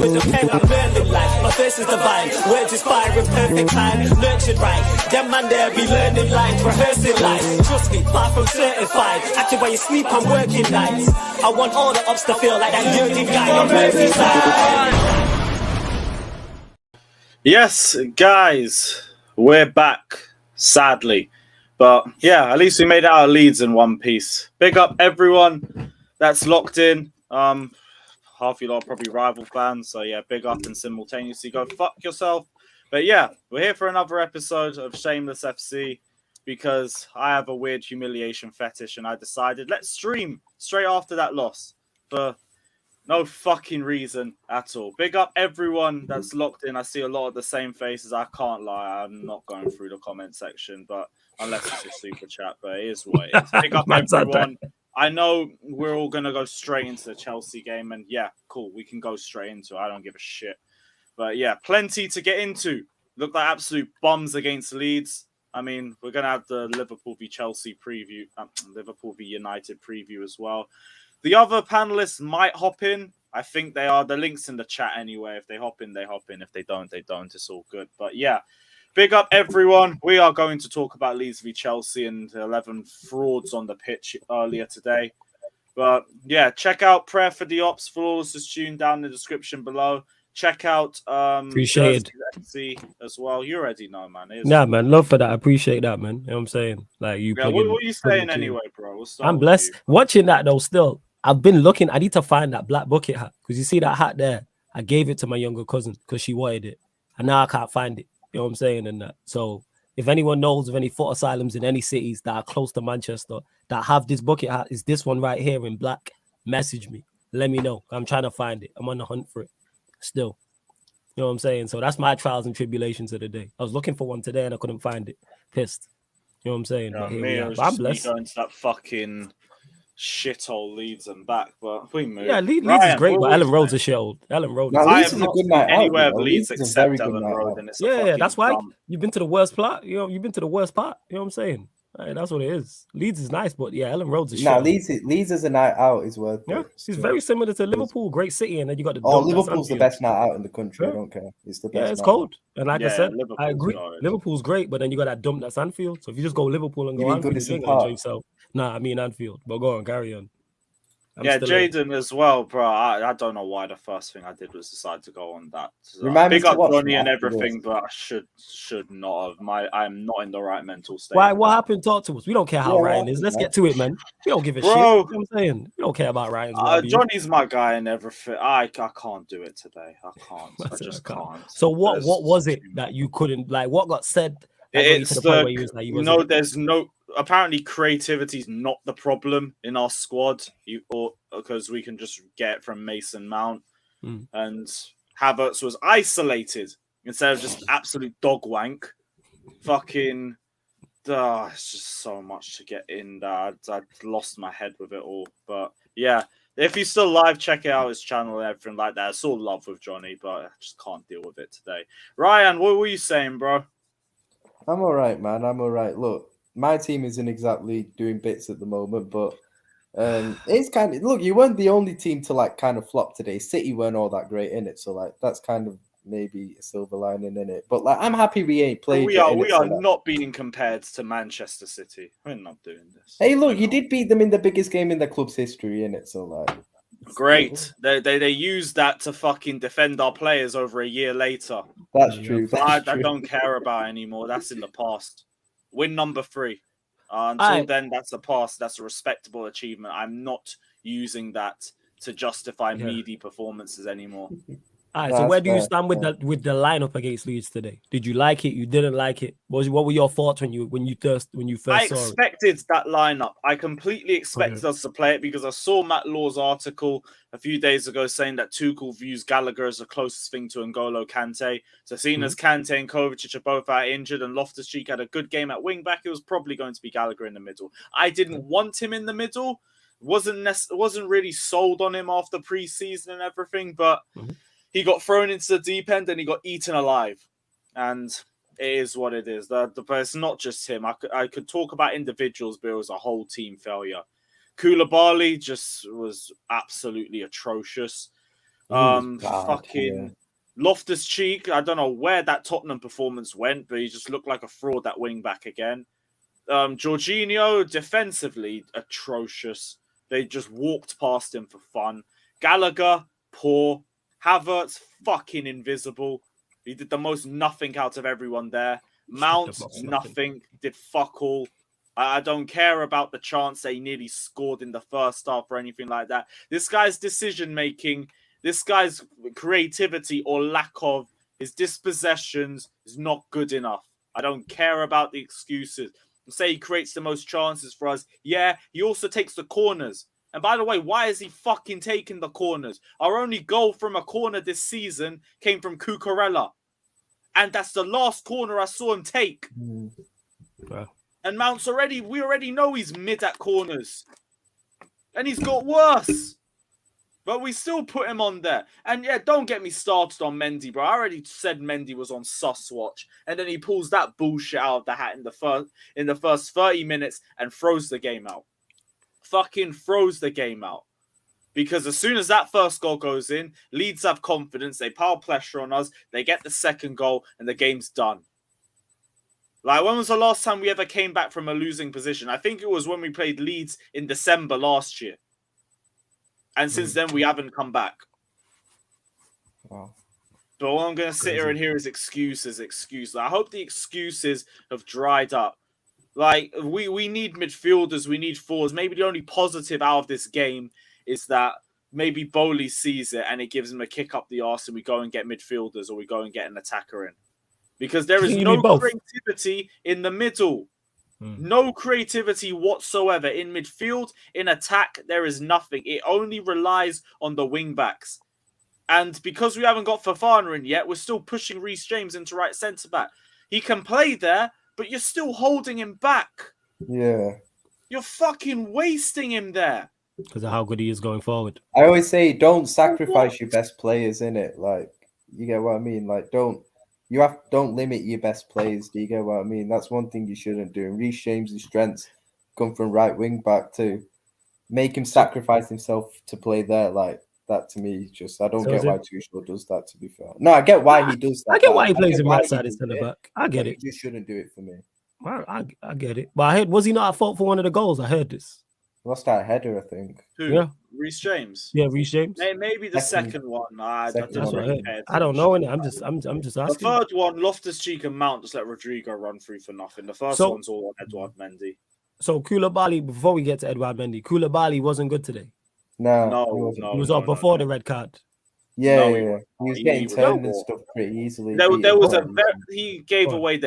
with the pen, I'm learning life. My thirst is divine, words inspire with perfect time. Nurtured right, them man there be learning life, rehearsing life. Trust me, far from certified. Acting while you sleep, I'm working nights. I want all the ups to feel like that Jurgen guy on Merseyside. Yes, guys, we're back, sadly. But yeah, at least we made it out of Leeds in one piece. Big up everyone that's locked in. Half you lot are probably rival fans, so yeah, big up and simultaneously go fuck yourself. But yeah, we're here for another episode of Shameless FC because I have a weird humiliation fetish and I decided let's stream straight after that loss for no fucking reason at all. Big up everyone that's locked in. I see a lot of the same faces. I can't lie. I'm not going through the comment section, but unless it's a super chat, but it is what it is. Big up everyone. I know we're all going to go straight into the Chelsea game, and yeah, cool. We can go straight into it. I don't give a shit. But yeah, plenty to get into. Look like absolute bums against Leeds. I mean, we're going to have the Liverpool v Chelsea preview, Liverpool v United preview as well. The other panelists might hop in. I think they are. The link's in the chat anyway. If they hop in, they hop in. If they don't, they don't. It's all good. But yeah, big up everyone. We are going to talk about Leeds v Chelsea and 11 frauds on the pitch earlier today. But yeah, check out Prayer for the Ops, Flawless tune down in the description below. Check out Appreciate as well. You already know, man. Man, love for that. I appreciate that, man. You know what I'm saying? Like you. Yeah, what are you saying anyway, bro? I'm blessed. Watching that though, still. I've been looking. I need to find that black bucket hat because you see that hat there. I gave it to my younger cousin because she wanted it, and now I can't find it. You know what I'm saying? And that. So if anyone knows of any foot asylums in any cities that are close to Manchester that have this bucket hat, is this one right here in black? Message me. Let me know. I'm trying to find it. I'm on the hunt for it. Still, you know what I'm saying? So that's my trials and tribulations of the day. I was looking for one today and I couldn't find it. Pissed. You know what I'm saying? Yeah, but here me, we are. But I'm blessed. Going to that fucking shithole Leeds and back, but we move. Yeah, Leeds is great, but Ellen Road's a shithole. Ellen Road. Leeds is a good night out. Anywhere Leeds except Ellen Road, and it's that's why you've been to the worst plot. You know, you've been to the worst part. You know what I'm saying? Right, that's what it is. Leeds is nice, but yeah, Ellen Road's a shithole. Leeds as a night out is worth it. Yeah, it's very similar to Liverpool, great city, and then you got the. Liverpool's the best night out in the country. Yeah. I don't care. It's the best. Yeah, it's cold, and like I said, I agree. Liverpool's great, but then you got that dump that's Anfield. So if you just go Liverpool and go Anfield, you ain't gonna enjoy yourself. Nah, I mean Anfield. But go on, carry on. Jaden as well, bro. I don't know why the first thing I did was decide to go on that. Big up Johnny and everything, but I should not have. I'm not in the right mental state. Why? What happened? Talk to us. We don't care how Ryan is. Let's get to it, man. We don't give a shit. You know what I'm saying? We don't care about Ryan. Johnny's my guy and everything. I can't do it today. I can't. I just can't. So what was it that you couldn't like? What got said? There's no. Apparently, creativity is not the problem in our squad, because we can just get it from Mason Mount. And Havertz was isolated instead of just absolute dog wank. Fucking, it's just so much to get in there. I lost my head with it all. But yeah, if he's still live, check out his channel and everything like that. I saw love with Johnny, but I just can't deal with it today. Ryan, what were you saying, bro? I'm all right, man. I'm all right. Look. My team isn't exactly doing bits at the moment, but it's kind of look. You weren't the only team to like kind of flop today. City weren't all that great in it, so like that's kind of maybe a silver lining in it. But like, I'm happy we ain't played. We are not being compared to Manchester City. We're not doing this. Hey, look, you did beat them in the biggest game in the club's history, in it. So like, great. They used that to fucking defend our players over a year later. That's true. I don't care about anymore. That's in the past. Win number 3. Until then, that's a pass. That's a respectable achievement. I'm not using that to justify meaty performances anymore. All right, so where do you stand with the lineup against Leeds today? Did you like it? You didn't like it? What were your thoughts when you first saw it? I expected that lineup. I completely expected us to play it because I saw Matt Law's article a few days ago saying that Tuchel views Gallagher as the closest thing to N'Golo Kante. So seeing as Kante and Kovacic are both out injured and Loftus-Cheek had a good game at wing back, it was probably going to be Gallagher in the middle. I didn't want him in the middle. Wasn't really sold on him after pre-season and everything, but he got thrown into the deep end and he got eaten alive. And it is what it is. But it's not just him. I could talk about individuals, but it was a whole team failure. Koulibaly just was absolutely atrocious. Fucking Loftus-Cheek, I don't know where that Tottenham performance went, but he just looked like a fraud at wing back again. Jorginho, defensively atrocious. They just walked past him for fun. Gallagher, poor. Havertz, fucking invisible. He did the most nothing out of everyone there. Mount, nothing. Did fuck all. I don't care about the chance they nearly scored in the first half or anything like that. This guy's decision-making, this guy's creativity or lack of, his dispossessions is not good enough. I don't care about the excuses. Say he creates the most chances for us. Yeah, he also takes the corners. And by the way, why is he fucking taking the corners? Our only goal from a corner this season came from Cucurella. And that's the last corner I saw him take. Wow. And Mount's we already know he's mid at corners. And he's got worse. But we still put him on there. And yeah, don't get me started on Mendy, bro. I already said Mendy was on sus watch. And then he pulls that bullshit out of the hat in the first 30 minutes and throws the game out. Fucking throws the game out. Because as soon as that first goal goes in, Leeds have confidence. They pile pressure on us. They get the second goal and the game's done. Like, when was the last time we ever came back from a losing position? I think it was when we played Leeds in December last year. And since then, we haven't come back. Wow. But all I'm going to sit here and hear is excuses. I hope the excuses have dried up. Like, we need midfielders. We need forwards. Maybe the only positive out of this game is that maybe Bowley sees it and it gives him a kick up the arse and we go and get midfielders or we go and get an attacker in. Because there is no creativity in the middle. No creativity whatsoever. In midfield, in attack, there is nothing. It only relies on the wing-backs. And because we haven't got Fofana in yet, we're still pushing Reece James into right centre-back. He can play there, but you're still holding him back. Yeah. You're fucking wasting him there. Because of how good he is going forward. I always say, don't sacrifice your best players, innit? Like, you get what I mean? Like, don't limit your best players. Do you get what I mean? That's one thing you shouldn't do. And Reece James' strengths come from right wing back too. Make him sacrifice himself to play there. Like, that to me, just I don't get why Tuchel does that, to be fair. No, I get why he does that. I get why he plays him right side instead of back. I get it. He just shouldn't do it for me. I get it. But I heard, was he not at fault for one of the goals? I heard this. Lost that header, I think. Who? Yeah. Reece James. Yeah, Reece James. Maybe the second one. I don't really care. I don't know. I'm just asking. The third one, Loftus-Cheek and Mount just let Rodrigo run through for nothing. The first one's all on Edouard Mendy. So Koulibaly, before we get to Edouard Mendy, Koulibaly wasn't good today. No, he was off before the red card. Yeah. He was getting turned and stuff pretty easily. There was he gave away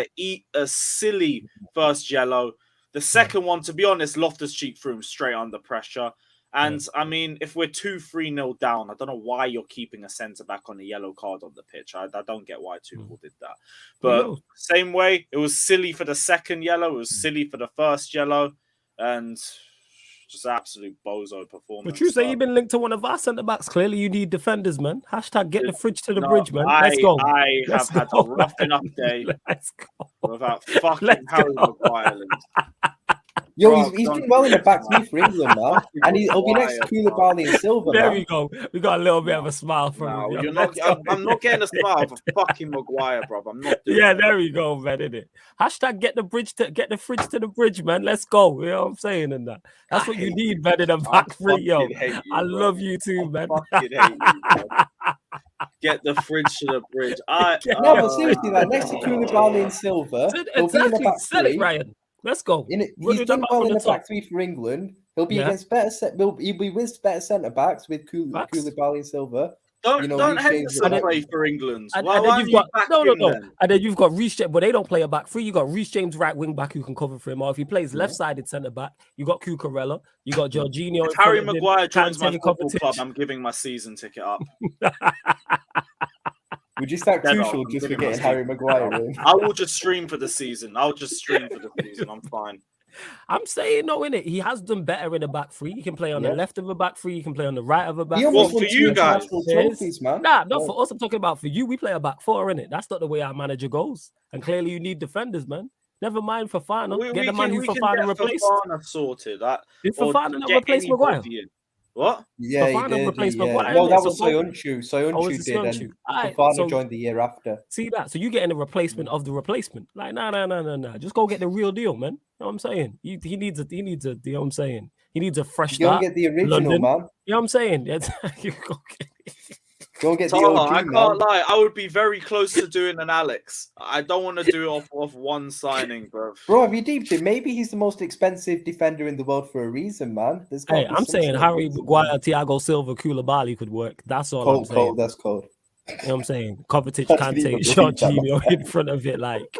a silly first yellow. The second one, to be honest, Loftus-Cheek threw him straight under pressure. And, I mean, if we're 2-3-0 down, I don't know why you're keeping a centre-back on a yellow card on the pitch. I don't get why Tuchel did that. But same way, it was silly for the second yellow. It was silly for the first yellow. And just absolute bozo performance. But you say you've been linked to one of our centre-backs. Clearly, you need defenders, man. Hashtag get the fridge to the bridge, man. Let's go. Let's had a rough enough day. Let's go. Without fucking Harry Maguire. Yo, he's doing well in the back three for England now. And he'll be next to Koulibaly and Silva. There we go. We got a little bit of a smile from him. I'm not getting a smile for fucking Maguire, bro. I'm not doing there we go, man, innit? Hashtag get the fridge to the bridge, man. Let's go. You know what I'm saying? And that's what you need, man, in a back three, yo. I love you too, man. Fucking hate you, bro. Get the fridge to the bridge. No, but seriously, like, next to Koulibaly and Silva, he'll be in the back three. Ryan. Let's go. He's done well in the back three for England. He'll be against he'll be with better centre backs with Koulibaly and Silva. Don't Henderson play for England. And then you've got Reece James, but they don't play a back three. You got Reece James, right wing back, who can cover for him. Or if he plays left-sided centre back, you got Cucurella, you got Jorginho. If Harry Maguire joins my football club, I'm giving my season ticket up. Would you start Tuchel just for getting Harry Maguire in? I will just stream for the season. I'm fine. I'm saying no, innit? He has done better in the back three. He can play on the left of a back three. He can play on the right of a back. Well, for you guys, trophies, man. Nah, not for us. I'm talking about for you. We play a back four, innit? That's not the way our manager goes. And clearly, you need defenders, man. Never mind Fofana. Get the man who Fofana replaced. Fofana sorted. Did Fofana not replace Maguire? What? Yeah, he Fofana did. replaced Yeah. Maguire, No, innit? that So was both- Soyuncu. Oh, it's Soyuncu the did, and Soyuncu. Alright, Fofana so joined the year after. see that? So you getting a replacement of the replacement? Like, nah. Just go get the real deal, man. You know what I'm saying? He needs a. You know what I'm saying? He needs a fresh Go and start. get the original, London. man. You know what I'm saying? You go get- Go and get the Taha, OG, I man. can't lie. I would be very close to doing an Alex. I don't want to do it off one signing, bro. Bro, have you deeped it? Maybe he's the most expensive defender in the world for a reason, man. There's got Hey, to be I'm some saying sort of Harry reason, Maguire, man. Thiago Silva, Koulibaly could work. That's all I'm Cold, saying. that's cold. You know what I'm saying? Kovacic, I didn't even Kante, believe that, Jorginho in front of it, like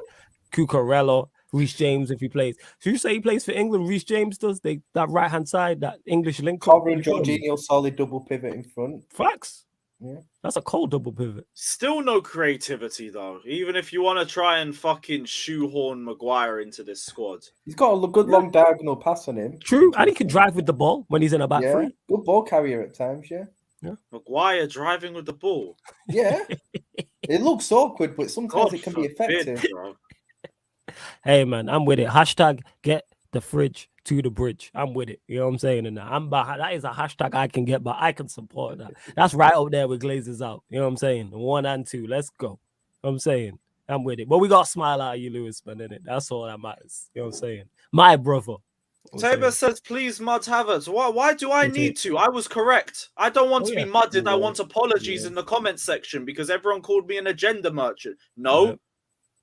Cucurella, Reece James if he plays. So you say he plays for England? Reece James does. That right hand side, that English link up. Cover and Jorginho, solid double pivot in front. Facts. Yeah. That's a cold double pivot. Still no creativity though. Even if you want to try and fucking shoehorn Maguire into this squad. He's got a good long diagonal pass on him. True, and he can drive with the ball when he's in a back Yeah, three. good ball carrier at times, yeah. Maguire driving with the ball. Yeah. It looks awkward, but sometimes God it can be forbid, effective. bro. Hey man, I'm with it. Hashtag get the fridge to the bridge. I'm with it. You know what I'm saying? And that is a hashtag I can get, but I can support that. That's right up there with Glazers out. You know what I'm saying? 1 and 2. Let's go. You know what I'm saying? I'm with it. But we got to smile out of you, Lewis, man, innit? That's all that matters. You know what I'm saying? My brother. Tabor says, please mud Havertz. Why do I need to? I was correct. I don't want to be mudded. I want apologies in the comment section because everyone called me an agenda merchant. No.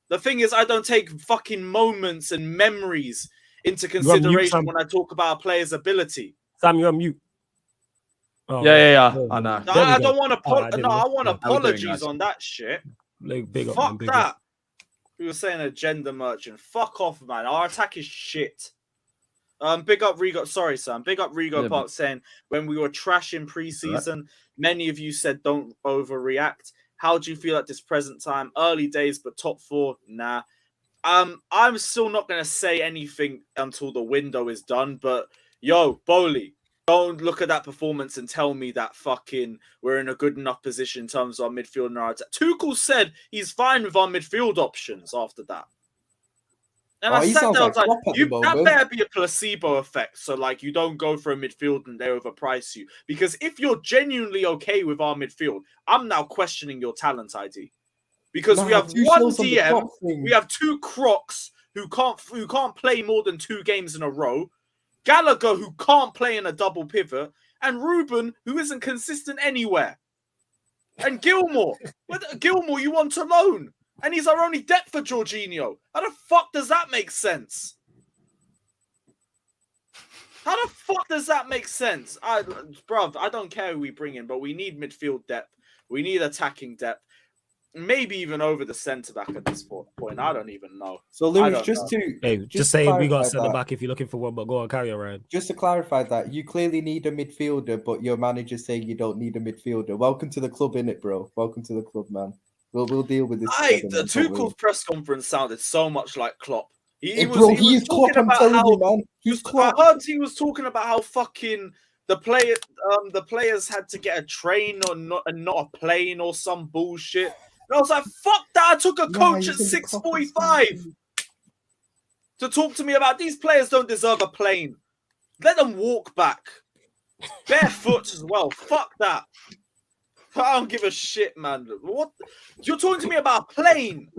The thing is, I don't take fucking moments and memories into consideration when I talk about a player's ability. Sam, you're on mute. Oh, yeah. I know. I don't want to. I want apologies on that shit. Fuck that. We were saying agenda merchant. Fuck off, man. Our attack is shit. Big up Rigo. Sorry, Sam. Big up Rigo Park saying when we were trash in preseason, many of you said don't overreact. How do you feel at this present time? Early days, but top 4? Nah. I'm still not going to say anything until the window is done. But yo, Bowley, don't look at that performance and tell me that fucking we're in a good enough position in terms of our midfield and our attack. Tuchel said he's fine with our midfield options after that. And I sat there, I was like, that better be a placebo effect. So, like, you don't go for a midfield and they overprice you. Because if you're genuinely okay with our midfield, I'm now questioning your talent ID. Because we have one DM, we have 2 Crocs who can't play more than 2 games in a row, Gallagher who can't play in a double pivot, and Ruben who isn't consistent anywhere. And Gilmore, Gilmore you want to loan. And he's our only depth for Jorginho. How the fuck does that make sense? How the fuck does that make sense? Bruv, I don't care who we bring in, but we need midfield depth. We need attacking depth. Maybe even over the centre back at this point. I don't even know. So, Lewis, just say we got centre back if you're looking for one, but go on, carry around. Just to clarify that, you clearly need a midfielder, but your manager's saying you don't need a midfielder. Welcome to the club, innit, bro? Welcome to the club, man. We'll deal with this. The Tuchel's press conference sounded so much like Klopp. He was Klopp, talking about how man. He's Klopp. I heard he was talking about how fucking the players had to get a train and not a plane or some bullshit. And I was like, fuck that! I took a coach at 6:45 to talk to me about these players don't deserve a plane. Let them walk back barefoot as well. Fuck that. I don't give a shit, man. What? You're talking to me about a plane?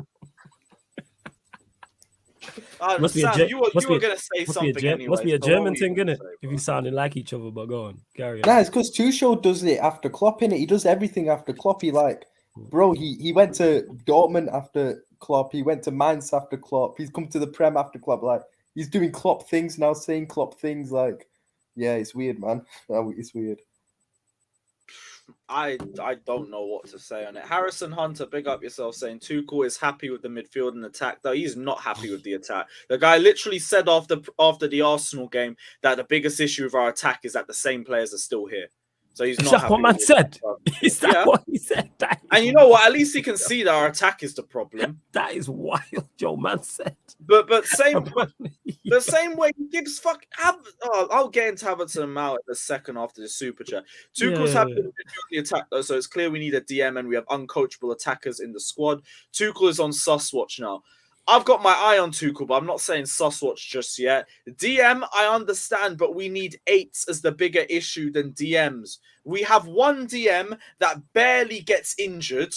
Sam, you were going to say something anyway. Must be a German thing, innit? If you sounding like each other, but go on, carry on. Nah, it's because Tuchel does it after Klopp, innit? He does everything after Klopp. He went to Dortmund after Klopp. He went to Mainz after Klopp. He's come to the Prem after Klopp. Like, he's doing Klopp things now, saying Klopp things. Like, yeah, it's weird, man. It's weird. I don't know what to say on it. Harrison Hunter, big up yourself, saying Tuchel is happy with the midfield and attack. Though he's not happy with the attack. The guy literally said after the Arsenal game that the biggest issue with our attack is that the same players are still here. So he's not. Is that what man said? Is that what he said? And you know what? At least he can see that our attack is the problem. That is wild, Joe. Man said. But the same way he gives fuck. I'll get into Havertz and Mount in a second after the super chat. Tuchel's happy with the attack though, so it's clear we need a DM and we have uncoachable attackers in the squad. Tuchel is on sus watch now. I've got my eye on Tuchel, but I'm not saying sus watch just yet. DM, I understand, but we need 8s as the bigger issue than DMs. We have one DM that barely gets injured,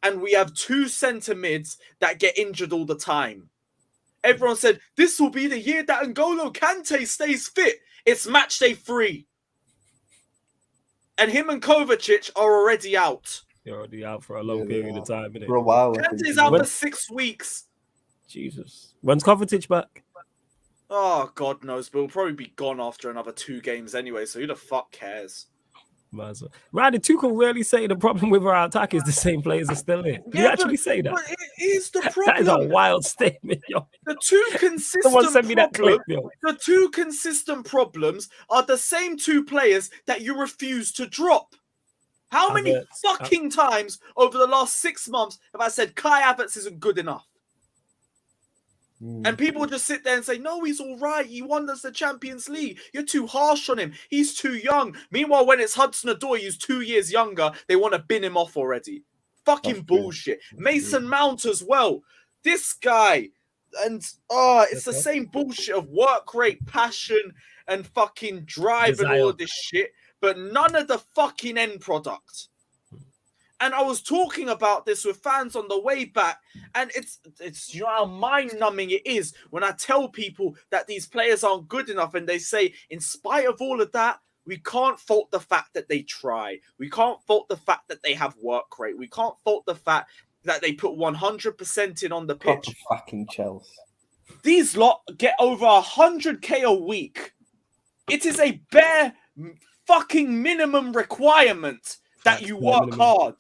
and we have 2 centre mids that get injured all the time. Everyone said, this will be the year that N'Golo Kante stays fit. It's match day 3. And him and Kovacic are already out. They're already out for a long period of time, innit? For a while. Kante's out for 6 weeks. Jesus. When's Kovacic back? Oh, God knows, but we'll probably be gone after another 2 games anyway, so who the fuck cares? Right, did Tuchel really say the problem with our attack is the same players are still in? Did you actually say that? But it is the problem. That is a wild statement, yo. The 2 consistent Someone send me that clip, yo. The 2 consistent problems are the same 2 players that you refuse to drop. How many fucking times over the last 6 months have I said Kai Havertz isn't good enough? And people just sit there and say, no, he's all right. He won us the Champions League. You're too harsh on him. He's too young. Meanwhile, when it's Hudson-Odoi, who's 2 years younger, they want to bin him off already. Fucking bullshit. Mason Mount as well. This guy. And, it's the same bullshit of work rate, passion, and fucking drive and all of this shit. But none of the fucking end product. And I was talking about this with fans on the way back, and it's you know how mind-numbing it is when I tell people that these players aren't good enough, and they say, in spite of all of that, we can't fault the fact that they try. We can't fault the fact that they have work rate. We can't fault the fact that they put 100% in on the pitch. Fucking Chelsea. These lot get over 100k a week. It is a bare fucking minimum requirement that you work hard.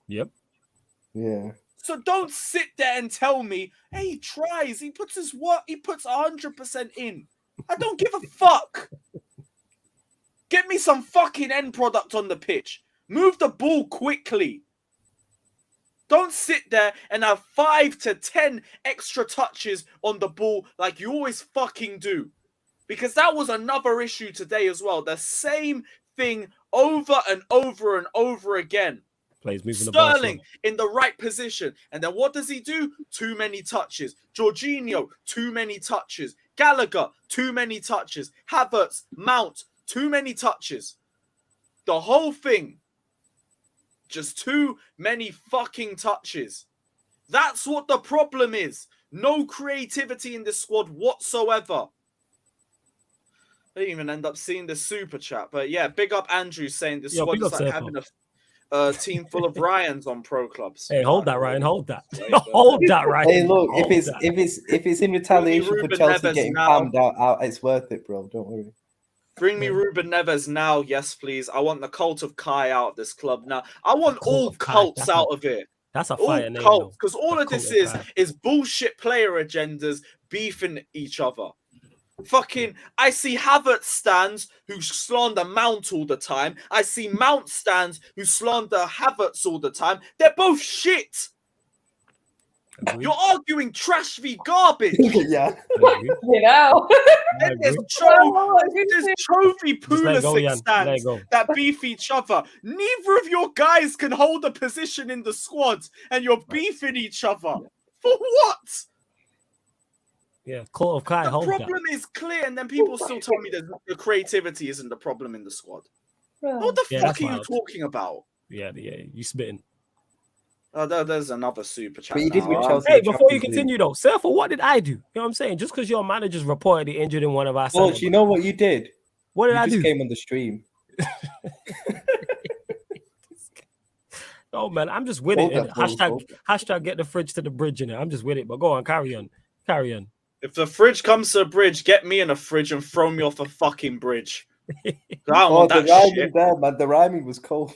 Yep. Yeah. So don't sit there and tell me, hey, he tries. He puts his work. He puts 100% in. I don't give a fuck. Get me some fucking end product on the pitch. Move the ball quickly. Don't sit there and have 5 to 10 extra touches on the ball like you always fucking do. Because that was another issue today as well. The same thing over and over and over again. Plays moving Sterling in the right position. And then what does he do? Too many touches. Jorginho, too many touches. Gallagher, too many touches. Havertz, Mount, too many touches. The whole thing. Just too many fucking touches. That's what the problem is. No creativity in this squad whatsoever. I didn't even end up seeing the super chat. But yeah, big up Andrew saying this squad is like having a team full of Ryans on pro clubs. Hey, hold that, Ryan. Hold that. Hold that, Ryan. Hey, look, if it's in retaliation for Chelsea getting palmed out, it's worth it, bro. Don't worry. Bring me Ruben Neves now, yes, please. I want the cult of Kai out of this club now. I want all cults out of it. That's a fire name, because all of this is bullshit player agendas beefing each other. Fucking, I see Havertz stands who slander Mount all the time. I see Mount stands who slander Havertz all the time. They're both shit. You're arguing trash v garbage. Yeah. You know. There's trophy Pulisic stands that beef each other. Neither of your guys can hold a position in the squad, and you're beefing each other. For what? Yeah, Cult of Kai. The problem is clear, and then people still tell me that the creativity isn't the problem in the squad. What the fuck are you talking about? Yeah, you spitting. Oh, there's another super chat. But you did with Chelsea. Hey, before you continue though, Surfer, what did I do? You know what I'm saying? Just because your manager's reportedly injured in one of our sides. You know what you did? What did I do? You just came on the stream. Oh man, I'm just with it. Hashtag get the fridge to the bridge in it. I'm just with it. But go on, carry on. If the fridge comes to a bridge, get me in a fridge and throw me off a fucking bridge. I don't want that shit. There, man. The rhyming was cold.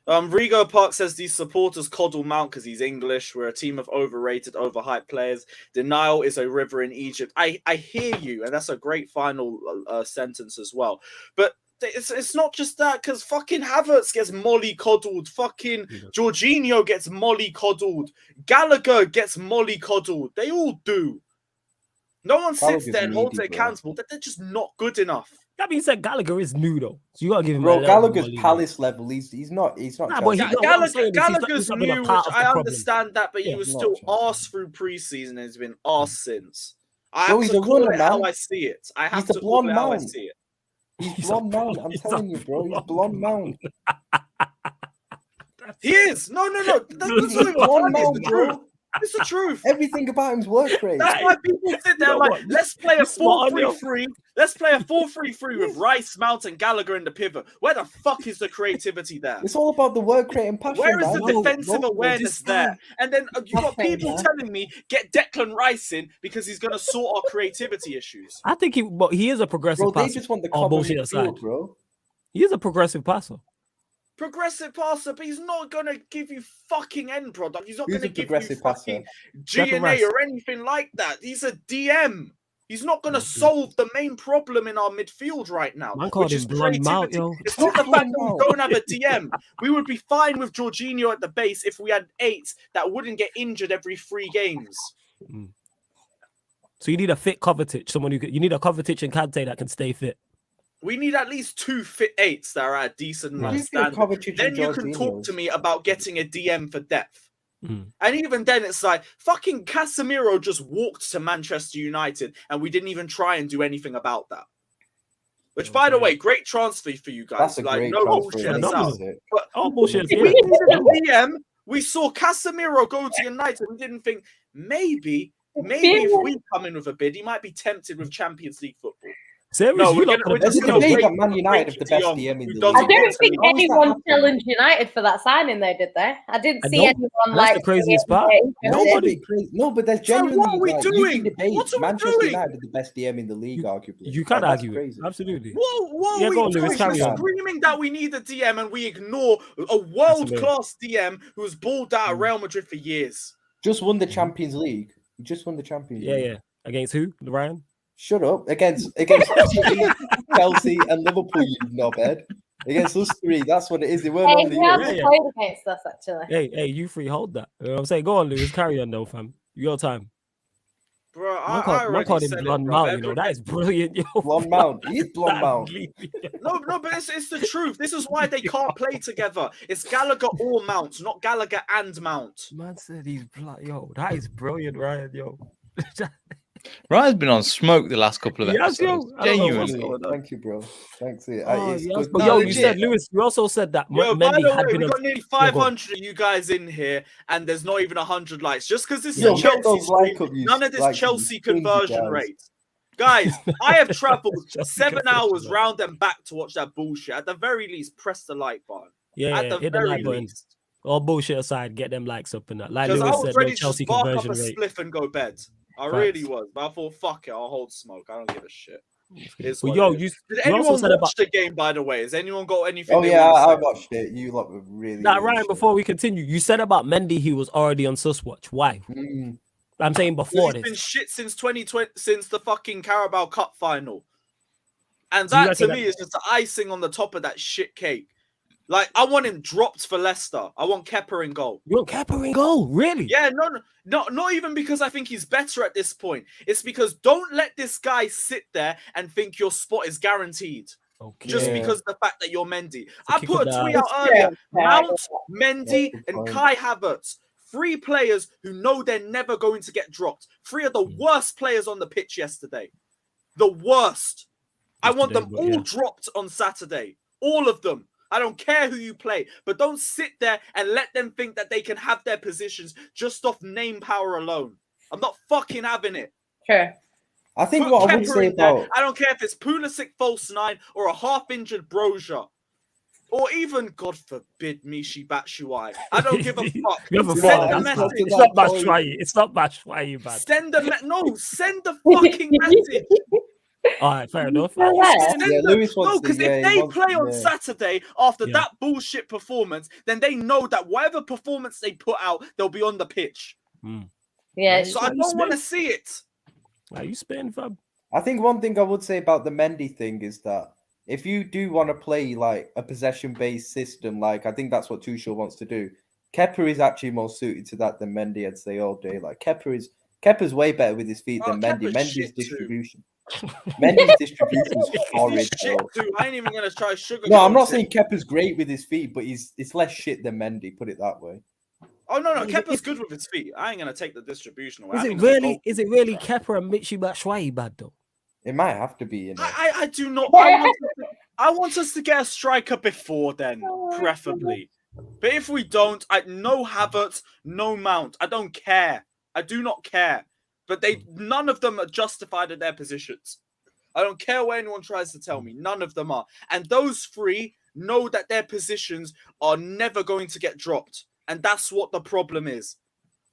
Rigo Park says these supporters coddle Mount because he's English. We're a team of overrated, overhyped players. Denial is a river in Egypt. I hear you, and that's a great final sentence as well. But it's not just that, because fucking Havertz gets molly-coddled. Fucking Jorginho gets molly-coddled. Gallagher gets molly-coddled. They all do. No one sits there and holds it accountable that they're just not good enough. That being said, Gallagher is new though, so you gotta give him. Bro, a little Gallagher's more leeway. Palace level. He's not. Nah, but Chelsea. what I'm saying is Gallagher's he's been a new, part which of the I problem. understand that, but he Yeah. was Not still Chelsea. arse through preseason and has been arse since. I Bro, have he's to a call runner, it how man. I see it. I have He's the to call blonde it how I man. see it. He's blonde man. I'm telling you, bro. He's blonde man. He is. No. That's not He's even blonde funny. It's man, the truth. bro. It's the truth. Everything about him's work rate. That's why people sit there know like, what? let's play a You smart on your- 4-3-3. Let's play a 4-3-3 with Rice, Mount, and Gallagher in the pivot. Where the fuck is the creativity there? It's all about the work rate and passion. Where is man. the defensive No, awareness there? And then you got people telling me get Declan Rice in because he's going to sort our creativity issues. I think he is a progressive Bro, they passer. just want the All common bullshit aside, midfield, bro. he is a progressive passer. Progressive passer, but he's not going to give you fucking end product. He's not Who's going to a give you progressive fucking Declan G&A Rice. or anything like that. He's a DM. He's not going to solve the main problem in our midfield right now, Man called which is him blonde mount, creativity. yo. It's not the fact that we don't have a DM. We would be fine with Jorginho at the base if we had 8 that wouldn't get injured every 3 games. So you need a fit Kovacic, you need a Kovacic and Kante that can stay fit. We need at least 2 fit 8s that are at decent enough standard. Then you can talk to me about getting a DM for depth. And even then, it's like fucking Casemiro just walked to Manchester United, and we didn't even try and do anything about that. Which, by the way, great transfer for you guys. That's a like great no transfer. bullshit. But all bullshit. We needed a DM. We saw Casemiro go to United. We didn't think maybe if we come in with a bid, he might be tempted with Champions League football. Serious? No, You lot could have There's a been debate break- that Man United have the best Young, DM in who the doesn't league. I don't get think to- How is that anyone happening? challenged United for that signing, though, did they? I didn't I see know. anyone That's like the craziest saying part. they're Nobody- interested. No, but there's So genuinely what are we like, you doing? can debate What are we Manchester doing? United are the best DM in the league, arguably. You can Like, that's argue it. crazy. Absolutely. What Yeah, are go on, we Lewis, doing? carry We're on. screaming that we need a DM and we ignore a world-class DM who's balled out at Real Madrid for years. Just won the Champions League. You just won the Champions League. Yeah. Against who? Ryan? Shut up. Against City, Chelsea, and Liverpool, you knobhead. Against us 3, that's what it is. They weren't Hey, on the he Euro. hasn't Yeah. played against us, actually. Hey, you free hold that. You know what I'm saying? Go on, Lewis. Carry on though, fam. Your time. Bro, Man I called already him said blonde it, mount, bro. you know. That is brilliant, yo. Blonde Mount. He is blonde Mount. No, but it's the truth. This is why they can't play together. It's Gallagher or Mount, not Gallagher and Mount. Man said he's yo. That is brilliant, Ryan, yo. Ryan's been on smoke the last couple of Yes, yo. episodes. I don't know what's Genuinely. going on. Thank you, bro. Thanks. Oh, It's yes, good. but No, yo, you legit. said Lewis. You also said that Yo, by Mendy the had way, been. we got nearly Yeah, go on. 500 of you guys in here, and there's not even 100 likes. Just because this is Yo, a get Chelsea those like stream, up, you none of this like Chelsea you stingy conversion guys. rate. Guys, I have traveled Chelsea 7 conversion hours rate. round and back to watch that bullshit. At the very least, press the like button. Yeah, At the hit the very like button. least. All bullshit aside, get them likes up and that. Like Because I Lewis was said, ready no to Chelsea just bark up a conversion rate. spliff and go bed. I Facts. really was. But I thought, fuck it, I'll hold smoke. I don't give a shit. It's Well, what yo, it is. you Did also anyone said watch about the game, by the way? Has anyone got anything? Oh they yeah, want to I say? watched it. You lot were really. Nah, really Ryan, shit. before we continue, you said about Mendy he was already on Suswatch. Why? I'm saying before He's been this. shit since 2020, since the fucking Carabao Cup final. And So you that reckon to me is just the icing on the top of that shit cake. Like, I want him dropped for Leicester. I want Kepa in goal. You want Kepa in goal? Really? Yeah, not even because I think he's better at this point. It's because don't let this guy sit there and think your spot is guaranteed. Okay. Just Yeah. because of the fact that you're Mendy. a I kick put of a the tweet ass. out earlier. Yeah. Mount, Mendy, That's the and point. Kai Havertz. 3 players who know they're never going to get dropped. 3 of the worst players on the pitch yesterday. The worst. I want them Yesterday, but all yeah. dropped on Saturday. All of them. I don't care who you play, but don't sit there and let them think that they can have their positions just off name power alone. I'm not fucking having it. True. I think Put what I would Kepa say in there. about I don't care if it's Pulisic false 9 or a half-injured Brozier. Or even, God forbid, Mishi Batshuayi. I don't give a fuck. You have a Send fuck. the It's message. It's not Batshuayi. It's not Batshuayi, man. Send the fucking message. All right, fair enough. Yeah. Yeah, Lewis wants No, to- because yeah, if he they wants- play on yeah. Saturday after Yeah. that bullshit performance, then they know that whatever performance they put out, they'll be on the pitch. Yeah. So I don't want to see it. Are you spitting, fam? I think one thing I would say about the Mendy thing is that if you do want to play like a possession-based system, like I think that's what Tuchel wants to do, Kepa is actually more suited to that than Mendy, I'd say all day. Like Kepa's way better with his feet than Mendy. Kepa's Mendy's shit too. distribution. Mendy's distribution is horrid. Shit, Bro. dude. I ain't even gonna try sugar. No, I'm not saying Kepa's great with his feet, but it's less shit than Mendy. Put it that way. Oh no, Kepa's good with his feet. I ain't gonna take the distribution away. Is I it think really? Is it really Kepa and Michy Batshuayi bad though? It might have to be, you know. I do not. I want us to get a striker before then, preferably. But if we don't, no Havertz, no Mount. I don't care. I do not care. But none of them are justified in their positions. I don't care what anyone tries to tell me. None of them are. And those three know that their positions are never going to get dropped. And that's what the problem is.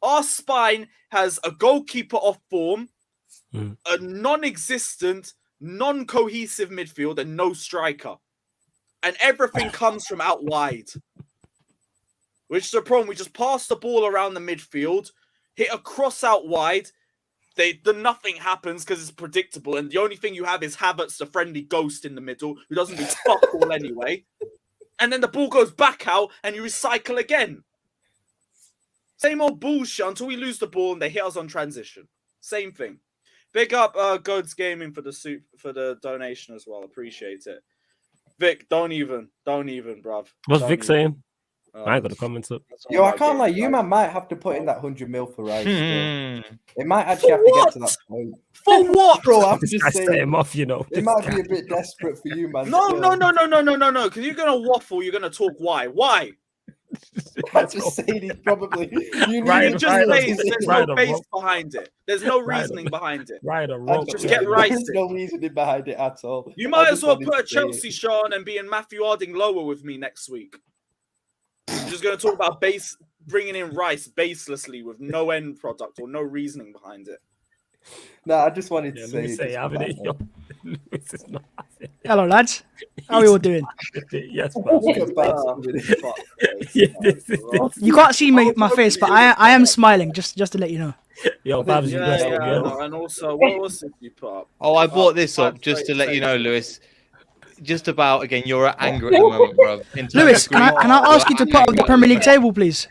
Our spine has a goalkeeper off form, a non-existent, non-cohesive midfield, and no striker. And everything comes from out wide. Which is a problem. We just pass the ball around the midfield, hit a cross out wide. Nothing happens because it's predictable. And the only thing you have is Havertz, the friendly ghost in the middle, who doesn't do fuck all anyway. And then the ball goes back out and you recycle again. Same old bullshit until we lose the ball and they hit us on transition. Same thing. Big up Gods Gaming for the donation as well. Appreciate it. Vic, don't even, bruv. What's Vic saying? I ain't got the comments up. Yo, I can't lie. You man might have to put in that 100 mil for Rice. It might actually have to get to that point. For what, bro? I'm This just guy saying. set him off, you know. It might be a bit desperate for you, man. No. Because you're gonna waffle. You're gonna talk. Why? I'm just saying he's probably. You Right, You just say there's right, no base behind it. There's no reasoning behind it. Right or wrong. Just get Rice There's in. no reasoning behind it at all. You I might just as well wanted put a to say it. Chelsea shirt on and be in Matthew Harding lower with me next week. You're just going to talk about bringing in Rice baselessly with no end product or no reasoning behind it. No, I just wanted to Yeah, say. let me say, just having for it. that, Yo, Lewis is not having Hello, lads. How are you all doing? it. Yes, man. Look man. at Babs with it. Fuck. Yeah, this. You can't see my face, but I am smiling. Just to let you know. Yo, Babs, you Yeah, blessed yeah, me, I yo. know. And also, what was it you put up? Oh, I brought this up just to let you know, Lewis. Just about again, you're at anger at the moment, bro. Lewis, can I ask you to put up the Premier League table, please?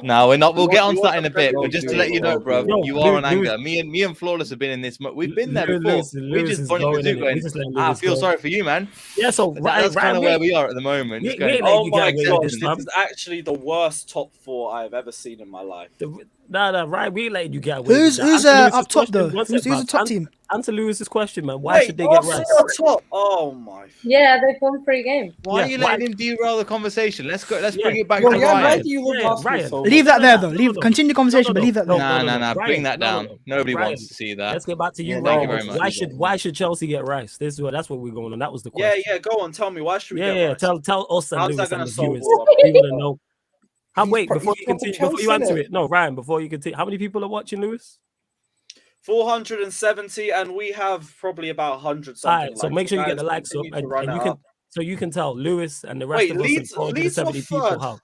No, we're not. We'll get onto You that want in a the bit. Premier But just to League let you know, table, bro, Yo, you are on Lewis- anger. Me and Flawless have been in this. We've been there before. We Lewis just is bunch going of two in it. going. We just let I Lewis feel go. sorry for you, man. Yeah, so That's kind of where we are at the moment. we- Just going, we let Oh you my get away god, with this this, is actually the worst top four I've ever seen in my life. Nah, right. We letting you get away. Who's with that. Answer Lewis's up top question. though? One Who's sec, the Babs. top team? Answer Lewis's question, man. Why should they get Arsenal Rice? are top. Oh my. Yeah, they've won 3 games. why Yeah, are you why- letting him derail the conversation? Let's go. Let's Yeah. bring it back Well, to yeah, why Ryan. do you love Yeah, Arsenal Ryan. so Leave much? that there though. No, no. Continue the conversation, but leave that there. Nah. Ryan, Bring that no, down. no. Nobody Ryan, wants to see that. Let's get back to you, Yeah, Ryan. thank you very much. Why should Chelsea get Rice? That's what we're going on. That was the Yeah, question. yeah. Go on. Tell me. Why should we? Yeah, get yeah. Rice? Tell us and How's that Lewis gonna and the solve viewers. all our We want to know. Wait, He's before you proper continue, Chelsea, before you answer innit? it. No, Ryan, before you continue. How many people are watching, Lewis? 470, and we have probably about 100 All something. right, so make sure you get the Guys, likes up, continue to and run you it can, up. so you can tell Lewis and the rest Wait, of us, Leeds were 470 people, third. how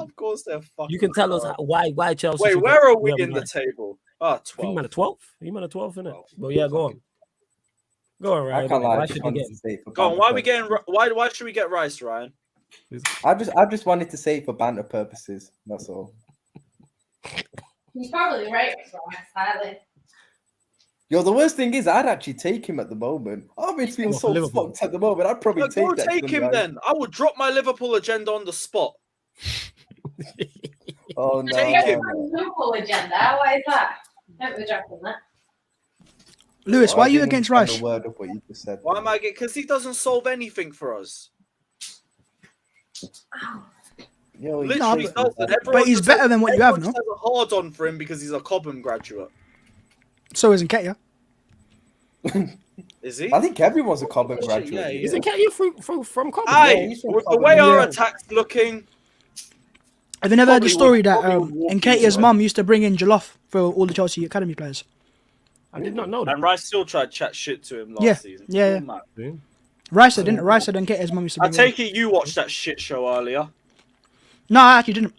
Of course they're fucking. you can tell us third. why Chelsea. Wait, should where get are we whoever in the Rice. table? Oh, I think 12. man, 12. You man, 12, innit? 12. Well, yeah, go on. Go on, I Ryan. can't lie. I Why just should they wanted get to say it for Go on. banter Why are we purposes. getting? Why should we get Rice, Ryan? I just wanted to say it for banter purposes. That's all. He's probably right, Silent. Yo, the worst thing is, I'd actually take him at the moment. Our midfield's What, so for Liverpool? fucked at the moment. I'd probably Go take that. take him Rice. then. I would drop my Liverpool agenda on the spot. Oh no. Take him. Liverpool agenda. What is that? Don't be dropping that. Lewis, why I are you didn't against understand Rice? a word of what you just said. Why am I getting? Because he doesn't solve anything for us. Yo, Literally but- doesn't. Everyone But he's just better has- than what you have, everyone no? just has a hard on for him because he's a Cobham graduate. So isn't Ketia. Is he? I think everyone's a Cobham Yeah, graduate. yeah. Isn't Ketia from Cobham? Aye, he's from with the Cobham, way our yeah. attack's looking, Have you never heard the Probably story would- that probably would walk Nketiah's easily. mum used to bring in jollof for all the Chelsea academy players? I did not know that. and Rice still tried to chat shit to him last Yeah, season. yeah, Oh, man. Rice said, didn't it? Rice said Nketiah's mum used to I bring take it you watched that shit show earlier. No, I actually didn't.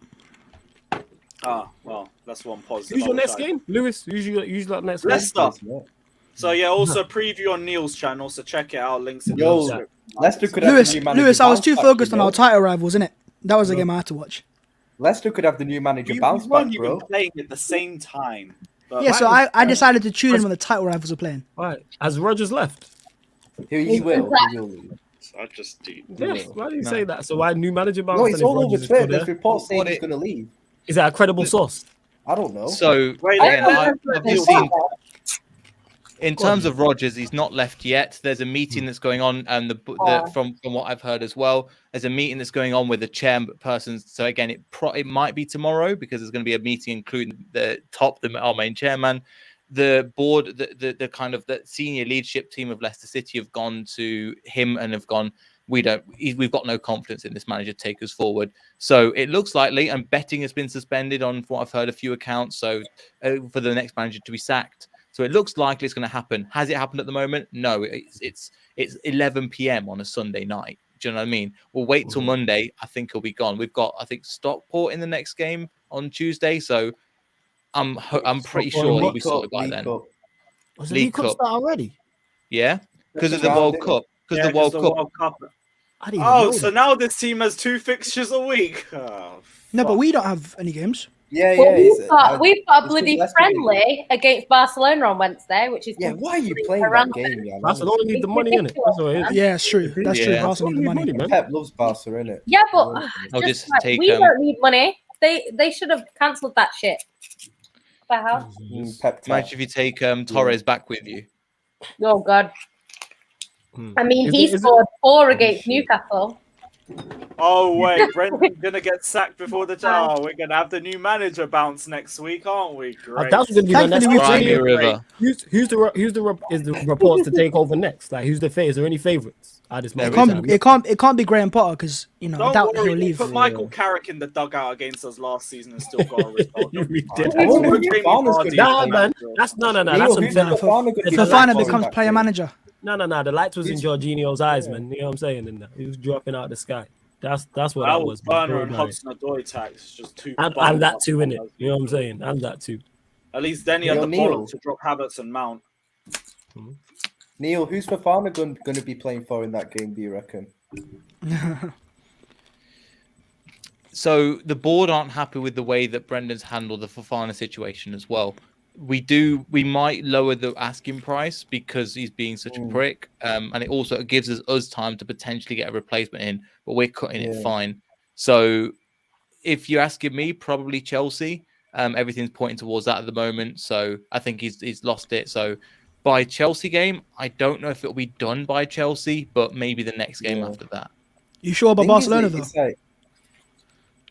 Ah, well, that's one positive. Who's your I next wish I- game, Lewis? Who's your next game? Leicester. Yeah. So yeah, also preview on Neil's channel. So check it out. Links in the Yo, description. Leicester could have Lewis, the new manager. Lewis, I was bounce too back, focused you on know? our title rivals, innit? That was the game I had to watch. Leicester could have the new manager We bounce weren't back, even bro. playing at the same time. But Yeah, so I decided to tune in when the title rivals were playing. Right. Has Rodgers left? He will leave. I just do. Yes. Why do you say that? So why new manager bounce? No, it's then if all over Rodgers is Twitter. still There's there? reports saying What he's it- going to leave. Is that a credible source? I don't know. So Wait, again, I- I've just seen in terms of Rodgers, he's not left yet. There's a meeting that's going on, and from what I've heard as well, there's a meeting that's going on with the chairperson. So again, it might be tomorrow because there's going to be a meeting including our main chairman, the board, the kind of the senior leadership team of Leicester City have gone to him and have gone, we've got no confidence in this manager to take us forward. So it looks likely, and betting has been suspended on what I've heard a few accounts. So for the next manager to be sacked. So it looks likely it's going to happen. Has it happened at the moment? No, it's 11 p.m. on a Sunday night. Do you know what I mean? We'll wait till Monday. I think he'll be gone. We've got, I think, Stockport in the next game on Tuesday. So I'm pretty sure he'll be sorted by then. Was the League League Cup Cup. start already? Yeah, because of the round, World isn't Cup. Because the World Cup. I didn't even know So that. now this team has 2 fixtures a week. Oh, No, but fuck. we don't have any games. Yeah, Well, yeah. we've got a it's bloody just friendly against Barcelona on Wednesday, which is Yeah, why are you completely playing that random. game, yeah? Barcelona need the money in it. That's what it is. Yeah, it's true. That's true. Yeah. Barca need the money. man. Pep loves Barca, innit? Yeah, but I'll just just like, take, we don't need money. They should have cancelled that shit. What the hell? Pep Imagine if you take Torres back with you. Oh god. I mean, Is he it- scored 4 against Newcastle. Oh wait, Brendan's gonna get sacked before the we're gonna have the new manager bounce next week, aren't we? Great. That's going to be my next Thankfully, we question. Crimea River. Who's the reports to take over next? Like, who's the favorite? Is there any favorites at this moment? It can't be Graham Potter because I Don't doubt worry, he'll they leave. put Michael Carrick in the dugout against us last season and still got a result. You did. Don't worry, Jamie Fofana's Vardy gonna is Nah, man. the That's no. Neil, That's who's unfair. Fofana gonna be Fofana like becomes back player then? manager. No. The lights was in Jorginho's eyes, man. You know what I'm saying? And he was dropping out the sky. That's what that was. man. Burner and Very Hudson-Odoi tax, just two. And that too, innit? You know what I'm saying? And that too. At least then he had the Neil. bollock to drop Havertz and Mount. Neil, who's Fofana going to be playing for in that game, do you reckon? So the board aren't happy with the way that Brendan's handled the Fofana situation as well. We might lower the asking price because he's being such a prick, and it also gives us time to potentially get a replacement in, but we're cutting it fine. So if you're asking me, probably Chelsea. Everything's pointing towards that at the moment, so I think he's lost it. So by Chelsea game, I don't know if it'll be done by Chelsea, but maybe the next game after that. You sure about Barcelona though?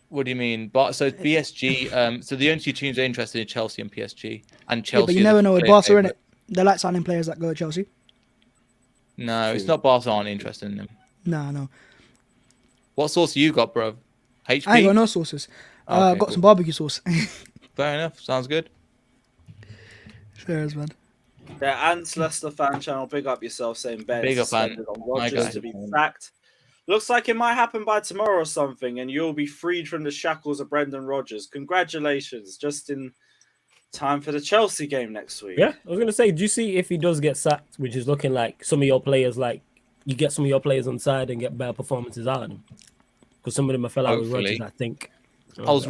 What do you mean? But so PSG. So the only 2 teams are interested in Chelsea and PSG, and Yeah, Chelsea. but you is never a know with clear Barca in favourite. it. They like signing players that go to Chelsea. No, it's not Barca aren't interested in them. No. What sauce you got, bro? HP. I ain't got no sauces. Okay, got cool. some barbecue sauce. Fair enough. Sounds good. Cheers, man. Yeah, Ant's Leicester fan channel. Big up yourself, saying Ben. Big up, suspended Ant. on My Rodgers guy. to be sacked. Looks like it might happen by tomorrow or something, and you'll be freed from the shackles of Brendan Rodgers. Congratulations, just in time for the Chelsea game next week. Yeah, I was gonna say, do you see if he does get sacked, which is looking like some of your players, like you get some of your players on side and get better performances out of them? Because some of them are fell out with Hopefully. Rodgers, I think. I was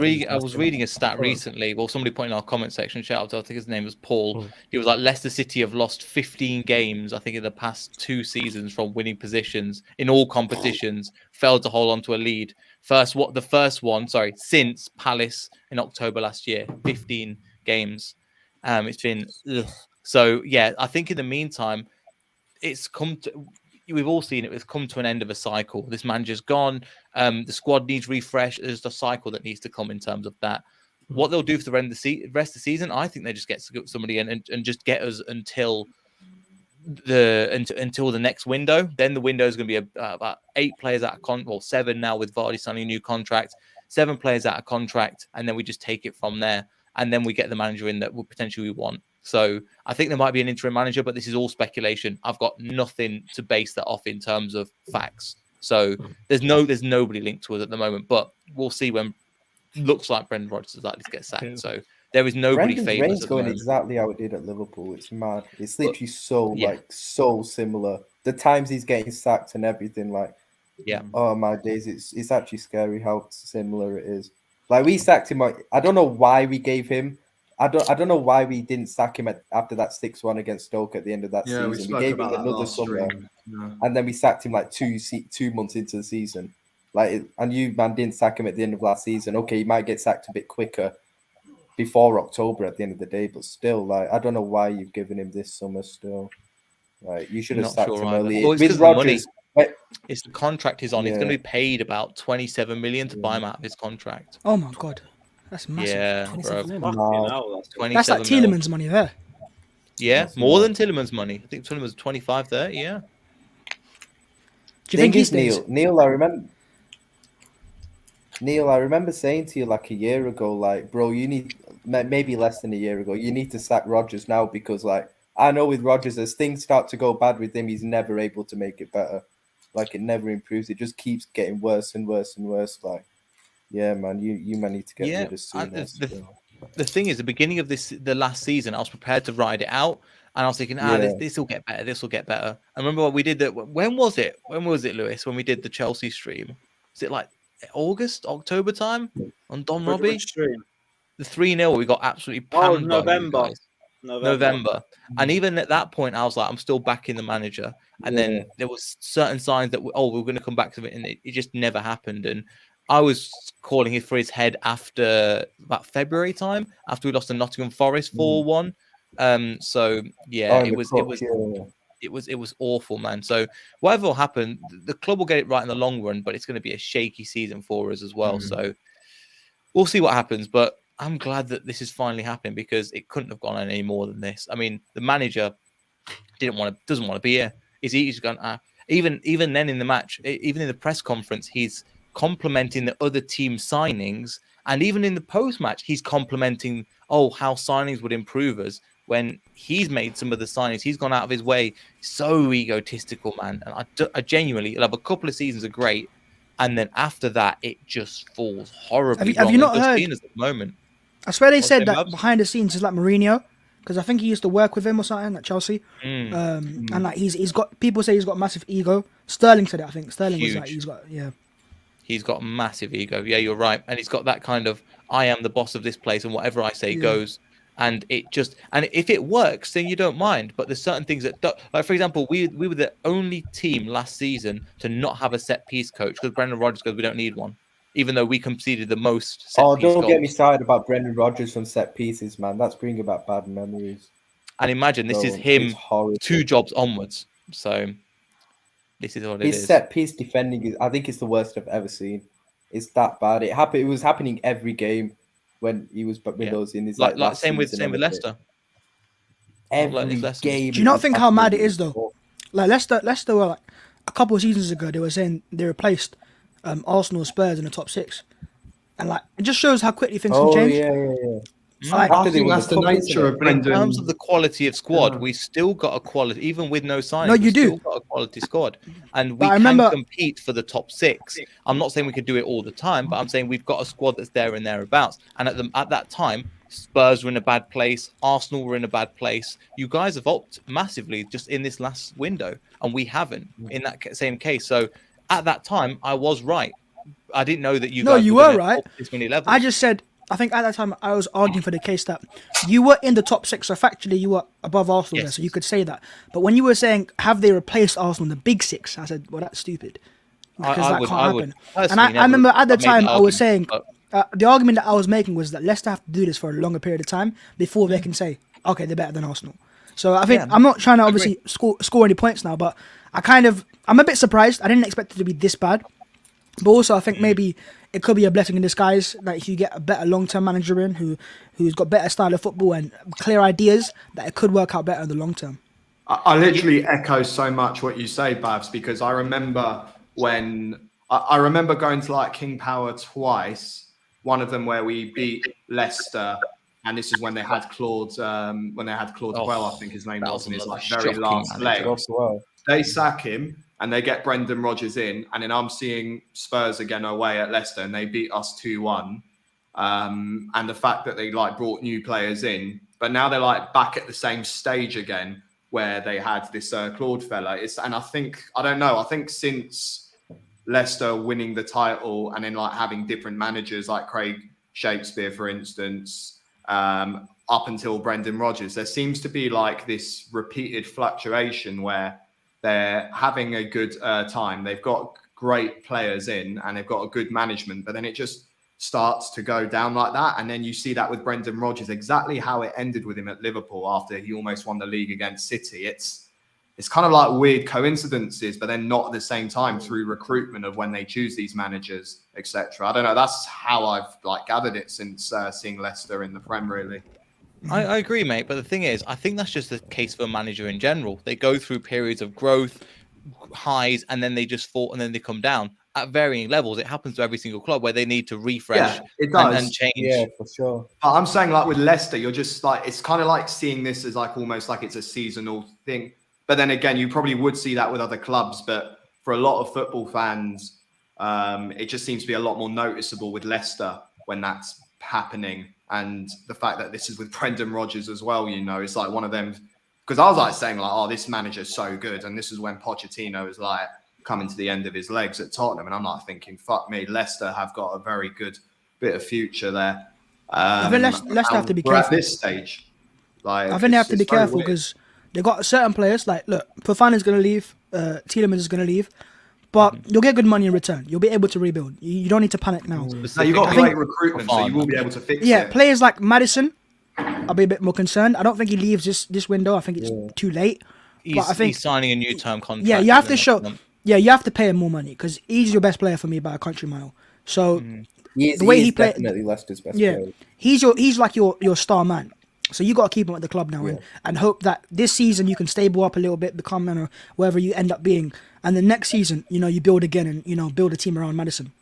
reading a stat recently. Well, somebody put in our comment section. Shout out to, I think his name was Paul. He was like, Leicester City have lost 15 games, I think, in the past 2 seasons from winning positions in all competitions. Failed to hold on to a lead. The first one, since Palace in October last year. 15 games. It's been so. Yeah, I think in the meantime, it's come to. We've all seen it. It's come to an end of a cycle. This manager's gone. The squad needs refresh. There's a cycle that needs to come in terms of that. What they'll do for the rest of the season, I think they just get somebody in and just get us until the next window. Then the window is going to be about 8 players out of 7 now with Vardy signing a new contract. 7 players out of contract, and then we just take it from there. And then we get the manager in that we potentially want. So I think there might be an interim manager, but this is all speculation. I've got nothing to base that off in terms of facts. So there's nobody linked to us at the moment, but we'll see when looks like Brendan Rodgers is likely to get sacked. So there is nobody Brendan's famous. reigns going exactly how it did at Liverpool. It's mad. It's literally so similar. The times he's getting sacked and everything, oh my days, it's actually scary how similar it is. Like we sacked him. I don't know why we gave him I don't know why we didn't sack him after that 6-1 against Stoke at the end of that Yeah, we season. spoke We gave him about that another last summer, stream. Yeah. and then we sacked him like 2 months into the season. And you, man, didn't sack him at the end of last season. Okay, he might get sacked a bit quicker before October at the end of the day, but still, like, I don't know why you've given him this summer still. Like, you should have Not sacked sure him either. early. Well, it's With 'cause of the money. Rodgers, It's the contract he's on. He's going Yeah. to be paid about 27 million to buy him out of his contract. Oh my god, that's massive. Yeah, bro. 27 million. Fucking No. hell, that's 27 That's like mil. Tielemans' money there. Yeah, That's more mad. than Tillerman's money. I think Tillerman's 25, 30, yeah. Do you think he is, stays? Neil, I remember saying to you like a year ago, like, bro, you need, maybe less than a year ago, you need to sack Rodgers now because, like, I know with Rodgers, as things start to go bad with him, he's never able to make it better. Like, it never improves. It just keeps getting worse and worse and worse. Like, yeah, man, you might need to get rid of soon. The thing is, the beginning of the last season, I was prepared to ride it out, and I was thinking, this will get better. This will get better. I remember what we did. When was it? When was it, Lewis? When we did the Chelsea stream? Was it like August, October time on Don Robbie? The 3-0, we got absolutely panned by you guys. November. And even at that point, I was like, I'm still backing the manager. And then there was certain signs that we're going to come back to it, and it just never happened. And I was calling it for his head after about February time, after we lost to Nottingham Forest 4-1. So yeah, it was awful, man. So whatever will happen, the club will get it right in the long run, but it's going to be a shaky season for us as well. So we'll see what happens. But I'm glad that this is finally happening because it couldn't have gone on any more than this. I mean, the manager doesn't want to be here. He's gone. Even then in the match, even in the press conference, he's complimenting the other team signings, and even in the post-match, he's complimenting how signings would improve us. When he's made some of the signings, he's gone out of his way. So egotistical, man. And I genuinely love a couple of seasons are great, and then after that, it just falls horribly. Have you not heard? At the moment, I swear they said that Babs? behind the scenes is like Mourinho, because I think he used to work with him or something at Chelsea. And like he's got, people say he's got massive ego. Sterling said it. I think Sterling was like he's got a massive ego. Yeah, you're right, and he's got that kind of I am the boss of this place, and whatever I say goes. And if it works, then you don't mind. But there's certain things that don't. Like, for example, we were the only team last season to not have a set piece coach because Brendan Rodgers goes, we don't need one. Even though we conceded the most set piece don't get goals. me started about Brendan Rodgers from set pieces, man. That's bringing back bad memories. And imagine this is him 2 jobs onwards. So this is what it is. His set piece defending I think it's the worst I've ever seen. It's that bad. It was happening every game when he was with us in his like same with Leicester. Every game. Do you not think how mad it is though? Like Leicester were like a couple of seasons ago, they were saying they replaced Arsenal, Spurs in the top 6, and like it just shows how quickly things can change. I think that's the nature of Brendan. In terms of the quality of squad, we still got a quality, even with no signings. No, you do. Still got a quality squad, and we can compete for the top 6. I'm not saying we could do it all the time, but I'm saying we've got a squad that's there and thereabouts. And at that time, Spurs were in a bad place, Arsenal were in a bad place. You guys have upped massively just in this last window, and we haven't in that same case. So at that time, I was right. I didn't know that you. No, guys you were were right. This many levels. I just said. I think at that time I was arguing for the case that you were in the top 6, so factually you were above Arsenal there, so you could say that. But when you were saying, have they replaced Arsenal in the big 6, I said, well, that's stupid. Because that can't happen. And I remember at the time I was saying, the argument that I was making was that Leicester have to do this for a longer period of time before they can say, okay, they're better than Arsenal. So I think, I'm not trying to obviously score any points now, but I'm a bit surprised. I didn't expect it to be this bad. But also, I think maybe it could be a blessing in disguise that if you get a better long-term manager in who's got better style of football and clear ideas, that it could work out better in the long term. I literally echo so much what you say, Babs, because I remember going to like King Power twice. One of them where we beat Leicester, and this is when they had Claude. Well, I think his name was in his like very last leg. They sack him. And they get Brendan Rodgers in, and then I'm seeing Spurs again away at Leicester, and they beat us 2-1. And the fact that they like brought new players in, but now they're like back at the same stage again where they had this Claude fella. I think since Leicester winning the title and then like having different managers like Craig Shakespeare, for instance, I up until Brendan Rodgers. There seems to be like this repeated fluctuation where they're having a good time. They've got great players in and they've got a good management, but then it just starts to go down like that. And then you see that with Brendan Rodgers, exactly how it ended with him at Liverpool after he almost won the league against City. It's kind of like weird coincidences, but then not at the same time through recruitment of when they choose these managers, etc. I don't know. That's how I've like gathered it since seeing Leicester in the Prem, really. I agree, mate. But the thing is, I think that's just the case for a manager in general. They go through periods of growth, highs, and then they just fall, and then they come down at varying levels. It happens to every single club where they need to refresh and change. Yeah, for sure. But I'm saying like with Leicester, you're just like, it's kind of like seeing this as like almost like it's a seasonal thing. But then again, you probably would see that with other clubs. But for a lot of football fans, it just seems to be a lot more noticeable with Leicester when that's happening. And the fact that this is with Brendan Rodgers as well, you know, it's like one of them. Because I was like saying like, oh, this manager's so good. And this is when Pochettino is like coming to the end of his legs at Tottenham. And I'm like thinking, fuck me, Leicester have got a very good bit of future there. I think Leicester have to be careful. At this stage. Like, I think they have to be careful because they got certain players. Like, look, Fofana's going to leave. Tielemans is going to leave. But you'll get good money in return. You'll be able to rebuild. You don't need to panic now. No, you've got great recruitment, so you will be able to fix it. Yeah, players like Maddison, I'll be a bit more concerned. I don't think he leaves this window. I think it's too late. But I think he's signing a new term contract. Yeah, you have to show. Yeah, you have to pay him more money because he's your best player for me by a country mile. So the way he plays, definitely Leicester's best player. He's like your star man. So you got to keep him at the club now and hope that this season you can stable up a little bit, become wherever you end up being, and the next season you build again and build a team around Maddison.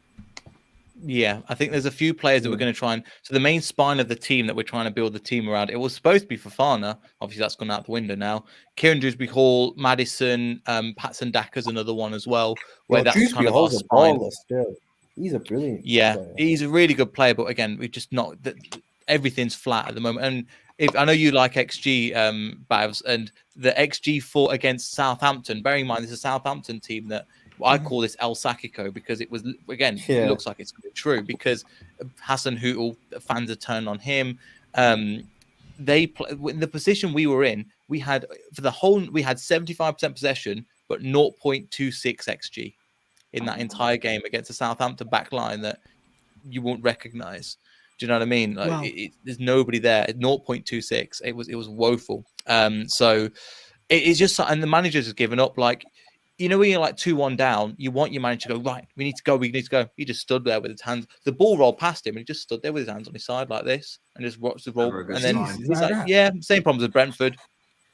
Yeah, I think there's a few players that we're going to try and... So the main spine of the team that we're trying to build the team around, it was supposed to be Fofana. Obviously, that's gone out the window now. Kieran Dewsbury-Hall, Maddison, Patson Daka's another one as well, where that's kind of our spine. He's a brilliant player. He's a really good player, but again, we're just not... Everything's flat at the moment. And I know you like XG, Bavs, and the XG fought against Southampton. Bearing in mind, this is a Southampton team that... I call this El Sakiko because it was, again, it looks like it's true because Hassan Hootel, fans are turned on him. In the position we were in, we had 75% possession, but 0.26 XG in that entire game against a Southampton back line that you won't recognize. Do you know what I mean? Like, wow. There's nobody there at 0.26. It was woeful. So it's just, and the managers have given up. Like, when you're like 2-1 down, you want your manager to go, right, we need to go. He just stood there with his hands. The ball rolled past him and he just stood there with his hands on his side like this and just watched the roll. And then he's like, yeah, same problems with Brentford.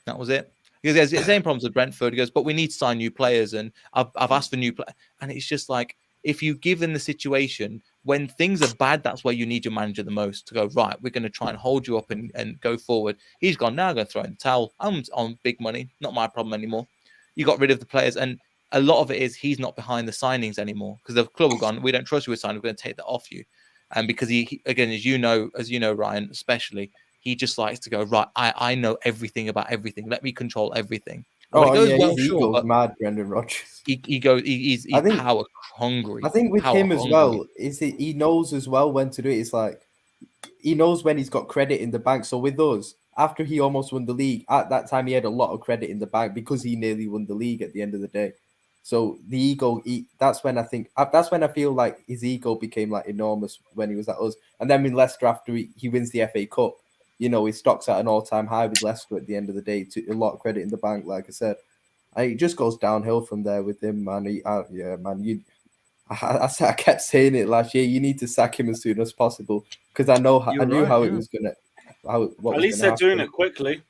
That was it. He goes, yeah, same problems with Brentford. He goes, but we need to sign new players and I've asked for new players. And it's just like, if you give them the situation, when things are bad, that's where you need your manager the most to go, right, we're going to try and hold you up and go forward. He's gone, now I'm going to throw in the towel. I'm on big money, not my problem anymore. You got rid of the players, and a lot of it is he's not behind the signings anymore because the club have gone, we don't trust you with signing, we're going to take that off you. And because he again, as you know, Ryan, especially, he just likes to go, right, I know everything about everything. Let me control everything. He goes mad, Brendan Rodgers. He's power hungry. I think with him as well, he knows as well when to do it. It's like he knows when he's got credit in the bank. So with us, after he almost won the league, at that time he had a lot of credit in the bank because he nearly won the league at the end of the day. So the ego, that's when I feel like his ego became like enormous when he was at us. And then with Leicester, after he wins the FA Cup, his stock's at an all-time high with Leicester at the end of the day. A lot of credit in the bank, like I said. It just goes downhill from there with him, man. I kept saying it last year. You need to sack him as soon as possible because I knew how it was gonna. At least they're doing it quickly.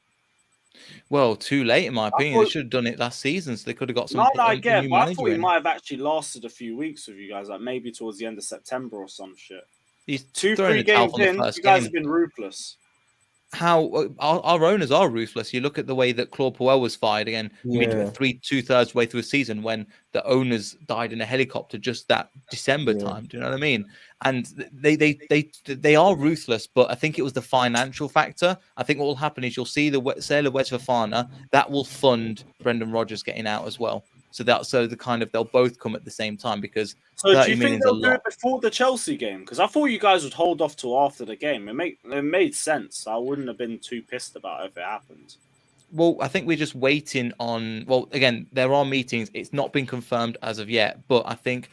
Well, too late in my opinion. They should have done it last season, so they could have got some. No, I get. But I thought he might have actually lasted a few weeks with you guys, like maybe towards the end of September or some shit. He's 2-3 games in. You guys have been ruthless. How our owners are ruthless. You look at the way that Claude Puel was fired again, two-thirds way through a season when the owners died in a helicopter just that December time. Do you know what I mean? And they are ruthless, but I think it was the financial factor. I think what will happen is you'll see the sale of Wes Fofana that will fund Brendan Rodgers getting out as well. So they'll both come at the same time because So do 30 you think million's a they'll do lot. it before the Chelsea game? Because I thought you guys would hold off till after the game. It made sense. I wouldn't have been too pissed about it if it happened. Well, I think we're just waiting on. Well, again, there are meetings. It's not been confirmed as of yet, but I think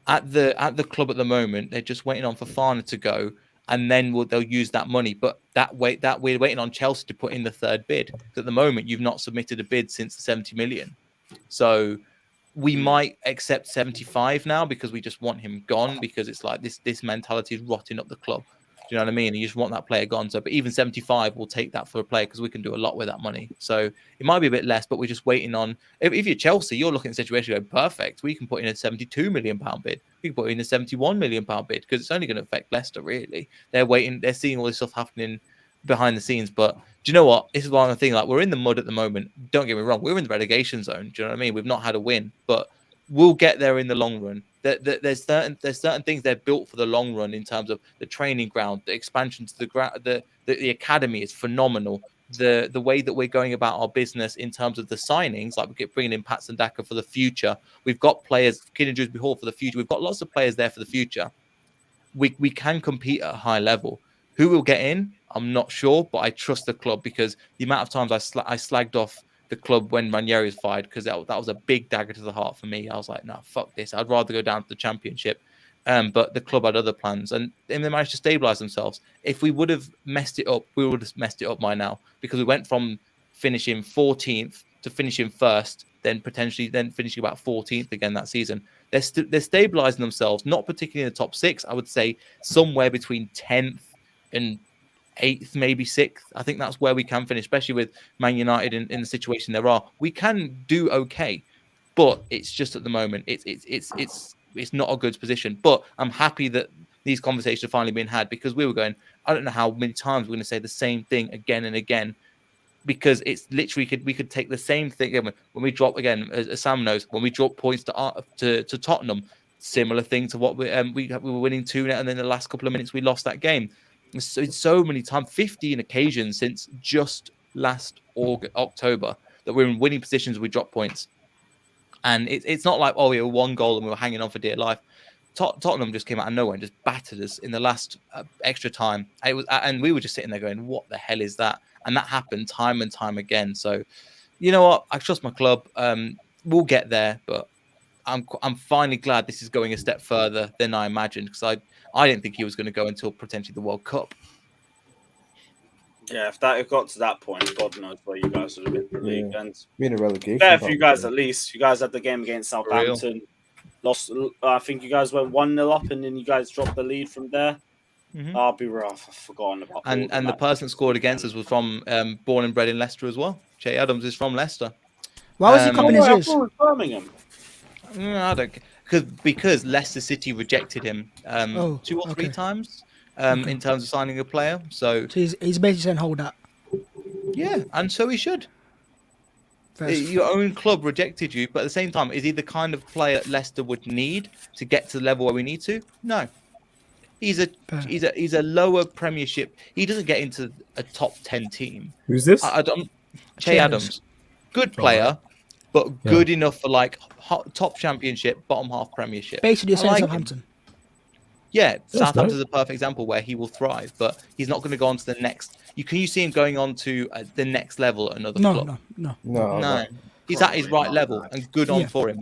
at the club at the moment, they're just waiting on Fofana to go, and then they'll use that money. But that we're waiting on Chelsea to put in the third bid. Because at the moment, you've not submitted a bid since the 70 million. So we might accept 75 now because we just want him gone because it's like this mentality is rotting up the club. Do you know what I mean? And you just want that player gone. So, but even 75, we'll take that for a player because we can do a lot with that money. So it might be a bit less, but we're just waiting on. If you're Chelsea, you're looking at a situation going perfect. We can put in a 72 million pound bid. We can put in a 71 million pound bid because it's only going to affect Leicester. Really, they're waiting. They're seeing all this stuff happening behind the scenes. But do you know what? This is one thing. Like we're in the mud at the moment. Don't get me wrong. We're in the relegation zone. Do you know what I mean? We've not had a win, but we'll get there in the long run. There's certain things they're built for the long run in terms of the training ground, the expansion to the academy is phenomenal. The way that we're going about our business in terms of the signings, like we get bringing in Pat Sandaka for the future. We've got players, Kid and Dewsbury Hall for the future. We've got lots of players there for the future. We can compete at a high level. Who will get in? I'm not sure, but I trust the club because the amount of times I slagged off the club when Ranieri was fired because that was a big dagger to the heart for me. I was like, no, fuck this. I'd rather go down to the Championship. But the club had other plans and they managed to stabilise themselves. If we would have messed it up, we would have messed it up by now because we went from finishing 14th to finishing first, then potentially finishing about 14th again that season. They're stabilising themselves, not particularly in the top 6. I would say somewhere between 10th and 8th, maybe 6th. I think that's where we can finish, especially with Man United in the situation there are. We can do okay, but it's just at the moment it's not a good position. But I'm happy that these conversations have finally been had because we were going, I don't know how many times we're going to say the same thing again and again because it's literally we could take the same thing when we drop again, as Sam knows, when we drop points to Tottenham, similar thing to what we were winning 2-0 and then the last couple of minutes we lost that game. It's so many times, 15 occasions since just last October that we're in winning positions. We drop points, and it's not like we were 1 goal and we were hanging on for dear life. Tottenham just came out of nowhere and just battered us in the last extra time. And we were just sitting there going, "What the hell is that?" And that happened time and time again. So, you know what? I trust my club. We'll get there, but I'm finally glad this is going a step further than I imagined because I didn't think he was going to go until potentially the World Cup. Yeah, if that had got to that point, God knows where you guys would have been for the league. And being a relegation. fair for you guys at least. You guys had the game against Southampton. Lost. I think you guys went 1-0 up, and then you guys dropped the lead from there. Mm-hmm. I'll be rough. I've forgotten about. And the person that scored against us was from born and bred in Leicester as well. Che Adams is from Leicester. Why was he coming his ears? Birmingham. I don't because Leicester City rejected him 2 or 3 times in terms of signing a player. So he's basically saying hold that. Yeah, and so he should. Your own club rejected you, but at the same time, is he the kind of player Leicester would need to get to the level where we need to? No. He's a lower Premiership. He doesn't get into a top 10 team. Who's this? Che Adams. Good player, but good enough for like top Championship, bottom half Premiership. Basically, you're saying like Southampton. Yeah, Southampton is a perfect example where he will thrive, but he's not going to go on to the next. Can you see him going on to the next level at another club? No. He's at his right level and good on for him.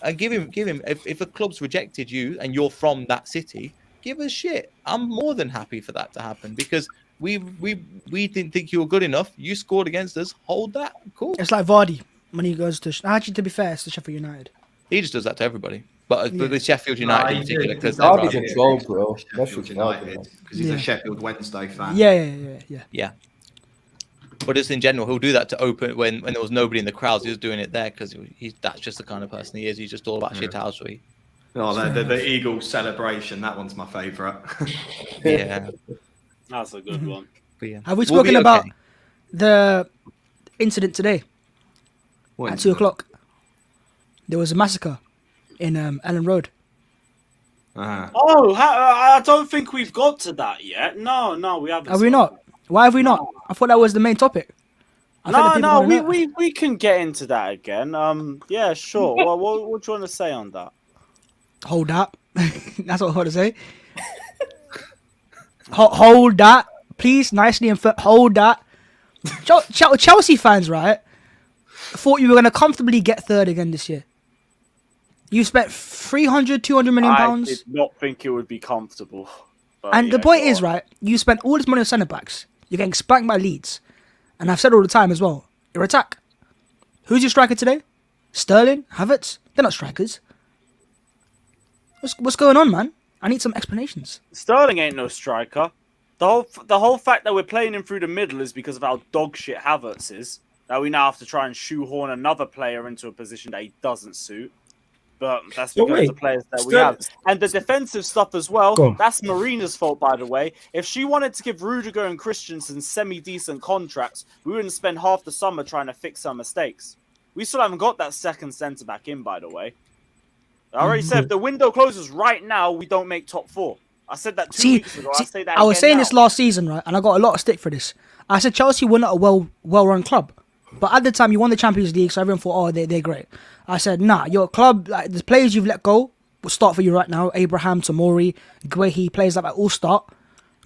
And give him. If a club's rejected you and you're from that city, give us shit. I'm more than happy for that to happen because we didn't think you were good enough. You scored against us. Hold that. Cool. It's like Vardy when he goes to. Actually, to be fair, it's to Sheffield United. He just does that to everybody. But with Sheffield United in particular, because Vardy's a troll, bro. Sheffield United because he's a Sheffield Wednesday fan. Yeah. But just in general, he'll do that to open when there was nobody in the crowds. He was doing it there because that's just the kind of person he is. He's just all about shithousery. Oh, the Eagles celebration. That one's my favourite. Yeah, that's a good one. But yeah. Have we spoken about the incident today? At 2:00, there was a massacre in Ellen Road. I don't think we've got to that yet. No, we haven't. Have we not? Why have we not? I thought that was the main topic. We can get into that again. Yeah, sure. Well, what do you want to say on that? Hold up. That's what I want to say. Hold that, please, nicely and hold that. Chelsea fans, right? Thought you were going to comfortably get third again this year. You spent 200 million pounds. I did not think it would be comfortable. And the point is, right, you spent all this money on centre backs. You're getting spanked by Leeds. And I've said all the time as well, your attack. Who's your striker today? Sterling? Havertz? They're not strikers. What's going on, man? I need some explanations. Sterling ain't no striker. The whole fact that we're playing him through the middle is because of how dog shit Havertz is. That we now have to try and shoehorn another player into a position that he doesn't suit. But that's because of the players that we have. And the defensive stuff as well, that's Marina's fault, by the way. If she wanted to give Rudiger and Christensen semi-decent contracts, we wouldn't spend half the summer trying to fix our mistakes. We still haven't got that second centre-back in, by the way. I already said, if the window closes right now, we don't make top 4. I said that 2 weeks ago. I say that I was saying this last season, right? And I got a lot of stick for this. I said Chelsea were not a well-run club. But at the time, you won the Champions League, so everyone thought, oh, they're great. I said, nah, your club, like the players you've let go will start for you right now. Abraham, Tomori, Guehi, players like that all start.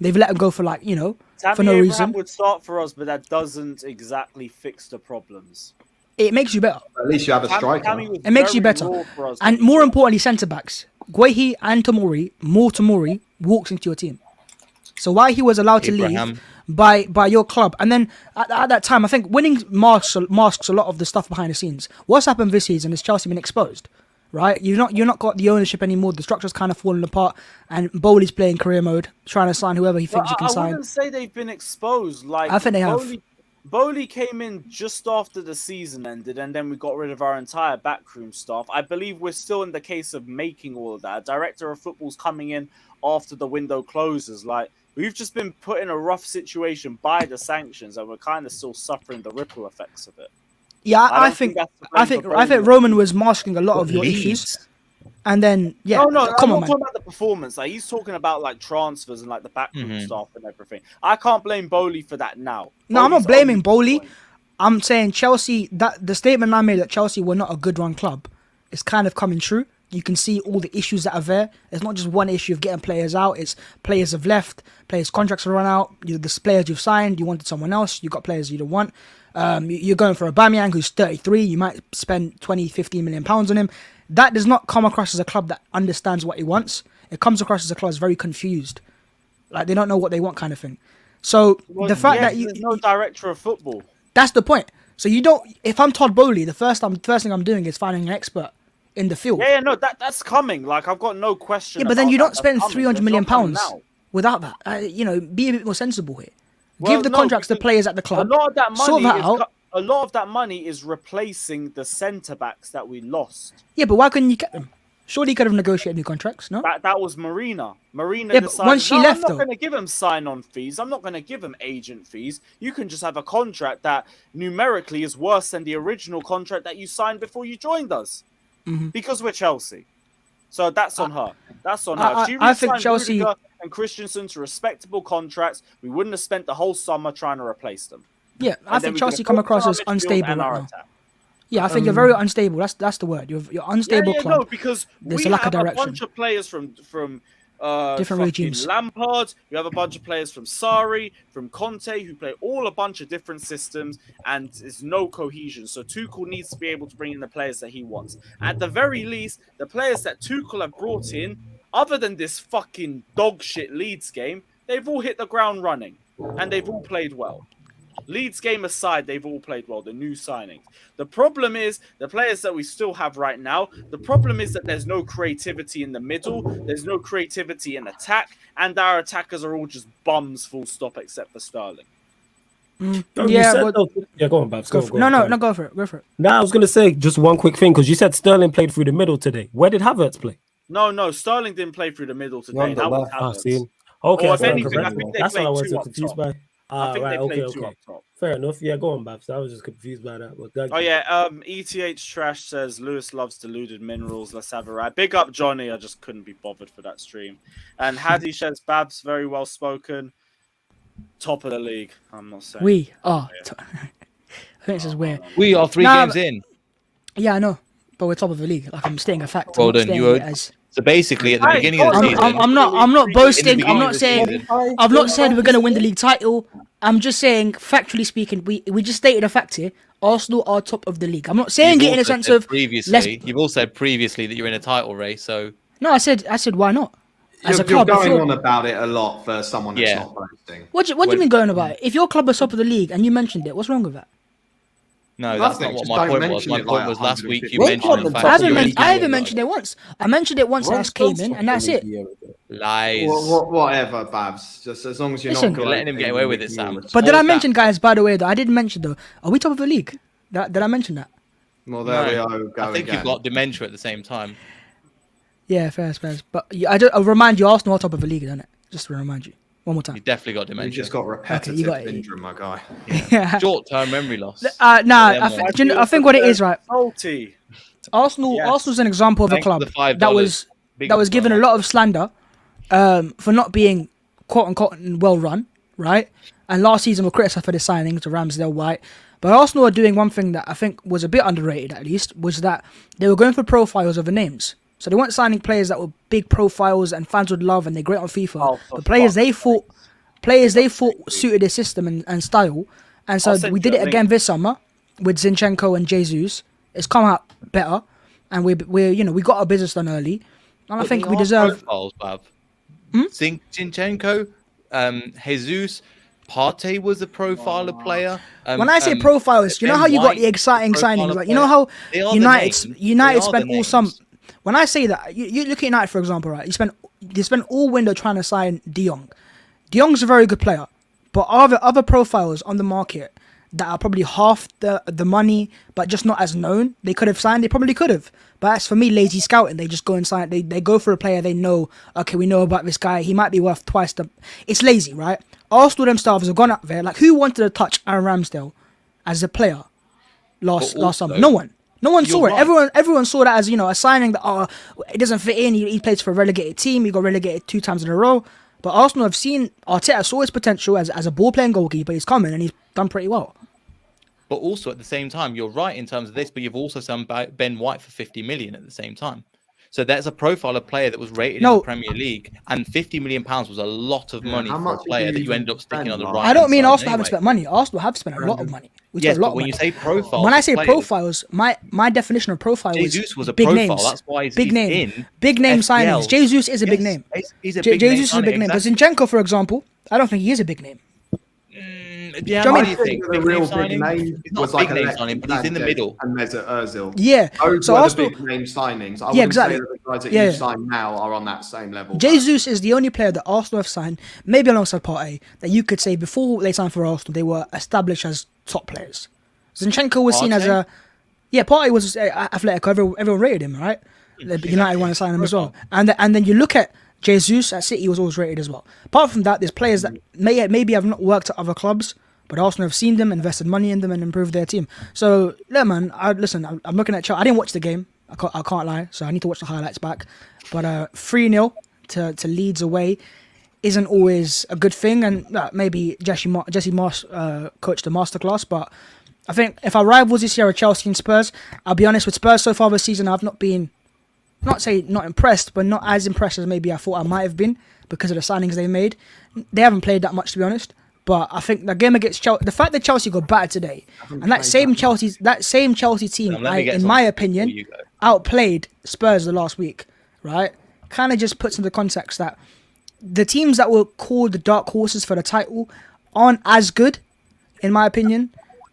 They've let them go for for no Abraham reason. Would start for us, but that doesn't exactly fix the problems. It makes you better. At least you have a striker. It makes you better. And more importantly, centre-backs. Guehi and Tomori walks into your team. So why he was allowed to leave by your club. And then at that time, I think winning masks a lot of the stuff behind the scenes. What's happened this season is Chelsea been exposed, right? You're not got the ownership anymore. The structure's kind of falling apart. And Bowley's playing career mode, trying to sign whoever he thinks he can sign. I wouldn't say they've been exposed. I think they have. Bowley came in just after the season ended, and then we got rid of our entire backroom staff. I believe we're still in the case of making all of that. Director of football's coming in after the window closes. We've just been put in a rough situation by the sanctions, and we're kind of still suffering the ripple effects of it. Yeah, I think Roman was masking a lot of your issues. And then, no, come on, I'm not man. talking about the performance. He's talking about transfers and the backroom staff and everything. I can't blame Bowley for that now. No, I'm not blaming Bowley. I'm saying Chelsea, that the statement I made that Chelsea were not a good run club is kind of coming true. You can see all the issues that are there. It's not just one issue of getting players out. It's players have left, players' contracts have run out. The players you've signed, you wanted someone else. You got players you don't want. You're going for Aubameyang, who's 33. You might spend 20, 15 million pounds on him. That does not come across as a club that understands what he wants. It comes across as a club that's very confused. They don't know what they want kind of thing. So the fact that there's no director of football. That's the point. So you don't. If I'm Todd Bowley, the first thing I'm doing is finding an expert in the field. Yeah, no, that's coming. I've got no question. Yeah, but then you don't spend 300 million pounds without that. Be a bit more sensible here. Give the contracts to players at the club. A lot of that money sort that out. A lot of that money is replacing the centre backs that we lost. Yeah, but why couldn't you get them? Surely you could have negotiated new contracts, no? That was Marina. Yeah, decided, but once she left, I'm not going to give him sign-on fees. I'm not going to give him agent fees. You can just have a contract that numerically is worse than the original contract that you signed before you joined us. Mm-hmm. Because we're Chelsea. So that's on her. That's on her. I think Chelsea Rudiger and Christensen to respectable contracts, we wouldn't have spent the whole summer trying to replace them. Yeah, I think Chelsea come across as unstable right now. Yeah, I think you're very unstable. That's the word. You're unstable club. No, because there's we a lack have of direction. A bunch of players from different regimes. Lampard. We have a bunch of players from Sarri, from Conte, who play all a bunch of different systems, and there's no cohesion. So Tuchel needs to be able to bring in the players that he wants. At the very least, the players that Tuchel have brought in, other than this fucking dog shit Leeds game, they've all hit the ground running, and they've all played well. Leeds game aside, they've all played well, the new signings. The problem is, the players that we still have right now, the problem is that there's no creativity in the middle, there's no creativity in attack, and our attackers are all just bums, full stop, except for Sterling. Go on, Babs. Go for it. Go for it. Now, I was going to say just one quick thing, because you said Sterling played through the middle today. Where did Havertz play? No, Sterling didn't play through the middle today. That was Havertz. Okay, if anything, I think that's what I was two confused by. I think they played okay. two up top. Fair enough. Yeah, go on, Babs. I was just confused by that. But ETH Trash says Lewis loves diluted minerals. Let's have a ride. Big up Johnny. I just couldn't be bothered for that stream. And Hadi says Babs very well spoken. Top of the league. I'm not saying. We are. think this is where We are 3 Nah, games in. yeah, I know, but we're top of the league. Like, I'm stating a fact. Well I'm not done. stating You it are. as So basically, at the beginning of the season, I'm not boasting. I'm not saying. I've not said we're going to win the league title. I'm just saying, factually speaking, we just stated a fact here. Arsenal are top of the league. I'm not saying it in a sense of previously. You've also said previously that you're in a title race. So no, I said why not? As a You're club, going on about it a lot for someone that's not boasting. What do you mean going about it? If your club is top of the league and you mentioned it, what's wrong with that? no, that's not what my point was. My point was last week you mentioned the fact I that haven't mentioned it once. I mentioned it once last came in, and that's it. lies. Whatever, Babs. Just as long as you're Listen, not You're letting him get away with it, Sam. But did I Hold mention, that. guys? By the way, though, I did mention though. Are we top of the league? Did I mention that? Well, there we No, go. I think you've got dementia at the same time. Yeah, fair. But I'll remind you, Arsenal are top of the league, isn't it? Just to remind you one more time. You definitely got You dementia. just got repetitive syndrome, my guy. Yeah. Short-term memory loss. I think what it is, right? Salty. Arsenal's an example of a Thanks for club the $5. that was Big that was up, given a brother. lot of slander for not being quote unquote well run, right? And last season were criticised for the signings to Ramsdale, White. But Arsenal are doing one thing that I think was a bit underrated, at least, was that they were going for profiles of the names. So they weren't signing players that were big profiles and fans would love and they're great on FIFA. But players they thought suited their system and style. And so we did it again this summer with Zinchenko and Jesus. It's come out better, and we got our business done early, and I think we deserve. Profiles, Bav. Zinchenko, Jesus, Partey was a profiler player. When I say profiles, you know how you got the exciting signings, like you know how United spent all some. When I say that, you look at United for example, right? You spent all window trying to sign De Jong. De Jong's a very good player, but are there other profiles on the market that are probably half the money, but just not as known? They could have signed. They probably could have. But that's for me lazy scouting. They just go and sign. They go for a player they know. Okay, we know about this guy. He might be worth twice the. It's lazy, right? Arsenal themselves have gone up there. Like, who wanted to touch Aaron Ramsdale as a player last summer? No one. No one saw it. Right. Everyone saw that as a signing that it doesn't fit in. He plays for a relegated team. He got relegated 2 times in a row. But Arsenal have seen Arteta saw his potential as a ball playing goalkeeper. He's coming and he's done pretty well. But also at the same time, you're right in terms of this, but you've also signed Ben White for 50 million at the same time. So that's a profile of player that was rated in the Premier League, and 50 million pounds was a lot of money for a player that you ended up sticking on the right. I don't mean Arsenal haven't spent money. Arsenal have spent a lot of money. Yes, but when you say profiles, when I say profiles, my definition of profile Jesus was a big profile. names. That's why big name signings. Jesus is a big name. He's a big name. Jesus is a big name. But Zinchenko, for example, I don't think he is a big name. Yeah, I think the real big name was like a big name signing, but he's in the middle. And Mesut Ozil. Yeah. Those so were Arsenal, the big name signings. I yeah, wouldn't exactly. say that the guys that you sign now are on that same level. Jesus is the only player that Arsenal have signed, maybe alongside Partey, that you could say before they signed for Arsenal, they were established as top players. Zinchenko was seen as a... Yeah, Partey was athletic. Everyone rated him, right? United want to sign him as well. And then you look at Jesus at City was always rated as well. Apart from that, there's players that maybe have not worked at other clubs, but Arsenal have seen them, invested money in them, and improved their team. So, yeah, man, I'm looking at Chelsea. I didn't watch the game. I can't lie. So I need to watch the highlights back. But 3-0 to Leeds away isn't always a good thing. And maybe Jesse Marsh coached the masterclass. But I think if our rivals this year are Chelsea and Spurs, I'll be honest, with Spurs so far this season, I've not been, not impressed, but not as impressed as maybe I thought I might have been because of the signings they made. They haven't played that much, to be honest. But I think the game against Chelsea, the fact that Chelsea got battered today, and that same Chelsea team, in my opinion, outplayed Spurs the last week, right? Kind of just puts into context that the teams that were called the dark horses for the title aren't as good, in my opinion.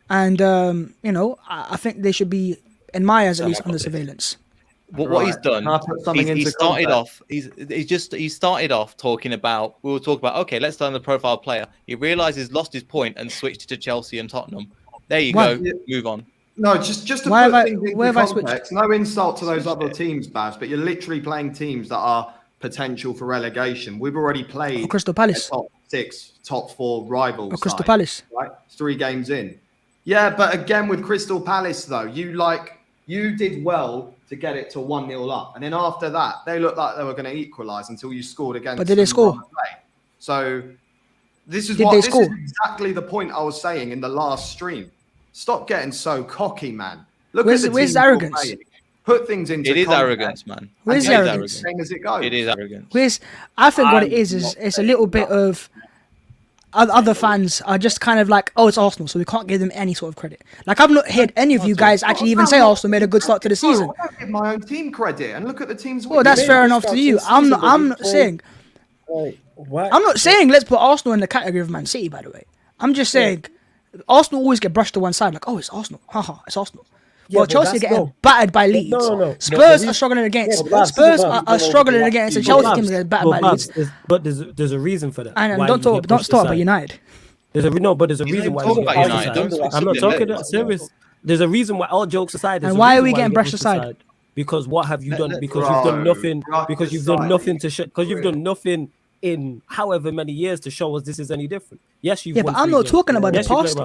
And, I think they should be, in my eyes at least, under surveillance. What he's done, he started off talking about, we were talking about, okay, let's sign the profile player. He realised he's lost his point and switched to Chelsea and Tottenham. There you go, move on. No, just to put things into context, no insult to those other teams, Babs, but you're literally playing teams that are potential for relegation. We've already played Crystal Palace. Top 6, top 4 rivals. Crystal Palace. Right? 3 games in. Yeah, but again with Crystal Palace, though, you did well to get it to 1-0 up. And then after that, they looked like they were going to equalise until you scored against them. But did they score? So this is exactly the point I was saying in the last stream. Stop getting so cocky, man. Look Where's at the the team arrogance? you're playing. Put things into It is context arrogance, man. Where's and the take arrogance? it as it goes. It is arrogance. Where's I think what it I'm is not it's a little bit of other fans are just kind of like, oh, it's Arsenal, so we can't give them any sort of credit. Like, I've not heard any of you guys actually even say Arsenal made a good start to the season. I don't give my own team credit and look at the teams. Well, that's fair enough to you. I'm not saying let's put Arsenal in the category of Man City, by the way. I'm just saying Arsenal always get brushed to one side, like, oh, it's Arsenal. Haha, it's Arsenal. Yeah, well, but Chelsea are getting battered by Leeds. No. Spurs are struggling against. Spurs are struggling against the Chelsea team getting battered by Leeds. But there's a reason for that. And why don't you get talk pushed about aside. United. There's a reason why talk we get about brushed United. aside. Don't I'm not talk talking about that serious. There's a reason why, all jokes aside, And why are we getting brushed aside? Because what have you done? Because you've done nothing. Because you've done nothing to show. Because you've done nothing in however many years to show us this is any different. Yes, you've. Yeah, but I'm not talking about the past.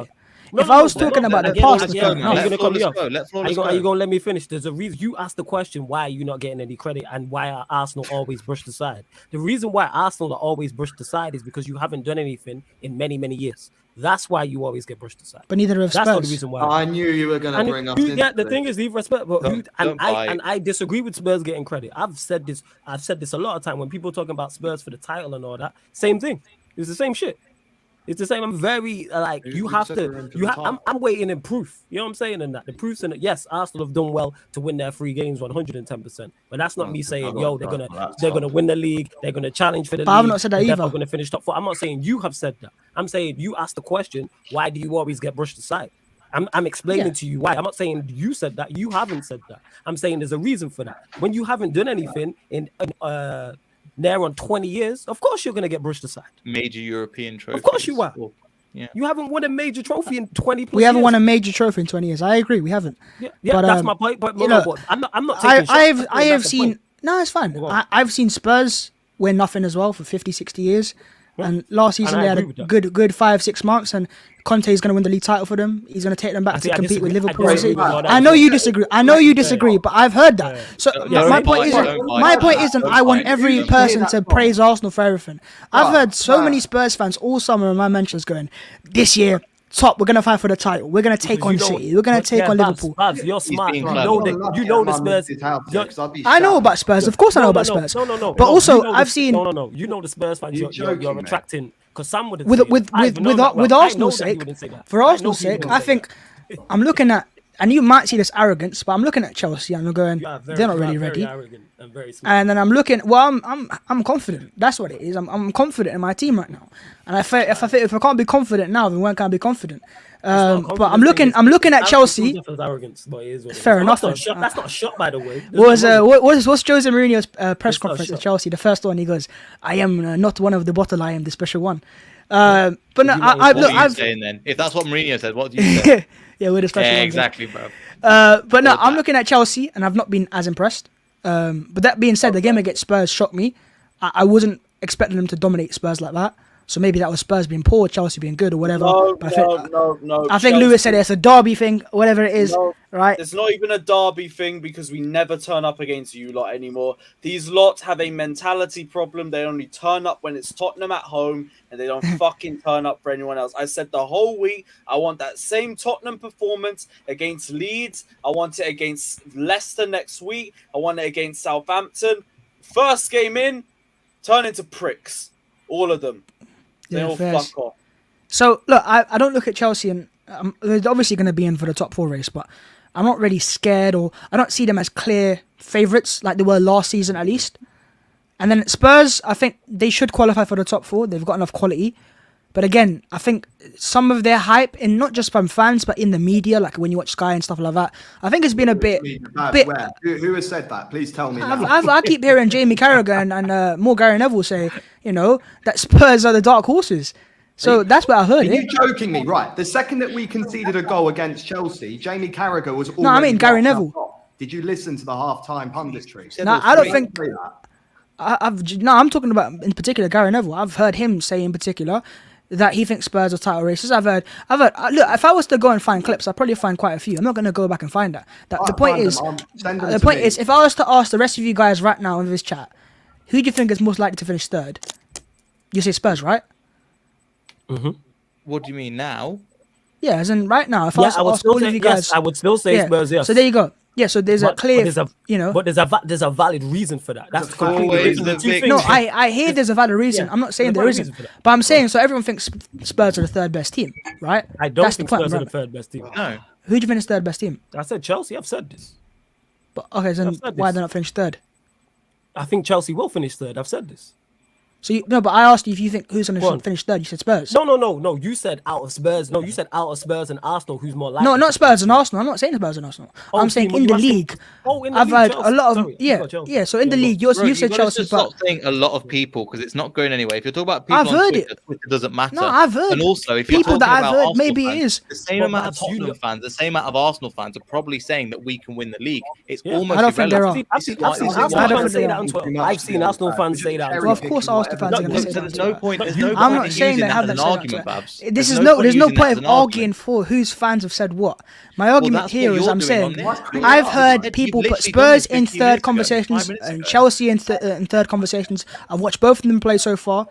No, if I was talking about the past, you're gonna cut me off. Are you gonna let me finish? There's a reason. You asked the question, why are you not getting any credit, and why are Arsenal always brushed aside? The reason why Arsenal are always brushed aside is because you haven't done anything in many years. That's why you always get brushed aside. But neither of Spurs. That's not the reason why. I knew you were going to bring us into the thing is, leave respect. But Don't I disagree with Spurs getting credit. I've said this a lot of time when people talking about Spurs for the title and all that. Same thing. It's the same shit. It's the same. I'm very like I'm waiting in proof. You know what I'm saying? And that the proof's in it. Yes, Arsenal have done well to win their 3 games 110%. But that's not me saying, yo, they're gonna win the league. They're gonna challenge for the league. I've not said that either. They're gonna finish top 4. I'm not saying you have said that. I'm saying you asked the question, why do you always get brushed aside? I'm explaining to you why. I'm not saying you said that. You haven't said that. I'm saying there's a reason for that. When you haven't done anything in near on 20 years, of course you're going to get brushed aside. Major European trophy. Of course you are. Yeah. You haven't won a major trophy in 20 plus We haven't years. won a major trophy in 20 years. I agree, we haven't. Yeah, but, that's my point. But, you know, but I'm not taking shots. I have seen... No, it's fine. I've seen Spurs win nothing as well for 50, 60 years. And last season they had a good 5-6 months, and Conte is going to win the league title for them. He's going to take them back to compete with Liverpool. I know you disagree. But I've heard that. So my point isn't I want every person to praise Arsenal for everything. I've heard so many Spurs fans all summer in my mentions going, this year, top, we're going to fight for the title. We're going to take on City. We're going to take on Liverpool. Babs, you're smart. You know the Spurs. I know about Spurs. Of course I know about Spurs. No. But also, I've seen... No. You know the Spurs fans you're attracting. Because some would with Arsenal's sake, for Arsenal's sake, I think I'm looking at, and you might see this arrogance, but I'm looking at Chelsea and I'm going, they're not really ready. And then I'm looking, I'm confident. That's what it is. I'm confident in my team right now. And if I can't be confident now, then when can I be confident? But I'm looking at Chelsea. Fair enough. That's not a shot, by the way. What's Jose Mourinho's press conference at Chelsea? The first one, he goes, "I am not one of the bottle. I am the special one." But no, I'm saying then. If that's what Mourinho said, what do you say? Yeah, we're the special ones. Exactly, bro. But no, I'm looking at Chelsea, and I've not been as impressed. But that being said, the game against Spurs shocked me. I wasn't expecting them to dominate Spurs like that. So maybe that was Spurs being poor, Chelsea being good, or whatever. No. I think Lewis said it's a derby thing, whatever it is, right? It's not even a derby thing because we never turn up against you lot anymore. These lot have a mentality problem. They only turn up when it's Tottenham at home, and they don't fucking turn up for anyone else. I said the whole week, I want that same Tottenham performance against Leeds. I want it against Leicester next week. I want it against Southampton. First game in, turn into pricks. All of them. They all fuck off. So, look, I don't look at Chelsea, and they're obviously going to be in for the top 4 race, but I'm not really scared, or I don't see them as clear favourites like they were last season at least. And then Spurs, I think they should qualify for the top 4. They've got enough quality. But again, I think some of their hype, and not just from fans, but in the media, like when you watch Sky and stuff like that, I think it's been a bit... Who has said that? Please tell me. I keep hearing Jamie Carragher and more Gary Neville say, that Spurs are the dark horses. So that's what I heard. Are you joking me? Right. The second that we conceded a goal against Chelsea, Jamie Carragher was already... No, I mean Gary Neville. Did you listen to the halftime punditry? No, I don't think... I'm talking about, in particular, Gary Neville. I've heard him say in particular that he thinks Spurs are title races. I've heard. Look, if I was to go and find clips, I'd probably find quite a few. I'm not going to go back and find that. The point is, if I was to ask the rest of you guys right now in this chat, who do you think is most likely to finish third? You say Spurs, right? What do you mean now? Yeah, as in right now, if Yeah, I ask all of you guys, I would still say yeah. Spurs. Yes. So there you go. Yeah, so there's a clear, but there's a valid reason for that. That's always completely the different. Two big- things. No, I hear there's a valid reason. Yeah, I'm not saying there's a there valid isn't, reason for that. but I'm saying so everyone thinks Spurs are the third best team, right? I don't That's think the point, Spurs are right? the third best team. No. Who do you think is third best team? I said Chelsea. I've said this. But okay, then I've said why this. they not finish third? I think Chelsea will finish third. I've said this. So but I asked you if you think who's going Go on. to finish third. You said Spurs. No. You said out of Spurs. No, you said out of Spurs and Arsenal. Who's more likely? No, not Spurs and Arsenal. I'm not saying Spurs and Arsenal. Oh, I'm saying team, in you the asking- league. Oh, in the I've league, heard Chelsea. a lot of Sorry, you got Chelsea. So in the Yeah, league, Bro, you said gotta Chelsea, just but stop saying a lot of people because it's not going anywhere. If you're talking about people I've on heard Twitter, Twitter doesn't matter. No, I've heard And also, if you're people talking that I've about heard, Arsenal maybe fans, it is. the same But amount of perhaps you Tottenham know- fans, the same amount of Arsenal fans are probably saying that we can win the league. It's Yeah, almost I don't think there irrelevant. are. I've seen Arsenal I don't fans say think that on they are. Twitter. I've seen Arsenal fans say that on Well, of Twitter. course, Arsenal fans are going to say So that. there's no point. There's no I'm point not in saying using they that have as that an said that argument, to it. Babs. There's There's no using that point as of an arguing argument. for whose fans have said what. My argument that's here what is you're I'm doing saying on this. I've You heard literally people put done Spurs this in 15 third minutes ago, 5 conversations minutes and ago. Chelsea in third conversations. I've watched both of them play so far.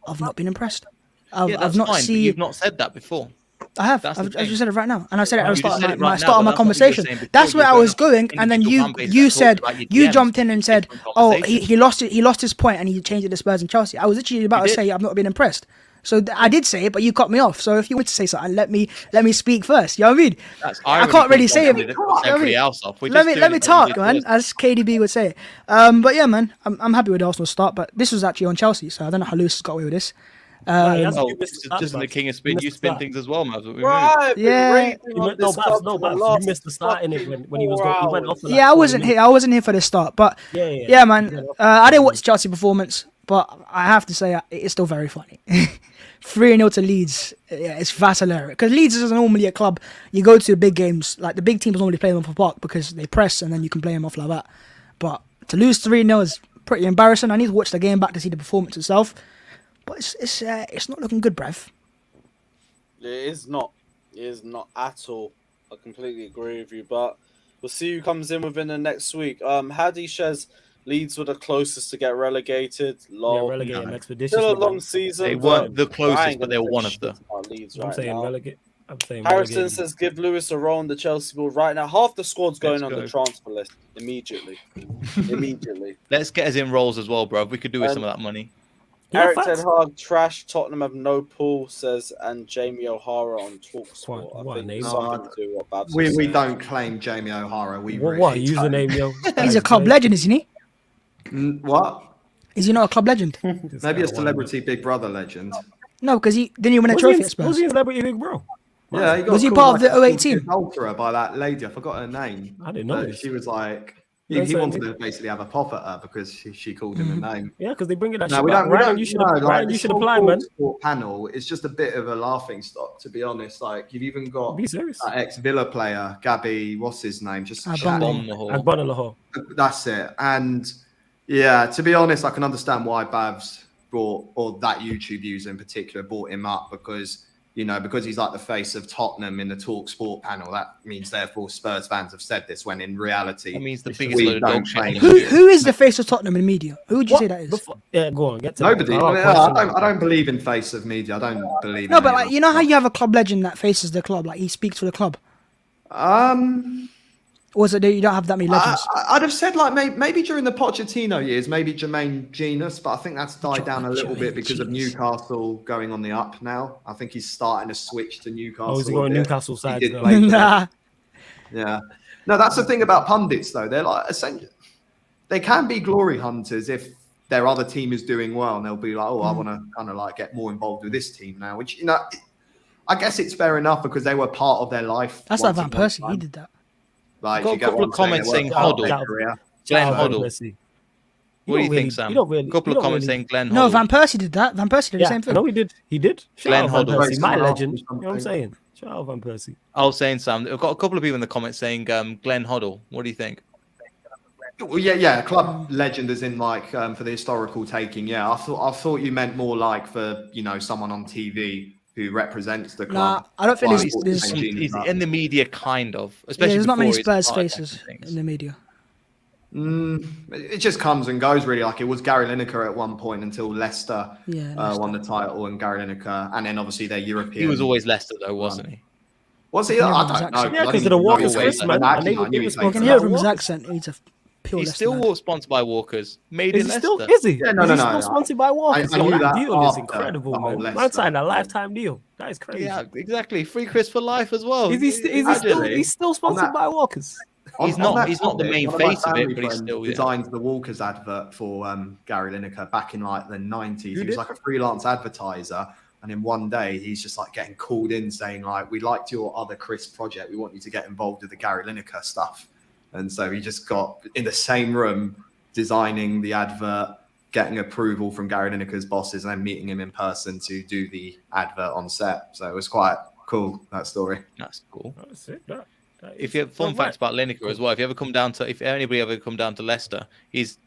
I've not been impressed. Yeah, I've that's not fine. But seen. you've not said that before. I have. That's the I've thing. just said it right now, and I said it at the You start just said of it my right start now, of my but that's what you were conversation. saying before. That's You where were I going was off going, and then individual fan bases you that said talked about your you DMs, jumped in and said, different "Oh, conversations. he lost his point, and he changed it to Spurs and Chelsea." I was literally about You to did. say I've not been impressed. So I did say it, but you cut me off. So if you want to say something, let me speak first. You know what I mean? That's I irony can't really because say it. everybody You know what I everybody mean? else off. We're Let just me doing let me it talk, because man, it's- as KDB would say. But yeah, man, I'm happy with the Arsenal start. But this was actually on Chelsea, so I don't know how Lewis has got away with this. That's- Oh, you missed the start, just in the Babs. king of You spin, missed you the spin start. things as well, man. Right, Yeah. rating You on missed, this club for the Babs. last You missed the start in it when he was 4 going. He went hours. off. For like Yeah, I 40 wasn't minutes. here. I wasn't here for the start, but yeah, man. I didn't watch Chelsea performance, but I have to say it's still very funny. 3-0 to Leeds. Yeah, it's hilarious because Leeds is normally a club you go to the big games. Like the big teams normally play them off the park because they press and then you can play them off like that. But to lose 3-0 is pretty embarrassing. I need to watch the game back to see the performance itself. But it's not looking good, bruv. It is not. It is not at all. I completely agree with you, but we'll see who comes in within the next week. Hadi says Leeds were the closest to get relegated. Yeah, Lol. relegated expedition. Still a long season. They weren't the I closest, ain't but they gonna were say one of shit the. about Leeds I'm right saying now. relegate. I'm saying Harrison relegated. says give Lewis a roll on the Chelsea board right now. Half the squad's going Let's on go. the transfer list immediately. Immediately. Let's get us in roles as well, bro. We could do with some of that money. Yeah, Eric facts. Ten Hag trash. Tottenham have no pool, says, and Jamie O'Hara on TalkSport. What I think name? it's something to do with what Babs We was saying. don't claim Jamie O'Hara. We What really username, yo? He's a club legend, isn't he? don't. What? Is he not a club legend? Maybe a celebrity Big Brother legend. No, because he didn't win a trophy at Was Spurs. he in Celebrity Big Bro? Yeah, he got Was he called part of the a 08 team? adulterer by that lady. I forgot her name. I didn't know But this. she was like, Don't he say wanted anything. to basically have a pop at her because she called him a name. Yeah, because they bring it that No, shit we back. don't. We Ryan, don't. you should no, have. like, Ryan, you this should whole apply, man. Talksport panel is just a bit of a laughing stock, to be honest. Like you've even got Be serious. that ex-Villa player, Gabby. What's his name? Just Bomb chatting. Bomb the whole. Agbana Lahore. That's it. And yeah, to be honest, I can understand why Babs brought, or that YouTube user in particular, brought him up because, you know, because he's like the face of Tottenham in the Talk Sport panel. That means therefore Spurs fans have said this when in reality, That means the biggest we load of don't dog shit. claim Who is the face of Tottenham in media? Who would you say that is? Yeah, go on. Get to nobody. that. I don't believe in face of media. I don't believe. No, in but any like of you know that how stuff. you have a club legend that faces the club, like he speaks for the club. Or is it that you don't have that many legends? I'd have said like maybe during the Pochettino years, maybe Jermaine Genius, but I think that's died down a little bit because of Newcastle going on the up now. I think he's starting to switch to Newcastle. Oh, is he a going bit. Newcastle He side? did though? play for them. Nah. Yeah. No, that's the thing about pundits though. They're like essentially they can be glory hunters if their other team is doing well, and they'll be like, "Oh, I want to kind of like get more involved with this team now," which I guess it's fair enough because they were part of their life. That's like once Van upon a Persie. time. He did that. Like, Got you a get couple what of I'm saying? comments They saying were part of their Hoddle. career. Glenn Ciao, Van Hoddle. Persie. What do you don't think, Sam? You don't really. A couple you of don't comments really- saying Glenn No, Hoddle. Van Persie did that. Van Persie did the same thing. No, he did. He did. Glenn Shout out Van Hoddle. Persie, my Someone asked legend. me You know what I'm something. saying? Shout out Van Persie. I was saying, Sam, I've got a couple of people in the comments saying Glenn Hoddle. What do you think? Well, yeah, club legend as in like for the historical taking. Yeah, I thought you meant more like for someone on TV who represents the club. Nah, I don't think While there's- he's there's- saying genius He's up. in the media, kind of. Yeah, Especially there's not many before he Spurs started faces taking in things. the media. It just comes and goes really. Like it was Gary Lineker at one point until Leicester Yeah, Leicester. won the title, and Gary Lineker, and then obviously their European. He was always Leicester, though, wasn't he? Was he? Yeah, I his don't know. accent. Yeah, I because didn't of the even know Walker's he Chris, was man. acting. And they I knew he was played You supposed can to hear be it from his Walkers. accent. He's a pure He's Leicester still man. sponsored by Walkers. Made Is in he Leicester. still? Is he? Yeah, no, Is no, he no. still sponsored by Walkers? I Yo, knew that that deal is after incredible, the whole man. Man Leicester signed a thing. lifetime deal. That is crazy. Yeah, exactly. Free Chris for life as well. Is he? Is he still? Actually, He's still on sponsored that- by Walkers. He's On not. that He's not the topic, main one of my face of family it, but he's friends still. Yeah. designed the Walkers advert for Gary Lineker back in like the 90s. Who He was did? like a freelance advertiser, and in one day he's just like getting called in saying like, "We liked your other Chris project. We want you to get involved with the Gary Lineker stuff." And so he just got in the same room designing the advert, getting approval from Gary Lineker's bosses, and then meeting him in person to do the advert on set. So it was quite cool, that story. That's cool. That's it. That If you have fun facts about Lineker as well, if anybody ever come down to Leicester, his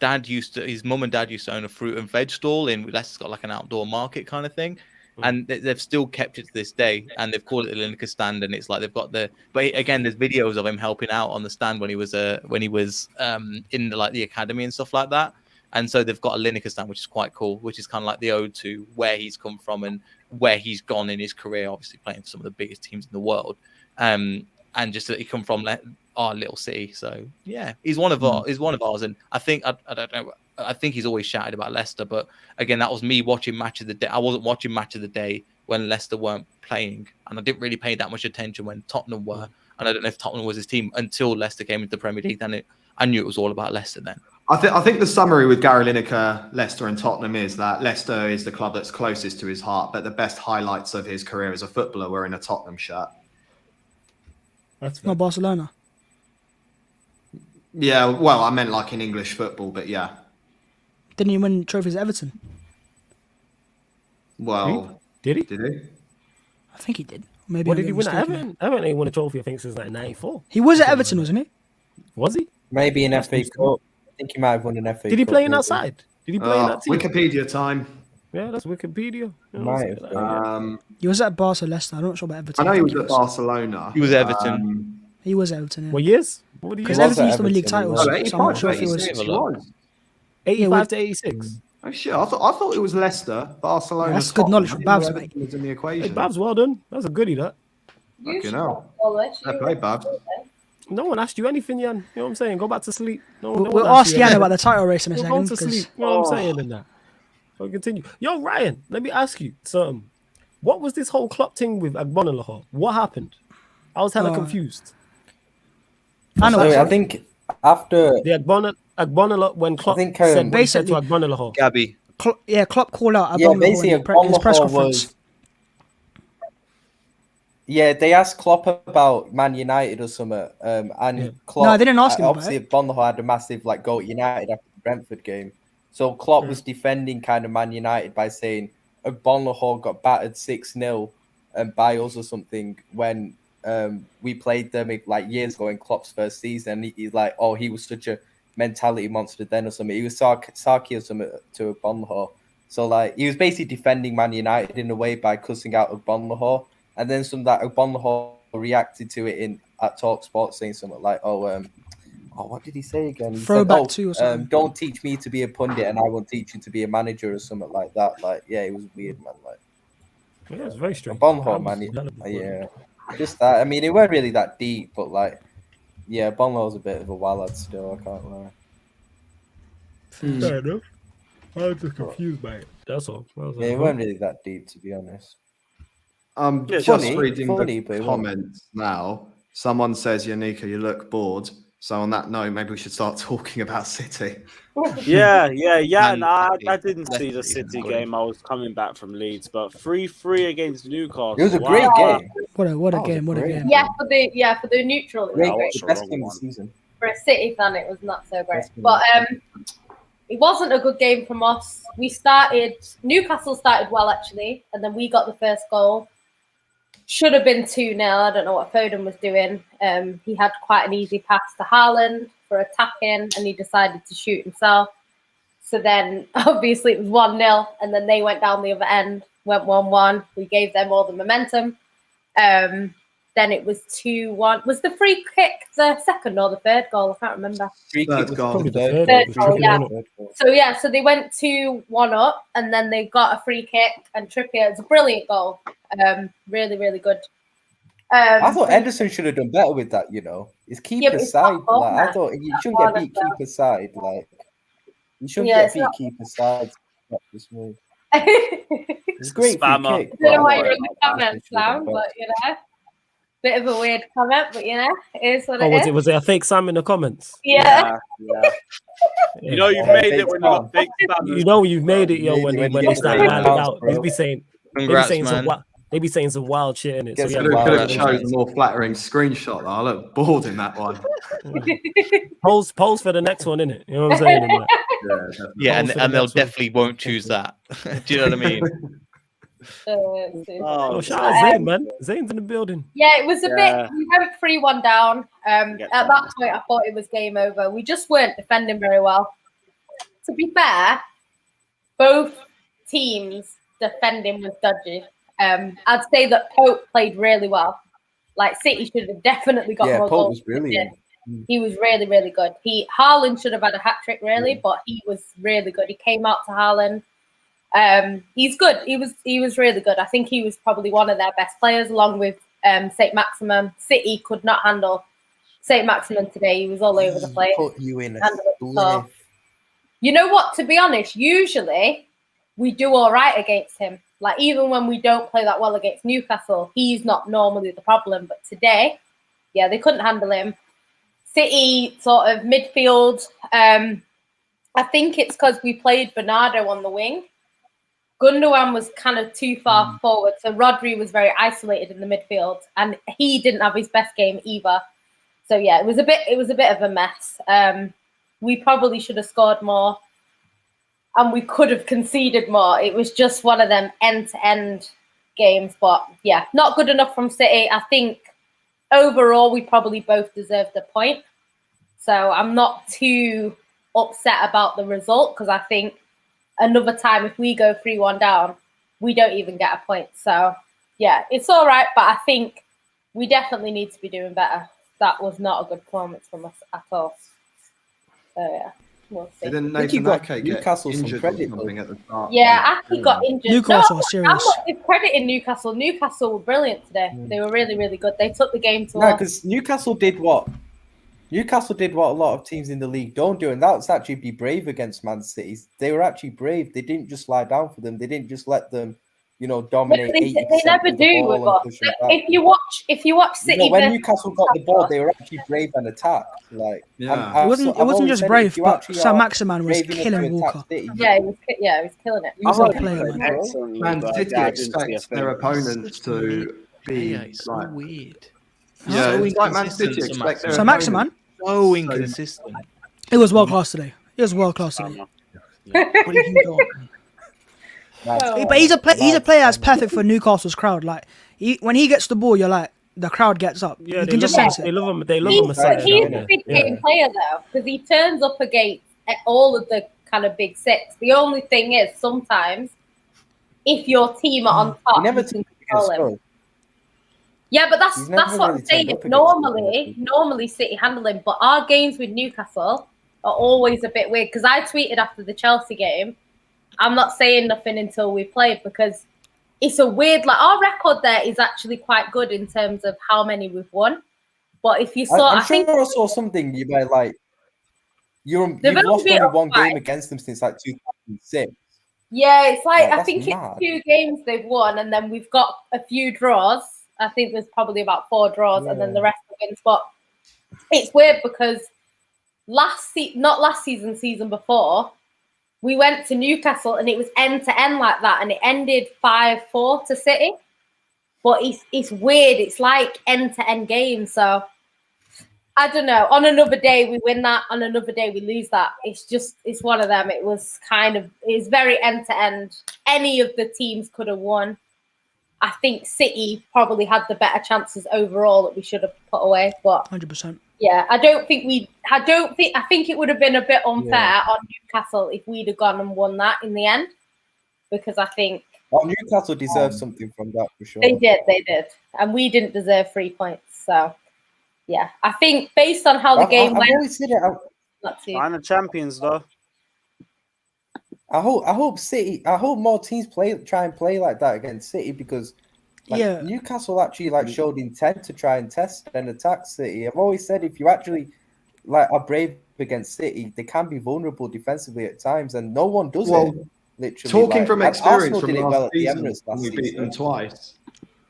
mum and dad used to own a fruit and veg stall in Leicester's got like an outdoor market kind of thing. And they've still kept it to this day, and they've called it the Lineker stand, and it's like they've got but again, there's videos of him helping out on the stand when he was in the academy and stuff like that. And so they've got a Lineker stand, which is quite cool, which is kind of like the ode to where he's come from and where he's gone in his career, obviously playing for some of the biggest teams in the world. And just that he come from our little city. So yeah, he's one of ours. And I think, I don't know, I think he's always shouted about Leicester, but again, that was me watching Match of the Day. I wasn't watching Match of the Day when Leicester weren't playing, and I didn't really pay that much attention when Tottenham were. And I don't know if Tottenham was his team until Leicester came into the Premier League. Then I knew it was all about Leicester then. I think the summary with Gary Lineker, Leicester and Tottenham is that Leicester is the club that's closest to his heart, but the best highlights of his career as a footballer were in a Tottenham shirt. That's Not Barcelona. Yeah, well, I meant like in English football, but yeah. Didn't he win trophies at Everton? Well, Did he? did he? I think he did. Maybe What I'm did he getting win at mistaken. Everton? Everton ain't won a trophy, I think, since like '94. He was at Everton, wasn't he? Was he? Maybe an FA Cup. I think he might have won an FA Cup. Did he play in that maybe. side? Did he play in that team? Wikipedia time. Yeah, that's Wikipedia. You know, Might something have like that. He was at Barca, Leicester. I'm not sure about Everton. I know he think was at Barcelona. He was Everton. He was Everton, yeah. What years? What years? Because was Everton at used to win league Everton, he titles. was. So I'm not sure if he was. 86 he was. 85 to 86. Oh shit! I thought it was Leicester, Barcelona. Yeah, that's good knowledge from Tottenham. I Babs, didn't know mate. Everton was in the Hey, equation. Babs, well done. That's a goodie, that. You Fucking should hell. follow it. Fair play, Babs. No one asked you anything, Jan. You know what I'm saying? Go back to sleep. No, no We'll one asked ask you Jan anything. about the title race in a Go second. to 'cause- sleep. You know what I'm saying? And that. So continue. Yo, Ryan, let me ask you something. What was this whole Klopp thing with Agbonalaho? What happened? I was hella confused. I know. So I think after The Agbonalaho, when Klopp think, said what he said to basically- Agbonalaho. Gabby. Klopp called out Yeah, Agbonlahor basically, in his press Agbonlahor conference. Yeah, they asked Klopp about Man United or something, and Yeah. Klopp. No, they didn't ask him about Obviously, Agbonlahor had a massive goal at United after the Brentford game, so Klopp was defending kind of Man United by saying Agbonlahor got battered 6-0 by us or something when we played them like years ago in Klopp's first season. He's like, oh, he was such a mentality monster then or something. He was sarky or something to Agbonlahor. So like he was basically defending Man United in a way by cussing out Agbonlahor. And then that Agbonlahor reacted to it at Talk Sports saying something like, what did he say again? He Throwback said, two or something. don't teach me to be a pundit and I won't teach you to be a manager or something like that. Like, yeah, it was weird, man. Like, Yeah, it's very strange. Agbonlahor, man. Yeah, just that. I mean, it weren't really that deep, but like, yeah, Agbonlahor's a bit of a wallad still. I can't lie. Fair enough. I was just confused by it. That's all. Yeah, it weren't really that deep, to be honest. I'm Yeah, just funny, reading funny, the but it wasn't. comments now. Someone says, Yanika, you look bored. So on that note, maybe we should start talking about City. Yeah. Man No, I City. didn't see the Leicester City isn't game. I was coming back from Leeds, but 3-3 against Newcastle. It was a Wow. great game. What a That was game! What a great game! Yeah, for the neutral, it was Great, I great. watched the best the game wrong of the season. For a City fan, it was not so great. That's good. But it wasn't a good game from us. Newcastle started well actually, and then we got the first goal. Should have been 2-0. I don't know what Foden was doing. He had quite an easy pass to Haaland for a tap-in, and he decided to shoot himself. So then, obviously, it was 1-0, and then they went down the other end, went 1-1. We gave them all the momentum. Then it was 2-1. Was the free kick the second or the third goal? I can't remember. Third goal. Probably the Third third goal, yeah. goal. So they went 2-1 up, and then they got a free kick, and Trippier, it's a brilliant goal. Really, really good. I thought Ederson should have done better with that. It's keeper's side. Like, I thought you shouldn't get beat keeper's side. Like, you shouldn't get beat keeper's side. That's just me. It's great free kick. I don't know why you're in the comments, Sam, but bit of a weird comment, but it is what it is. Was it a fake Sam in the comments? Yeah. You know you've made it when you got fake Sam. You know you've made it, yo, when they start wilding out. Bro. They be saying some wild shit in it. Could have chosen a more flattering screenshot. I look bored in that one. Pose for the next one, innit? You know what I'm saying? Yeah, and they'll definitely won't choose that. Do you know what I mean? Shout out Zayn, man. Zayn's in the building. Yeah, it was a bit. We went 3-1 down. At that point, I thought it was game over. We just weren't defending very well. To be fair, both teams' defending was dodgy. I'd say that Pope played really well. Like, City should have definitely got more goals. Was brilliant. He was really, really good. Haaland should have had a hat trick, really, but he was really good. He came out to Haaland. He's good. He was really good. I think he was probably one of their best players, along with Saint Maximin. City could not handle Saint Maximin today. He was all over the place. Put you in a You know what? To be honest, usually we do all right against him. Like, even when we don't play that well against Newcastle, he's not normally the problem. But today, they couldn't handle him. City sort of midfield. I think it's because we played Bernardo on the wing. Gundogan was kind of too far forward, so Rodri was very isolated in the midfield, and he didn't have his best game either. So it was a bit of a mess. We probably should have scored more, and we could have conceded more. It was just one of them end-to-end games, but not good enough from City. I think overall we probably both deserved a point, so I'm not too upset about the result, because I think another time, if we go 3-1 down, we don't even get a point. So, it's all right, but I think we definitely need to be doing better. That was not a good performance from us at all. So, we'll see. Didn't Newcastle some credit at the start? Yeah, Ake got injured. Newcastle are serious. I'm not discrediting Newcastle. Newcastle were brilliant today. They were really, really good. They took the game to us. because Newcastle did what a lot of teams in the league don't do, and that's actually be brave against Man City. They were actually brave. They didn't just lie down for them. They didn't just let them, dominate. They never do with us. If you watch City, when Newcastle got the ball, they were actually brave and attacked. Like, it wasn't just brave, but Saint Maximin was killing Walker. Yeah, he was killing it. He was a player, man. Man City expect their opponents to be so weird. Yeah, it's like Man City expect their Saint Maximin. So inconsistent. It was world class today. What are you doing? But he's a player that's perfect for Newcastle's crowd. Like, when he gets the ball, you're like, the crowd gets up. Yeah, you can just sense it. They love him. He's a big game player though, because he turns up against all of the kind of big six. The only thing is, sometimes if your team are on top, never you can control him. Yeah, but that's what I'm saying. Normally City handle him, but our games with Newcastle are always a bit weird. Because I tweeted after the Chelsea game, I'm not saying nothing until we play, because it's a weird, like, our record there is actually quite good in terms of how many we've won. But if you saw, I think I saw something you might like. You've lost only one game against them since like 2006. Yeah, it's like, I think mad. it's 2 games they've won, and then we've got a few draws. I think there's probably about 4 draws, and then the rest of wins. But it's weird because season before, we went to Newcastle and it was end to end like that, and it ended 5-4 to City. But it's weird. It's like end to end games. So I don't know. On another day we win that. On another day we lose that. It's one of them. It's very end to end. Any of the teams could have won. I think City probably had the better chances overall that we should have put away. But 100%. Yeah, I think it would have been a bit unfair on Newcastle if we'd have gone and won that in the end, because I think Newcastle deserves something from that for sure. They did, and we didn't deserve 3 points. So yeah, I think based on how the game went, always said it. I'm the champions though. I hope more teams try and play like that against City, because Like, Newcastle actually like showed intent to try and test and attack City. I've always said if you actually like are brave against City, they can be vulnerable defensively at times, and no one does it. Literally, talking from experience Arsenal from did it last well at the season, Emirates last we beat season. them twice.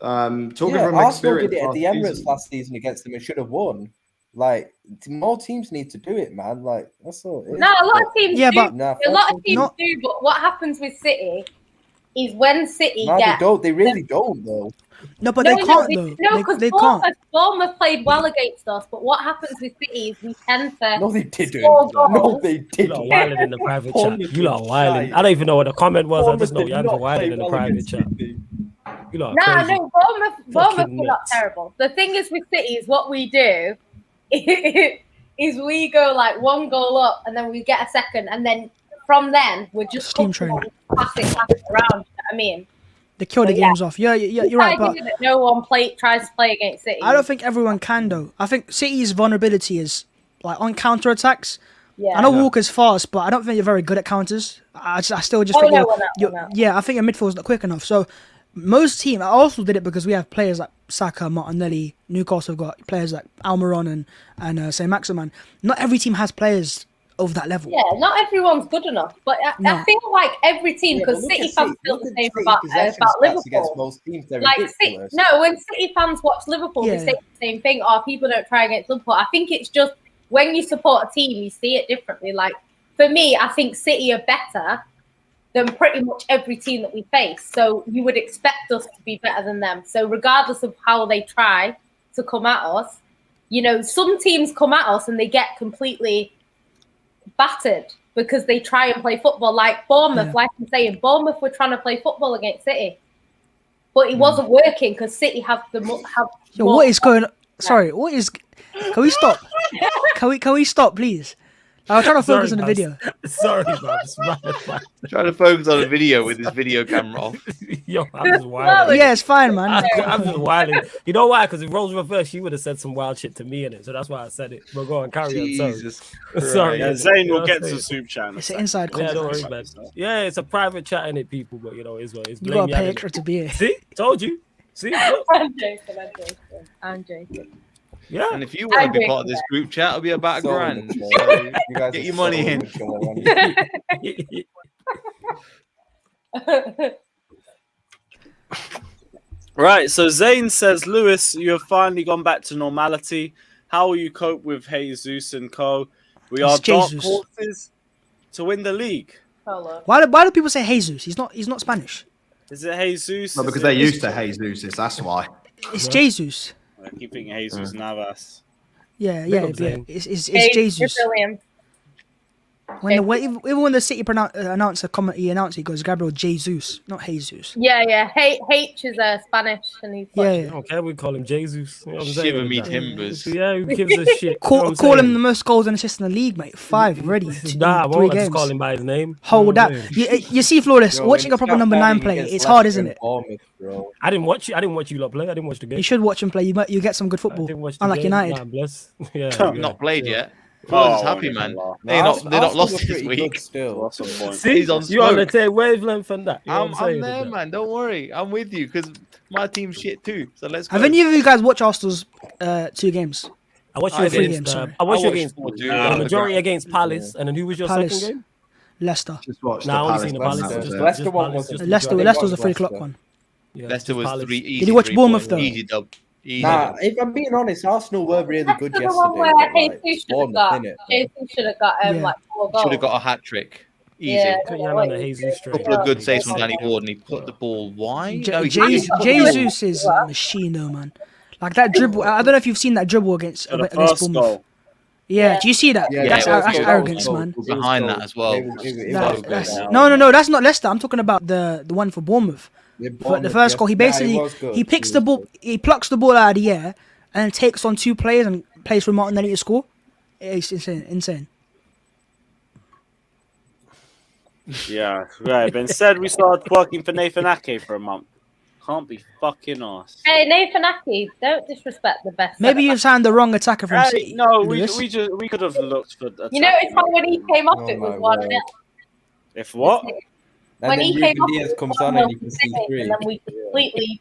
Talking from Arsenal experience, did it at the last Emirates season. last season against them and should have won. Like, more teams need to do it, man. Like, that's all. No, a lot of teams do. but A lot of teams do. But what happens with City is when City they don't. They really don't, though. No, but they can't though. No, because they can't. Bournemouth played well against us, but what happens with City is we tend to. No, they didn't. Score goals. No, they You didn't. lot wilding in the private chat. You lot wilding. I don't even know what the comment was. I just know Yams are wilding in the private chat. You lot are crazy. No, Bournemouth were not terrible. The thing is with City is what we do is we go like 1 goal up and then we get a second, and then from then we're just team training. Pass it around. You know what I mean? They kill the games off. Yeah, you're right. But that no one tries to play against City. I don't think everyone can though. I think City's vulnerability is like on counter attacks. Yeah. I know Walker's fast, but I don't think you're very good at counters. I still just think yeah, I think your midfield's not quick enough. So most teams, I also did it because we have players like Saka, Martinelli. Newcastle have got players like Almiron and Saint Maximin. Not every team has players of that level. Yeah, not everyone's good enough. But I feel like every team, because City fans feel the same about Liverpool. Most teams, like when City fans watch Liverpool, they say the same thing. Oh, people don't try against Liverpool. I think it's just when you support a team, you see it differently. Like for me, I think City are better than pretty much every team that we face. So you would expect us to be better than them. So regardless of how they try to come at us, you know, some teams come at us and they get completely battered because they try and play football. Like Bournemouth, like I'm saying, Bournemouth were trying to play football against City, but it wasn't working because City have what is going on? Sorry, what is? Can we stop? Can we stop, please? I'm trying to focus on the video. Sorry, man. Trying to focus on the video with his video camera off. Yo, I'm just wilding. Yeah, it's fine, man. I'm just wilding. You know why? Because if roles reverse, she would have said some wild shit to me in it. So that's why I said it. But go on, carry on. Sorry. Yeah, Zane will get to soup channel. It's an inside conversation. Yeah, don't worry, man. Yeah, it's a private chat in it, people. But you know, it's what it's. You gotta pay extra to be here. See, told you. See, look. I'm joking. Yeah. And if you want to be part of this group chat, it'll be about $1,000. So get your money in. Right, so Zane says, Lewis, you have finally gone back to normality. How will you cope with Jesus and co? We are dark horses to win the league. Why do people say Jesus? He's not Spanish. Is it Jesus? No, because they're used to Jesus. That's why. It's Jesus. I keep thinking Jesus Navas. Yeah. It's Jesus. Even when the City announcer he goes Gabriel Jesus, not Jesus. Yeah. H is Spanish, and he's okay, we call him Jesus. You know Shiver me timbers. Yeah, who gives a shit? Call him the most goals and assists in the league, mate. 5 already. Nah, I 3 won't games. just call him by his name. Hold that. You see, Flawless, watching a proper number 9 play, it's hard, isn't it? I didn't watch you lot play. I didn't watch the game. You should watch him play. You get some good football. Unlike United. Nah, bless. Yeah, not played yet. Ford's happy, man. They're not lost this week. Still. See, he's on you on the same wavelength and that. You know I'm there, man. Don't worry. I'm with you because my team's shit too. So let's go. Have any of you guys watched Arsenal's 2 games? I watched you against. I watched you against the majority against Palace, and then who was your second game? Leicester. Just watched I only seen the Palace. Leicester one was Leicester was a 3 o'clock one. Yeah, Leicester was 3 easy. Did you watch Bournemouth though? Easy dub. Nah, if I'm being honest, Arsenal were really good yesterday. The one where Jesus should have got 4 goals. Should have got a hat trick. Easy. Yeah, Couple of good saves from Danny Ward, and he put the ball wide. Jesus is a machine, though, man. Like that dribble. I don't know if you've seen that dribble against Bournemouth. Goal. Yeah, do you see that? Yeah, that's arrogance, man. Behind that as well. No, that's not Leicester. I'm talking about the one for Bournemouth. But the first goal, he picks the ball, he plucks the ball out of the air, and then takes on 2 players and plays for Martinelli to score. It's insane. Yeah, right. But instead, we started working for Nathan Ake for a month. Can't be fucking arsed. Hey, Nathan Ake, don't disrespect the best. Maybe you signed the wrong attacker from City. No, we could have looked for. You know, it's how when he came off, it was 1-0. If what? When he came off, Diaz comes on and you can see 3. And then we completely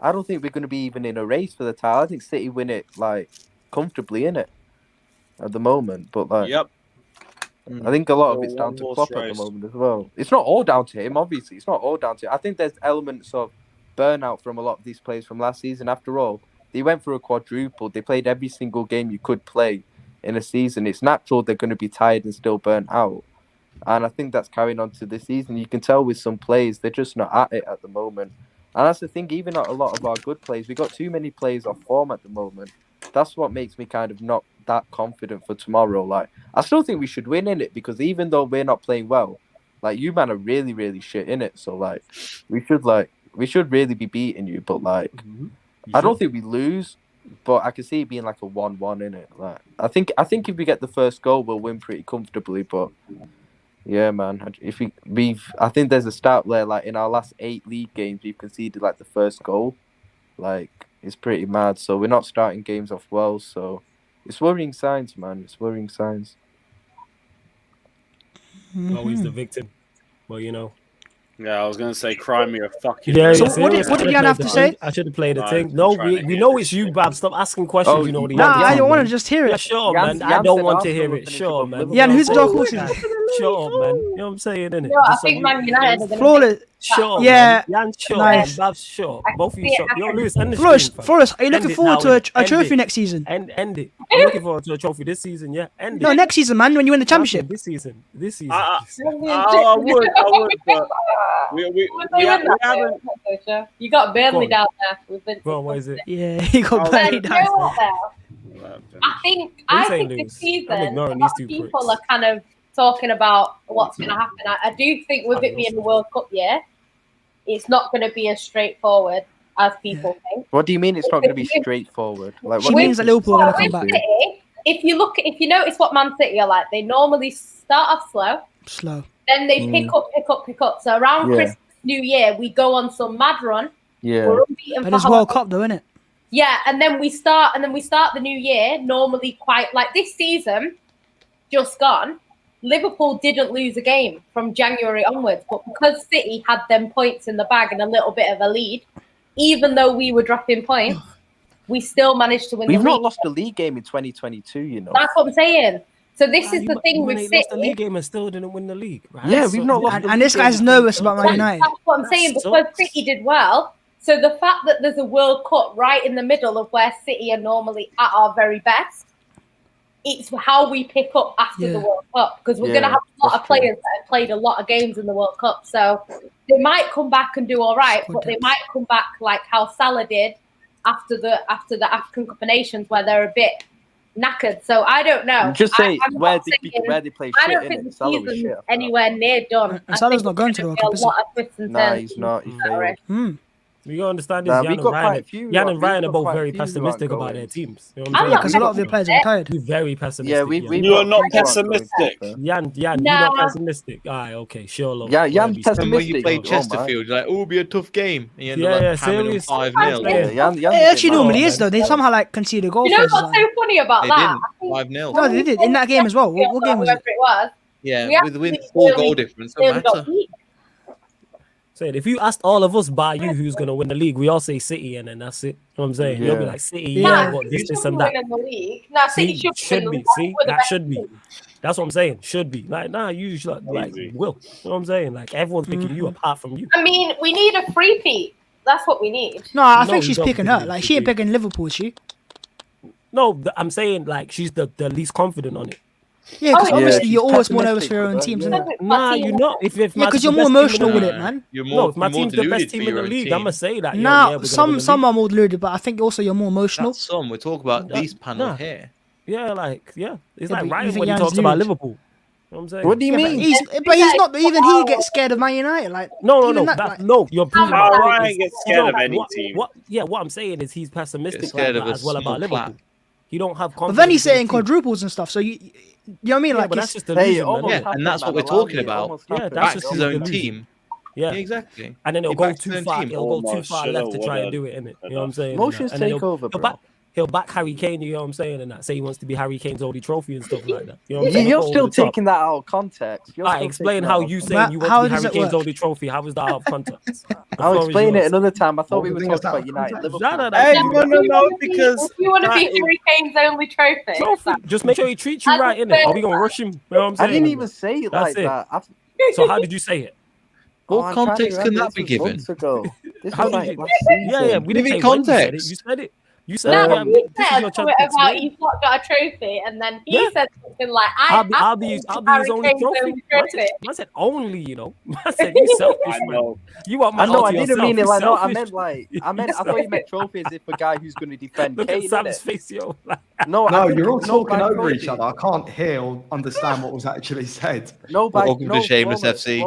I don't think we're going to be even in a race for the title. I think City win it like comfortably in it at the moment. But like, Yep. I think a lot of Well, it's down one to horse Klopp at the race. moment as well. It's not all down to him, obviously. It's not all down to him. I think there's elements of burnout from a lot of these players from last season. After all, they went for a quadruple. They played every single game you could play in a season. It's natural they're going to be tired and still burnt out. And I think that's carrying on to this season. You can tell with some players, they're just not at it at the moment. And that's the thing, even at a lot of our good players, we got too many players off form at the moment. That's what makes me kind of not that confident for tomorrow. Like, I still think we should win in it, because even though we're not playing well, like, you man are really, really shit in it. So like, we should really be beating you. But like, I don't think we lose, but I can see it being like a 1-1 in it. Like, I think if we get the first goal, we'll win pretty comfortably. But yeah, man, if I think there's a stat there, like in our last 8 league games, we've conceded like the first goal. Like, it's pretty mad. So we're not starting games off well. So it's worrying signs, man. It's worrying signs. Always the victim. Well, you know. Yeah, I was gonna say, cry me a fucking. Yeah, So yeah, what did Jan have to say? I should have played the Nah, thing. I'm No, trying to we hear know this it's you, shit. Bab. Stop asking questions. Oh, You know what Nah, I want want to just hear Yeah, it. sure, Jan- man. I Jan don't said want to Arsenal hear will it. finish Sure, above man. Liverpool. Jan, who's Sure, dark horses? Sure, man. You know what I'm saying, innit? No, I Just think so Man United are going Flawless. Sure, Yeah, man. Jan, sure, nice. man. Babs, sure. I can Both of you, see it sure. Yo, happening. Lewis, end the Flores, stream, fam. Flores, are you End looking it forward now, to innit? a End trophy it. next season? End it. I'm looking forward to a trophy this season, yeah? End No, it. next season, man, when you win the championship. This season. I would, but we haven't. You got Go Burnley on. down there. We've been. Go on, what is it? Yeah, he got Oh, burned You down. know what, though? I think What are you saying, this Lewis? I'm season, a ignoring lot these of two people pricks. are kind of talking about what's going to happen. I do think with it being the World Cup year, it's not going to be as straightforward as people think. What do you mean it's not going to be straightforward? Like, She what means that Liverpool are going to come With back. City, if you notice what Man City are like, they normally start off slow, Slow. then they pick up. So around Yeah. Christmas, New Year, we go on some mad run. Yeah. We're unbeaten But for it's how World long? Cup, though, isn't it? Yeah, and then we start the new year normally quite like this season just gone. Liverpool didn't lose a game from January onwards, but because City had them points in the bag and a little bit of a lead, even though we were dropping points, we still managed to win. We've the not league. lost a league game in 2022, you know. That's what I'm saying. So this is the You thing man with ain't City. lost the league game and still didn't win the league, right? Yeah, we've not lost And this guy's nervous about Man United. That's what I'm saying, because City did well. So the fact that there's a World Cup right in the middle of where City are normally at our very best, it's how we pick up after the World Cup, because we're going to have a lot of players that have played a lot of games in the World Cup. So they might come back and do all right, but they might come back like how Salah did after the African Cup of Nations, where they're a bit knackered. So I don't know. Just say I'm where not they saying- play I shit, don't innit? think the Salah was season's shit. anywhere near done. And Salah's not going to the World Cup, is a he? lot of twists and Nah, turns. he's not. He failed. You gotta understand Nah, this. we Jan got and quite Ryan, a few. Jan and We've Ryan are got both quite a very few who pessimistic aren't about their going. teams. You know I'm what I'm not saying? Because a lot of their players are retired. You're very pessimistic. Yeah, Jan. we've You are got not three who aren't going, pessimistic. to be fair. Jan, you're Nah. not pessimistic. Alright, okay, sure, love. Yeah, Jan's Remember when pessimistic. you played Oh, man. Chesterfield, you're like, oh, it'll be a tough game. And you end Yeah, up yeah, like hammering serious. them 5-0. Yeah, Jan's It a actually bit mad. normally man. is, though. They somehow like concede a goal You know first what's time. so funny about They that? didn't. 5-0. No, they did in that game as well. What game was it? Whoever it was. Yeah, We with the actually 4 goal really- difference, really don't got matter. beat. Saying if you asked all of us by you who's gonna win the league, we all say City, and then that's it. You know what I'm saying? You'll be Yeah. like City, Yeah. yeah, but this Should and win that. in the league. Nah, City See, should win be. the See, league. We're the that best should be. team. That's what I'm saying. Should be. Like, nah, you should like Easy. will. You know what I'm saying? Like everyone's picking you apart from you. I mean, we need a free-peat. That's what we need. No, I No, think you she's don't picking think her. you Like, should she ain't be. picking Liverpool, is she? No, I'm saying like she's the least confident on it. Yeah, because Oh, yeah, obviously she's you're always more nervous pessimistic for your with own her, teams, yeah. isn't it? Nah, you're not. If Yeah, my because team's you're the more best team in emotional the with league- it, man. You're No, more, if my you're more team's the best deluded team for in your the own league, team. I'ma say that. Nah, some are more deluded, but I think also you're more emotional. That's some. We talk about Nah, these panel nah. here. Yeah, like yeah, it's Yeah, like but you Ryan think when he Jan's talks about deluded? Liverpool. You know what I'm saying? What do you Yeah, mean? but he's not. Even he gets scared of Man United. Like No, even no, you're proving How my point Ryan is- gets scared of no, any what, team. What? Yeah, what I'm saying is he's pessimistic Gets scared like of a that as well small about Liverpool. clap. He don't have But confidence. then he's in his saying team. quadruples and stuff. So you know what I mean? Yeah, Like, but it's, that's just Hey, delusion, it man. almost Yeah, happened, and that's what man. we're Allow talking me, it about. almost Yeah, happened. that's Backs just his his own delusion. team. Yeah. Yeah, exactly. And then it'll He go backs his too own far. team. It'll go too Almost far shoulda, left to try and woulda, do it, innit? You know what I'm saying? Emotions And then take over, bro. he'll back Harry Kane. You know what I'm saying? And that say he wants to be Harry Kane's only trophy and stuff like that. You know what I'm saying? You're Go still over the top. taking that out of context. You're I still explain taking how that out you of saying you want How to be does Harry it Kane's work? only trophy. How is that out of context? I'll explain it another time. I thought we were thing is talking that about United Liverpool. No, Hey, Yeah, but no, if because you want to that be is- Harry Kane's only trophy, Just make sure he treats you As a right, innit? Are we fan- gonna rush him? You know what I'm I saying? didn't even say it That's like it. that. So how did you say it? What I'm trying to context can remember, that this be was given? months ago. This How was did like you- last season. Yeah, we didn't Give it say when you said it. context. You said it. You said No, it. but Yeah, you this is said your chance something to about explain. you've not got a trophy, and then he Yeah. said something like, I'll be Harry his only Kane's trophy. only Man said only, you know. Man said you selfish, I man. know. You want my I know, all I to didn't yourself. mean it You like no. I selfish. meant like I thought you meant trophy as if a guy who's going to defend Look Kane. at Sam's innit? face, yo. No, No, I think you're all no, talking by over each trophy. other. I can't hear or understand what was actually said. No, by Welcome to no, Shameless flawless, FC.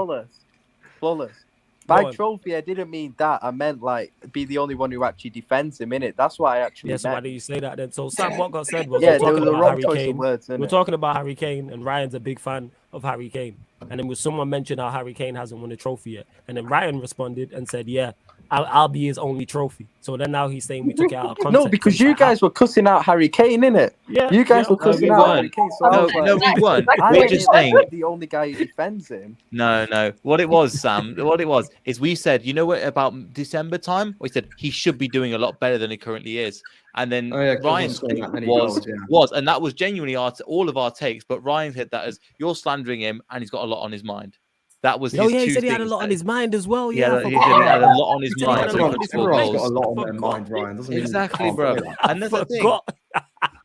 flawless. Go By on. trophy, I didn't mean that. I meant like be the only one who actually defends him in it. That's what I actually Yeah, so why meant. did you say that then? So Sam, what got said was Yeah, we're there talking was a about wrong Harry choice Kane. of words. We're Innit? talking about Harry Kane, and Ryan's a big fan of Harry Kane. And then was someone mentioned how Harry Kane hasn't won a trophy yet, and then Ryan responded and said, "Yeah, I'll be his only trophy." So then now he's saying we took it out of context. No, because It's you like, guys were cussing out Harry Kane, innit? yeah, You guys yeah, were cussing we out weren't. Harry Kane. So I No, was like, no, we weren't. I We're meant just it like saying. the only guy who defends him. No. What it was, Sam, what it was is we said, you know what, about December time? We said he should be doing a lot better than he currently is. And then Oh, yeah, 'cause he Ryan's scored take that many was, goals, yeah. and that was genuinely all of our takes, but Ryan said that as you're slandering him and he's got a lot on his mind. That was his Oh yeah, he two said he had a things lot on that- his mind as well. He Yeah, had, I he forgot said he about had a that. lot on his He said he mind. had a So lot he on could his score mind. Everyone's goals. got a lot on I their forgot. mind, Ryan. Doesn't mean Exactly, you can't bro. say that. And that's the thing. Forgot.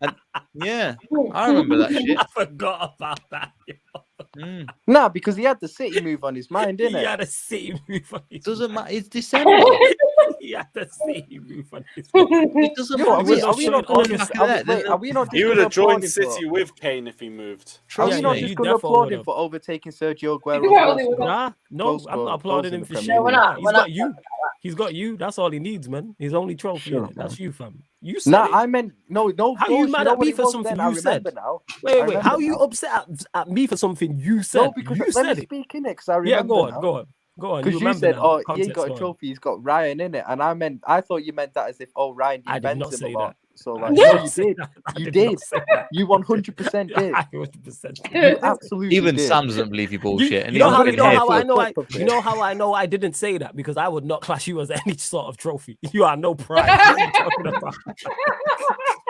And, yeah, I remember that shit. I forgot about that. Mm. Nah, because he had the City move on his mind, He didn't had it? a City move on his Doesn't mind. matter. It's December. He had a City move on his mind. It doesn't Yo, matter. are we, It's are we showing not going August. to wait? Are we not He just would going to have joined applaud him for? City with Kane if he moved. Are Trust we Yeah, not me. just he going to defo applaud would him have. for overtaking Sergio Well, Aguero? they would have. Nah, no, Goals I'm not goals applauding in him the for Premier shit. we're League. not. He's We're got not. you. He's got you. That's all he needs, man. His only trophy. Shut innit? up, That's man. you, fam. You said Nah, it. I meant no. How Flawless, you mad know at what me it for was something then? I you said? remember now. Wait, I wait. How remember you now. upset at me for something you said? No, because You let me said it. speak in it, because I Yeah, remember go on, now. go on, go on. You Because you remember said, now? "Oh, he ain't Context got a go on. trophy. He's got Ryan in it," and I thought you meant that as if, "Oh, Ryan I did defends not him a say lot." that. So I like, did no, not you say did. that. I You did did. not say that. You 100% did. I 100% You did. absolutely Even did. Sam doesn't believe your bullshit. And You know he's how been you know here how for- I know clip of you it. know how I know I didn't say that because I would not class you as any sort of trophy. You are no pride. What are you talking about?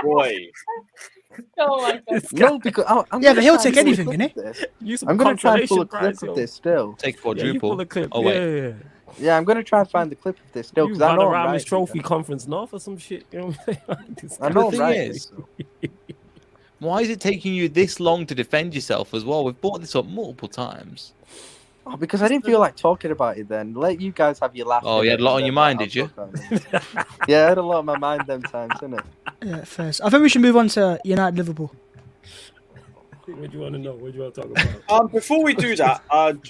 Boy. Oh my god. This guy, No, because I'm Yeah, gonna but he'll try and take pull a anything, clip innit? of this. you some I'm gonna try and pull a consolation clip prize, of yo. this still. Take Yeah, you pull quadruple. a clip. Oh, wait. Yeah. Yeah, I'm gonna try and find the clip of this still You because I know I'm Vanarama's right. Trophy Conference North or some shit. You know what I'm saying? This I guy- know The I'm thing right. is, why is it taking you this long to defend yourself as well? We've brought this up multiple times. Oh, because I didn't feel like talking about it then. Let you guys have your laugh. Oh, you had a lot on your mind, did you? Yeah, I had a lot on my mind them times, innit? Yeah, first. I think we should move on to United Liverpool. What do you want to know? What do you want to talk about? Before we do that,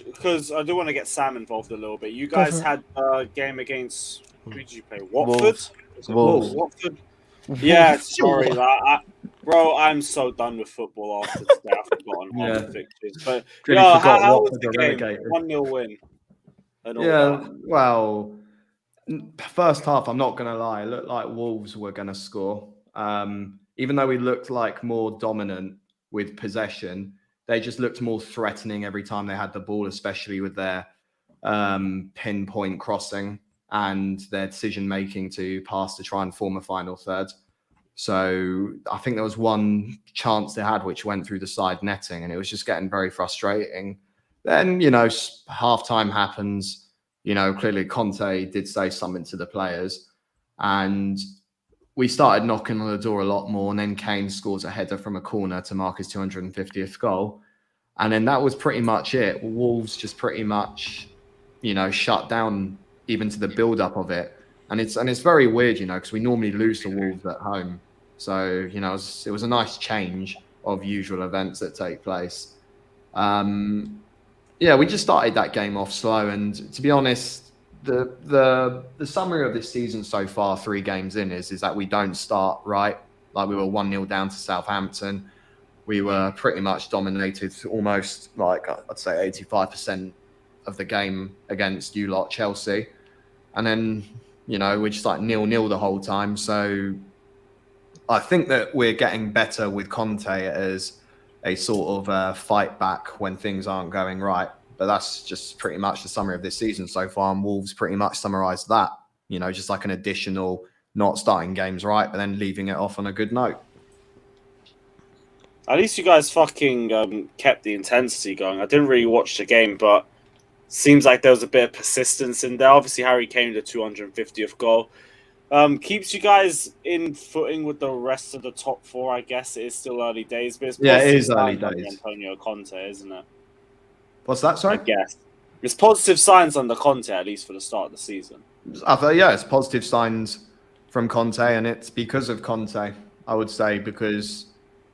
because I do want to get Sam involved a little bit. You Go guys for it. had a game against who did you play? Watford. Wolves. Was it Wolves. Watford. Yeah, sorry, bro. I'm so done with football after today. I've forgotten all Yeah. the fixtures. But Really yo, forgot how was Watford the got game? relegated. 1-0 win. And all Yeah, that. well, first half, I'm not going to lie, it looked like Wolves were going to score. Even though we looked like more dominant with possession, they just looked more threatening every time they had the ball, especially with their pinpoint crossing and their decision-making to pass to try and form a final third. So I think there was one chance they had which went through the side netting, and it was just getting very frustrating. Then, half-time happens. Clearly Conte did say something to the players, and we started knocking on the door a lot more. And then Kane scores a header from a corner to mark his 250th goal. And then that was pretty much it. Wolves just pretty much, shut down even to the build-up of it. And it's very weird, because we normally lose to Wolves at home. So, it was a nice change of usual events that take place. Yeah, we just started that game off slow, and to be honest, the summary of this season so far, 3 games in, is that we don't start right. Like, we were 1-0 down to Southampton. We were pretty much dominated almost, like, I'd say 85% of the game against you lot, Chelsea. And then, we're just like 0-0 the whole time. So I think that we're getting better with Conte as a sort of fight back when things aren't going right. But that's just pretty much the summary of this season so far. And Wolves pretty much summarised that, just like an additional not starting games right, but then leaving it off on a good note. At least you guys fucking kept the intensity going. I didn't really watch the game, but seems like there was a bit of persistence in there. Obviously, Harry Kane, the 250th goal. Keeps you guys in footing with the rest of the top four, I guess. It is still early days, but it is early days. Antonio Conte, isn't it? What's that, sorry? I guess. It's positive signs under Conte, at least for the start of the season. It's positive signs from Conte, and it's because of Conte, I would say, because,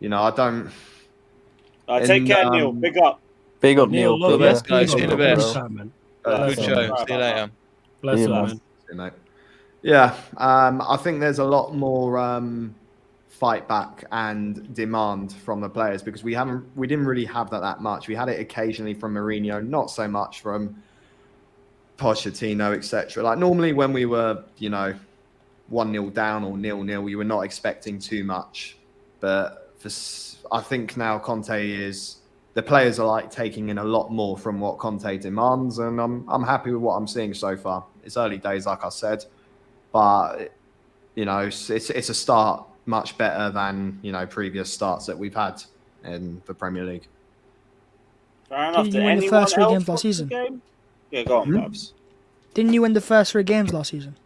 I don't... Take care, Neil. Big up. Big up, Neil. All the best, guys. See you in a bit. Good show. See you later. Bless you, man. See you, mate. Yeah, I think there's a lot more fight back and demand from the players because we didn't really have that much. We had it occasionally from Mourinho, not so much from Pochettino, etc. Like normally when we were, 1-0 down or 0-0, we were not expecting too much. But I think now the players are like taking in a lot more from what Conte demands, and I'm happy with what I'm seeing so far. It's early days, like I said. But, it's a start much better than, previous starts that we've had in the Premier League. Fair enough. Didn't you win the first 3 games last season? Yeah, go on, Babs. Didn't you win the first 3 games last season?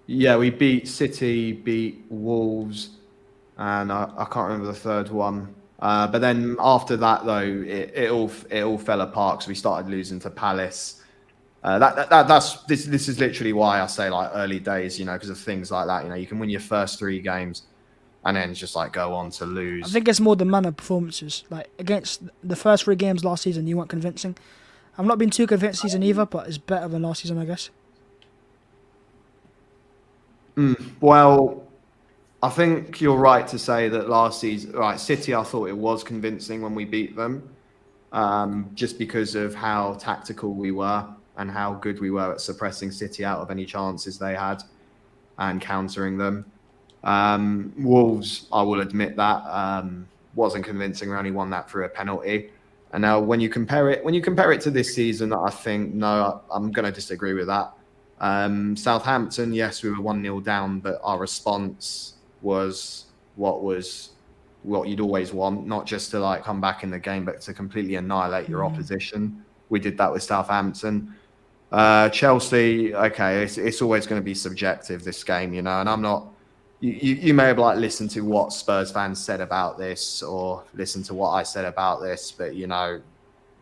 Yeah, we beat City, beat Wolves, and I can't remember the third one. But then after that, though, it all fell apart because we started losing to Palace. This is literally why I say like early days, because of things like that. You can win your first 3 games and then just like go on to lose. I think it's more the manner of performances. Like against the first 3 games last season, you weren't convincing. I've not been too convinced season either, but it's better than last season, I guess. Well, I think you're right to say that last season, right, City, I thought it was convincing when we beat them, just because of how tactical we were and how good we were at suppressing City out of any chances they had and countering them. Wolves, I will admit that, wasn't convincing. We only won that through a penalty. And now when you compare it to this season, I think, no, I'm going to disagree with that. Southampton, yes, we were 1-0 down, but our response was what you'd always want, not just to like come back in the game, but to completely annihilate your opposition. We did that with Southampton. Chelsea, okay, it's always going to be subjective, this game, and I'm not. You may have like listened to what Spurs fans said about this, or listened to what I said about this, but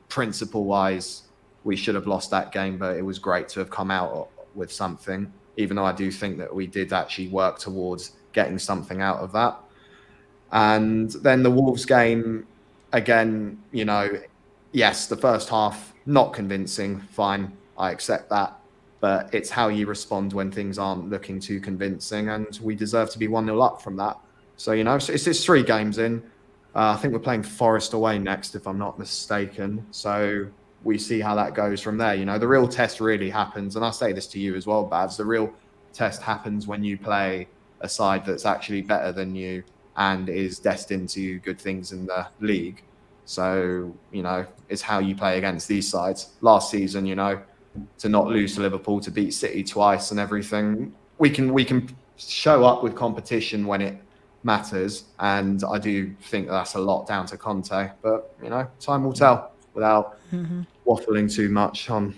principle-wise, we should have lost that game. But it was great to have come out with something, even though I do think that we did actually work towards getting something out of that. And then the Wolves game, again, yes, the first half not convincing, fine, I accept that. But it's how you respond when things aren't looking too convincing, and we deserve to be 1-0 up from that. So, it's 3 games in. I think we're playing Forest away next, if I'm not mistaken. So we see how that goes from there. The real test really happens, and I say this to you as well, Babs, the real test happens when you play a side that's actually better than you and is destined to good things in the league. So, it's how you play against these sides. Last season, to not lose to Liverpool, to beat City twice and everything. We can show up with competition when it matters, and I do think that's a lot down to Conte. But time will tell without waffling too much on.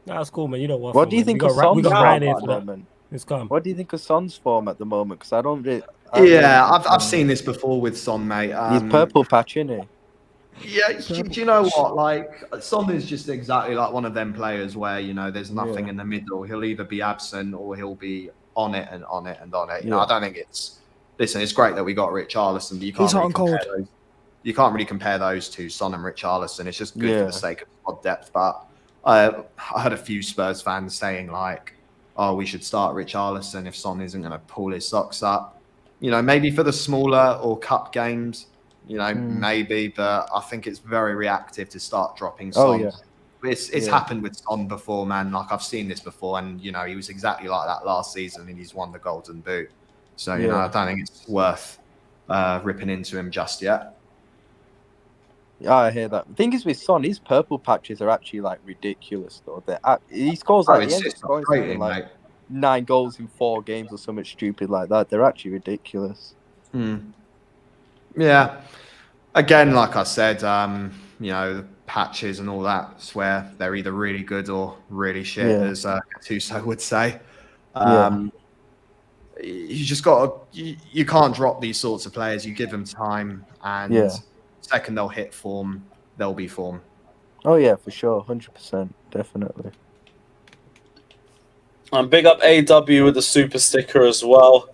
That's cool, man. You don't waffle. What do you think of Son's form at the moment? It's calm. What do you think of Son's form at the moment? Because I don't really. I've seen this before with Son, mate. He's purple patch, isn't he? Yeah, do you know what? Like, Son is just exactly like one of them players where, there's nothing in the middle. He'll either be absent or he'll be on it and on it and on it. I don't think it's... Listen, it's great that we got Richarlison, but you can't really compare those. You can't really compare those two, Son and Richarlison. It's just good for the sake of squad depth. But I heard a few Spurs fans saying, like, oh, we should start Richarlison if Son isn't going to pull his socks up. Maybe for the smaller or cup games, maybe, but I think it's very reactive to start dropping Son It's happened with Son before, man. Like I've seen this before, and you know he was exactly like that last season, and he's won the Golden Boot. So you know I don't think it's worth ripping into him just yet. Yeah, I hear that. The thing is with Son, his purple patches are actually like ridiculous though. He scores like he ends up scoring something like 9 goals in 4 games or something stupid like that. They're actually ridiculous. Yeah. Again, like I said, you know, the patches and all that, I swear they're either really good or really shit, as Gattuso would say. You just got to, you can't drop these sorts of players. You give them time, and second they'll hit form, they'll be form. Oh yeah, for sure, 100%, definitely. Big up AW with the super sticker as well.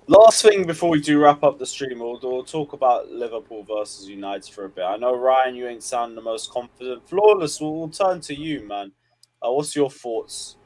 Last thing before we do wrap up the stream, we'll talk about Liverpool versus United for a bit. I know, Ryan, you ain't sounding the most confident. Flawless, we'll turn to you, man. What's your thoughts?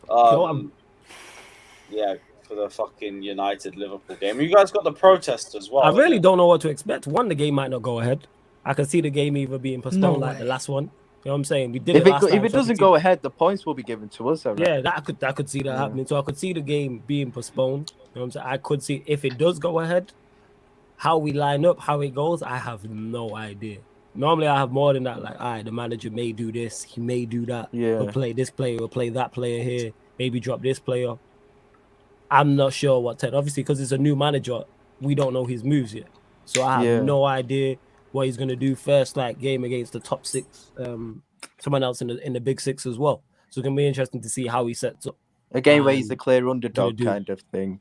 Yeah, for the fucking United-Liverpool game. You guys got the protest as well. I really don't know what to expect. One, the game might not go ahead. I can see the game either being postponed like the last one. You know what I'm saying? We did if it doesn't go ahead, the points will be given to us. Yeah, I could see that happening. So I could see the game being postponed. You know what I'm saying? I could see if it does go ahead, how we line up, how it goes. I have no idea. Normally, I have more than that. Like, all right, the manager may do this, he may do that. We'll play this player, we'll play that player here. Maybe drop this player. I'm not sure what Ted. Obviously, because it's a new manager, we don't know his moves yet. So I have no idea what he's gonna do first, like game against the top 6, someone else in the big 6 as well. So it's gonna be interesting to see how he sets up a game where he's the clear underdog kind of thing.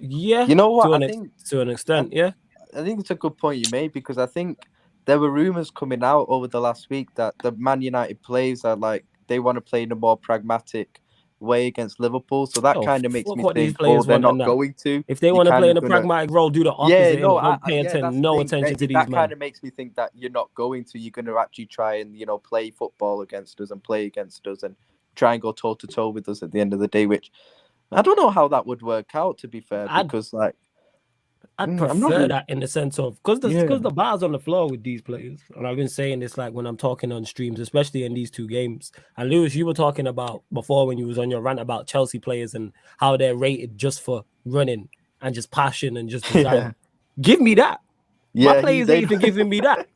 Yeah, you know what? I think to an extent, I think it's a good point you made, because I think there were rumors coming out over the last week that the Man United players are like they want to play in a more pragmatic way against Liverpool, so that kind of makes me think, they're not going to. If they want to play in a pragmatic role, do the opposite. No attention to these that men. Kind of makes me think that you're not going to. You're going to actually try and play football against us and play against us and try and go toe to toe with us at the end of the day. Which I don't know how that would work out. To be fair, because I'd prefer that in the sense of because the bar's on the floor with these players, and I've been saying this like when I'm talking on streams, especially in these 2 games. And Lewis, you were talking about before when you was on your rant about Chelsea players and how they're rated just for running and just passion and just desire. Give me that. My players ain't even giving me that.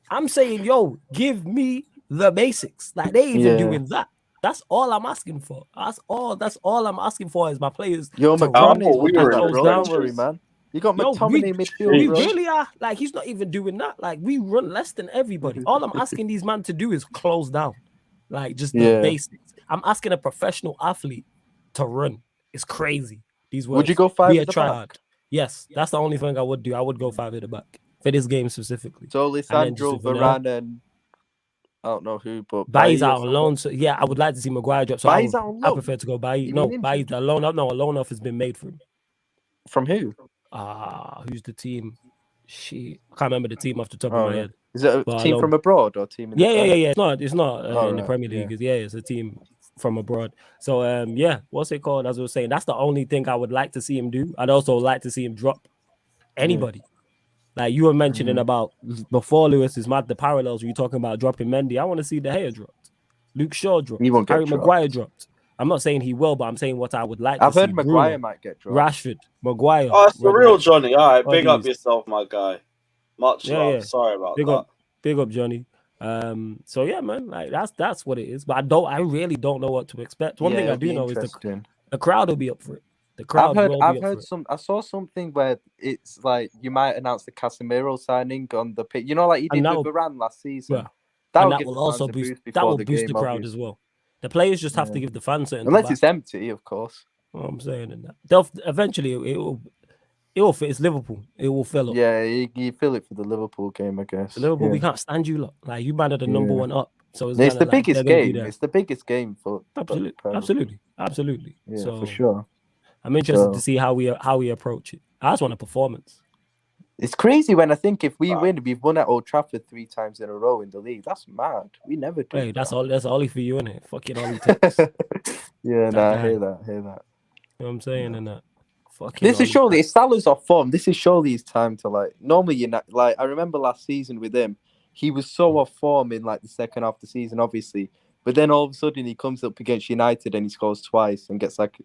I'm saying, give me the basics. Like they even doing that. That's all I'm asking for. That's all I'm asking for is my players. Don't worry, man. You got McTominay midfield. We really are. Like, he's not even doing that. Like, we run less than everybody. All I'm asking these men to do is close down. Like, just the basics. I'm asking a professional athlete to run. It's crazy. These words. Would you go 5 at the back? Yes, that's the only thing I would do. I would go 5 at the back for this game specifically. So, Lisandro, Varane, and I don't know who, but Bailly's out on loan. So, yeah, I would like to see Maguire drop. So Bailly's out on loan? I prefer to go Bailly. No, Bailly's a loan. No, a loan off has been made for him. From who? Who's the team? I can't remember the team off the top of my head. Is it a team from abroad or a team? Yeah. It's not in the Premier League. Yeah, it's a team from abroad. So what's it called? As I was saying, that's the only thing I would like to see him do. I'd also like to see him drop anybody. Like you were mentioning about before Lewis is mad the parallels. Were you talking about dropping Mendy? I want to see De Gea dropped. Luke Shaw dropped. He won't get Harry dropped. Maguire dropped. I'm not saying he will, but I'm saying what I would like. I've to heard see. Maguire Bruno, might get dropped. Rashford, Maguire. Oh, it's the real Johnny. All right, big up these. yourself, my guy. Much love. Sorry about that. Big up, Johnny. So yeah, man, like that's what it is. But I really don't know what to expect. One thing I do know is the crowd will be up for it. The crowd. I've heard some. I saw something where it's like you might announce the Casemiro signing on the pitch. You know, like you did with Varane last season. Yeah. That will also boost. That will boost the crowd as well. The players just have to give the fans something. Unless it's empty, of course. What I'm saying in that. They'll eventually it will fit. It's Liverpool. It will fill up. Yeah, you fill it for the Liverpool game, I guess. Liverpool, we can't stand you lot. Like you man are the number one up. So it's the biggest game. It's the biggest game for absolutely. Yeah, so for sure. I'm interested to see how we approach it. I just want a performance. It's crazy when I think if we win, we've won at Old Trafford 3 times in a row in the league. That's mad. We never do. Hey, that's Ollie for you, isn't it? Fucking Ollie takes. I hear that. You know what I'm saying? And that. This is surely, if Salah's off form, this is surely his time to normally, I remember last season with him, he was so off form in like the second half of the season, obviously. But then all of a sudden he comes up against United and he scores twice and gets like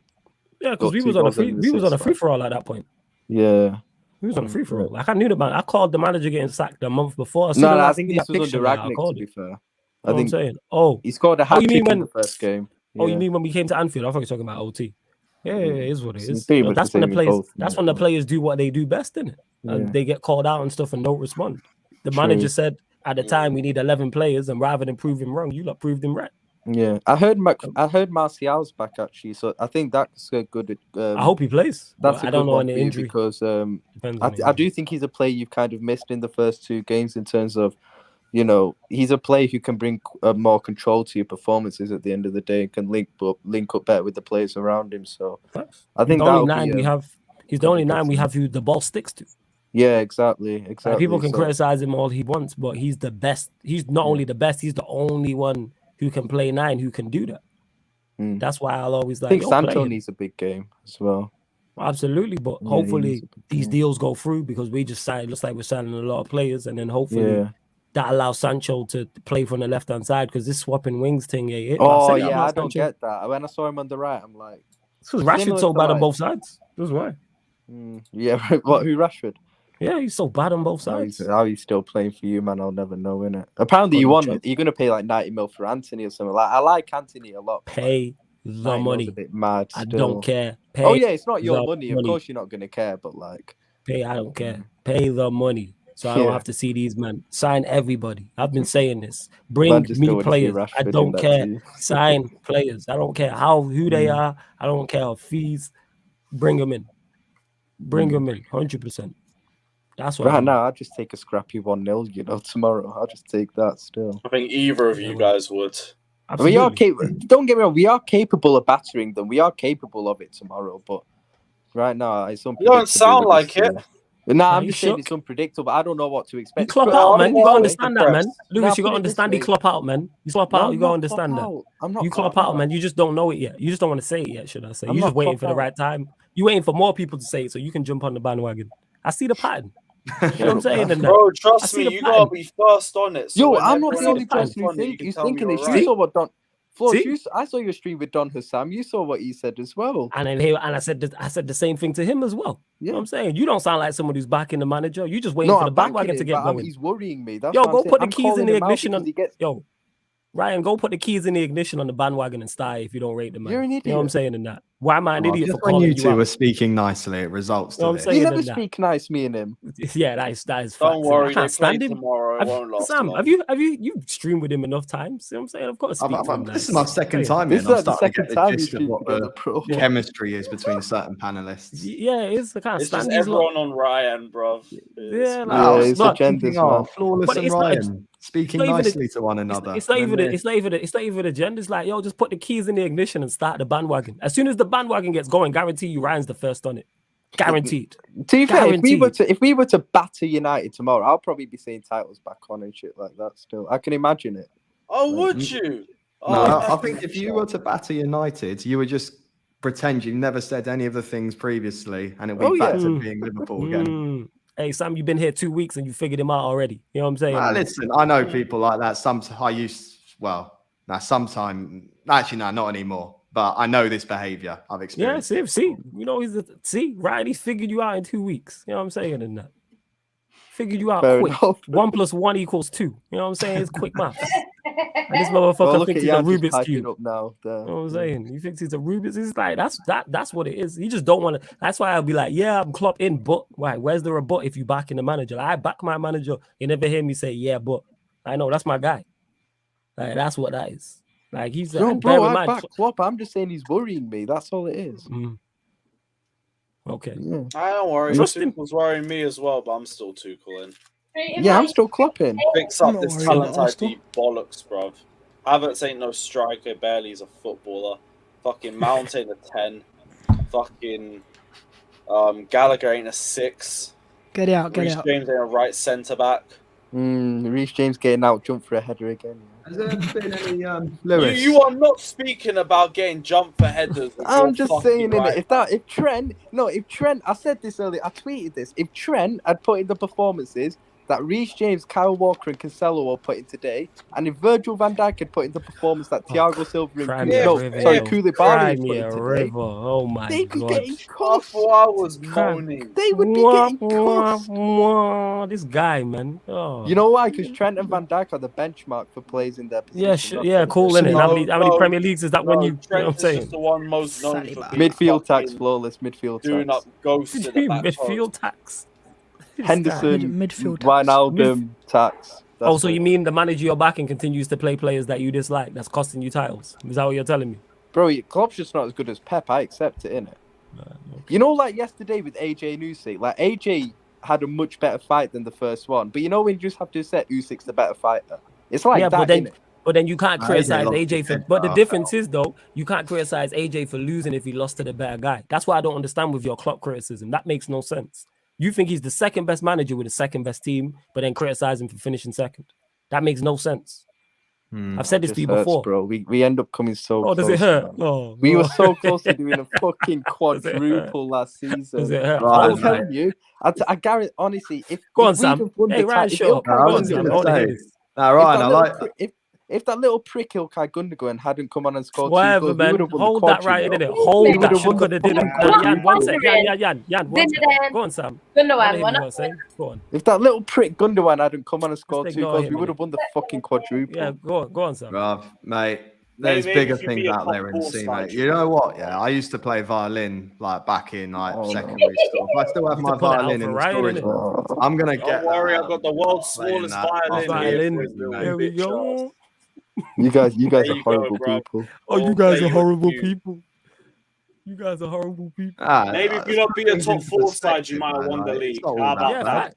because we was on a free for all at that point. Yeah. He was on a free for all. Like I knew the man. I called the manager getting sacked the month before. I think this was under Ragnick, to be fair. I think I'm saying. Oh, he scored a hat trick in the first game. Oh, you mean when we came to Anfield? I thought you were talking about OT. Yeah, it is what it is. That's when the players. That's when the players do what they do best, isn't it? And they get called out and stuff and don't respond. The manager said at the time we need 11 players, and rather than prove him wrong, you lot proved him right. Yeah, I heard Martial's back actually, so I think that's a good. I hope he plays. That's I don't know any injury because I do think he's a player you've kind of missed in the first 2 games in terms of, you know, he's a player who can bring more control to your performances at the end of the day and can link up better with the players around him. So I think the only 9 we have. He's the only 9 we have who the ball sticks to. Yeah, exactly. Like, people can criticize him all he wants, but he's the best. He's not only the best, he's the only one who can play 9 who can do that. That's why I'll always like. I think Sancho needs a big game as well. Absolutely, but hopefully these deals go through because we just signed. Looks like we're signing a lot of players, and then hopefully that allows Sancho to play from the left hand side because this swapping wings thing. I don't get that. When I saw him on the right, I'm like, because Rashford's so bad on both sides. That's why. Yeah, what? Who Rashford? Yeah, he's so bad on both sides. How he's still playing for you, man? I'll never know, innit? Apparently, you're going to pay like 90 mil for Anthony or something. Like, I like Anthony a lot. Pay the money. A bit mad still. I don't care. Pay it's not your money. Of course, you're not going to care, but like, I don't care. Pay the money. So I don't have to see these men. Sign everybody. I've been saying this. Bring me players. I don't care. Sign players. I don't care who they are. I don't care fees. Bring them in. Bring them in. 100%. That's what now. I'll just take a scrappy 1-0. You know, tomorrow I'll just take that. Still, I think either of you guys would. We are capable. Don't get me wrong. We are capable of battering them. We are capable of it tomorrow. But right now, it's unpredictable. You don't sound like it. I'm just saying it's unpredictable. I don't know what to expect. You clop out, man. You gotta understand that, man. Lewis, you gotta understand he clop out, man. You clop out. You gotta understand that. You clop out, man. You just don't know it yet. You just don't want to say it yet, should I say? You're just waiting for the right time. You're waiting for more people to say it so you can jump on the bandwagon. I see the pattern. You know what I'm saying? Bro, trust me, you gotta be first on it. So I'm not the only person who's thinking this. You saw what Don. I saw your stream with Don Hussam. You saw what he said as well. And then I said the same thing to him as well. You know what I'm saying? You don't sound like somebody who's backing the manager. You just waiting for the bandwagon to get going. He's worrying me. That's go put the keys in the ignition on. Ryan, go put the keys in the ignition on the bandwagon and start if you don't rate the man. You're an idiot. You know what I'm saying in that? Why am I an idiot for calling when you you two out? were speaking nicely, it results to this. You never speak nice, me and him. Yeah, that is facts. Don't worry, I can't stand him. Tomorrow. It won't last Sam, long. have you streamed with him enough times? You know what I'm saying? I've got to speak to him. This is my second time in. I'm starting to get the gist of what the chemistry is between certain panelists. Yeah, it is. I can't it's stand just everyone on Ryan, bro. It's agendas, Flawless and Ryan. Speaking nicely to one another. It's not even agendas. Like, just put the keys in the ignition and start the bandwagon. As soon as the bandwagon gets going, guarantee you Ryan's the first on it. Guaranteed. To be fair, if we were to batter United tomorrow, I'll probably be seeing titles back on and shit like that still. I can imagine it. Oh, would you? No, I think if you were to batter United, you would just pretend you never said any of the things previously and it would be back to being Liverpool again. Hey, Sam, you've been here 2 weeks and you figured him out already. You know what I'm saying? Listen, I know people like that. Not anymore. But I know this behavior. I've experienced. Yeah, see, you know, Ryan, he's figured you out in 2 weeks. You know what I'm saying? And that figured you out quick. Enough. 1 + 1 = 2. You know what I'm saying? It's quick math. And this motherfucker thinks he's a Rubik's Cube. Up now, you know what I'm saying? He thinks he's a Rubik's. It's like that's what it is. You just don't want to. That's why I'll be like, yeah, I'm Klopp in, but why? Where's there a but if you back in the manager? Like, I back my manager. You never hear me say, yeah, but I know that's my guy. Like, that's what that is. Like, he's I back Klopp. I'm just saying he's worrying me. That's all it is. Okay. Yeah. I don't worry. Tuchel's worrying me as well, but I'm still Tuchel in. Yeah, I'm still Klopping. Picks up this talent ID bollocks, bruv. Havertz ain't no striker, barely he's a footballer. Fucking Mount ain't a 10. Fucking Gallagher ain't a 6. Get out. Reece James ain't a right centre back. Reece James getting out, jump for a header again. Has there been any Lewis? You are not speaking about getting jump for headers. I'm just saying, right. If Trent, I said this earlier, I tweeted this. If Trent had put in the performances, that Reece James, Kyle Walker, and Cancelo will put in today, and if Virgil van Dijk had put in the performance that Thiago Silva and Koulibaly put in today, oh my they'd be God. getting I cussed. thought I was moaning. They would be getting cussed. This guy, man. Oh. You know why? Because Trent and Van Dijk are the benchmark for players in their position. Yeah, cool, innit? How many Premier Leagues is that when you know what I'm Trent is saying? just the one most known for being Midfield tax, fucking flawless midfield doing tax. up ghosts at the back Midfield post. tax. Henderson, midfield tax. Wijnaldum tax. Oh, so you mean the manager you're backing continues to play players that you dislike? That's costing you titles. Is that what you're telling me? Bro, Klopp's just not as good as Pep. I accept it, innit? You know, like yesterday with AJ and Usyk, like AJ had a much better fight than the first one. But you know when you just have to say Usyk's the better fighter? It's like that, innit? But then you can't criticize AJ for. But the better. difference is though, you can't criticize AJ for losing if he lost to the better guy. That's what I don't understand with your Klopp criticism. That makes no sense. You think he's the second best manager with the second best team, but then criticize him for finishing second. That makes no sense. I've said this to you before, bro. We end up coming so close. Does it hurt? Oh, we were so close to doing a fucking quadruple last season. Does it hurt? I'm telling you, I guarantee, honestly, if Go on, if Sam. Hey, Ryan, shut up. If that little prick Ilkay Gundogan hadn't come on and scored whatever, man. Hold that right in it. Hold that. Should could have did it. Jan, one sec. Jan, one sec. Go on, Sam. Go on. If that little prick Gundogan hadn't come on and scored 2 goals, we would have won the fucking quadruple. Yeah, go on, Sam. Bruv, mate. There's bigger things out there in C, mate. You know what? Yeah, I used to play violin like back in secondary school. If I still have my violin in the storage, I'm gonna get. Don't worry, I've got the world's smallest violin. There we go. You guys are horrible people. Oh, you guys are horrible people. You guys are horrible people. Maybe if you not be a top 4 side, you might have won the league. How about that?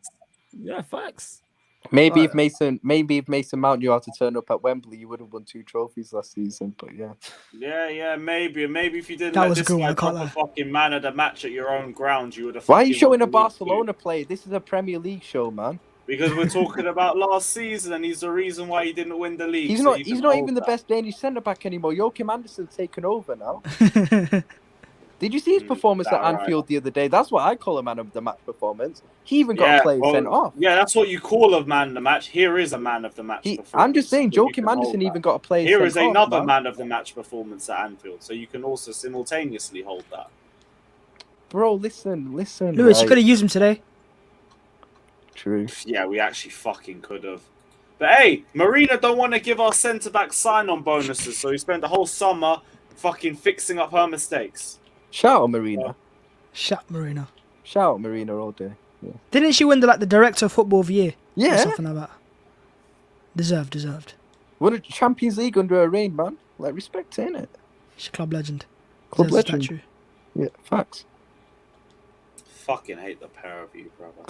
Yeah, facts. Maybe if Mason Mount knew how to turn up at Wembley, you would have won 2 trophies last season. But yeah. Yeah, maybe. And maybe if you didn't That let was this good, guy I can't drop a lie. fucking man of the match at your own ground, you would have. Why are you showing a won the league Barcelona player? This is a Premier League show, man. Because we're talking about last season, and he's the reason why he didn't win the league. He's not even the best Danish centre back anymore. Joachim Andersen's taken over now. Did you see his performance at Anfield the other day? That's what I call a man of the match performance. He even got a player sent off. Yeah, that's what you call a man of the match. Here is a man of the match performance. I'm just saying, Joachim Andersen even got a player Here sent is off, another man. man of the match performance at Anfield. So you can also simultaneously hold that. Bro, listen. Lewis, right. you could have used him today. True. Yeah, we actually fucking could have. But hey, Marina don't want to give our centre-back sign-on bonuses, so he spent the whole summer fucking fixing up her mistakes. Shout out Marina. Shout Marina. Shout out Marina all day. Yeah. Didn't she win the director of football of the year? Yeah. Or something like that. Deserved. Won a Champions League under her reign, man. Like, respect, ain't it? She's a club legend. Club Deserves a legend. statue. Yeah, facts. Fucking hate the pair of you, brother.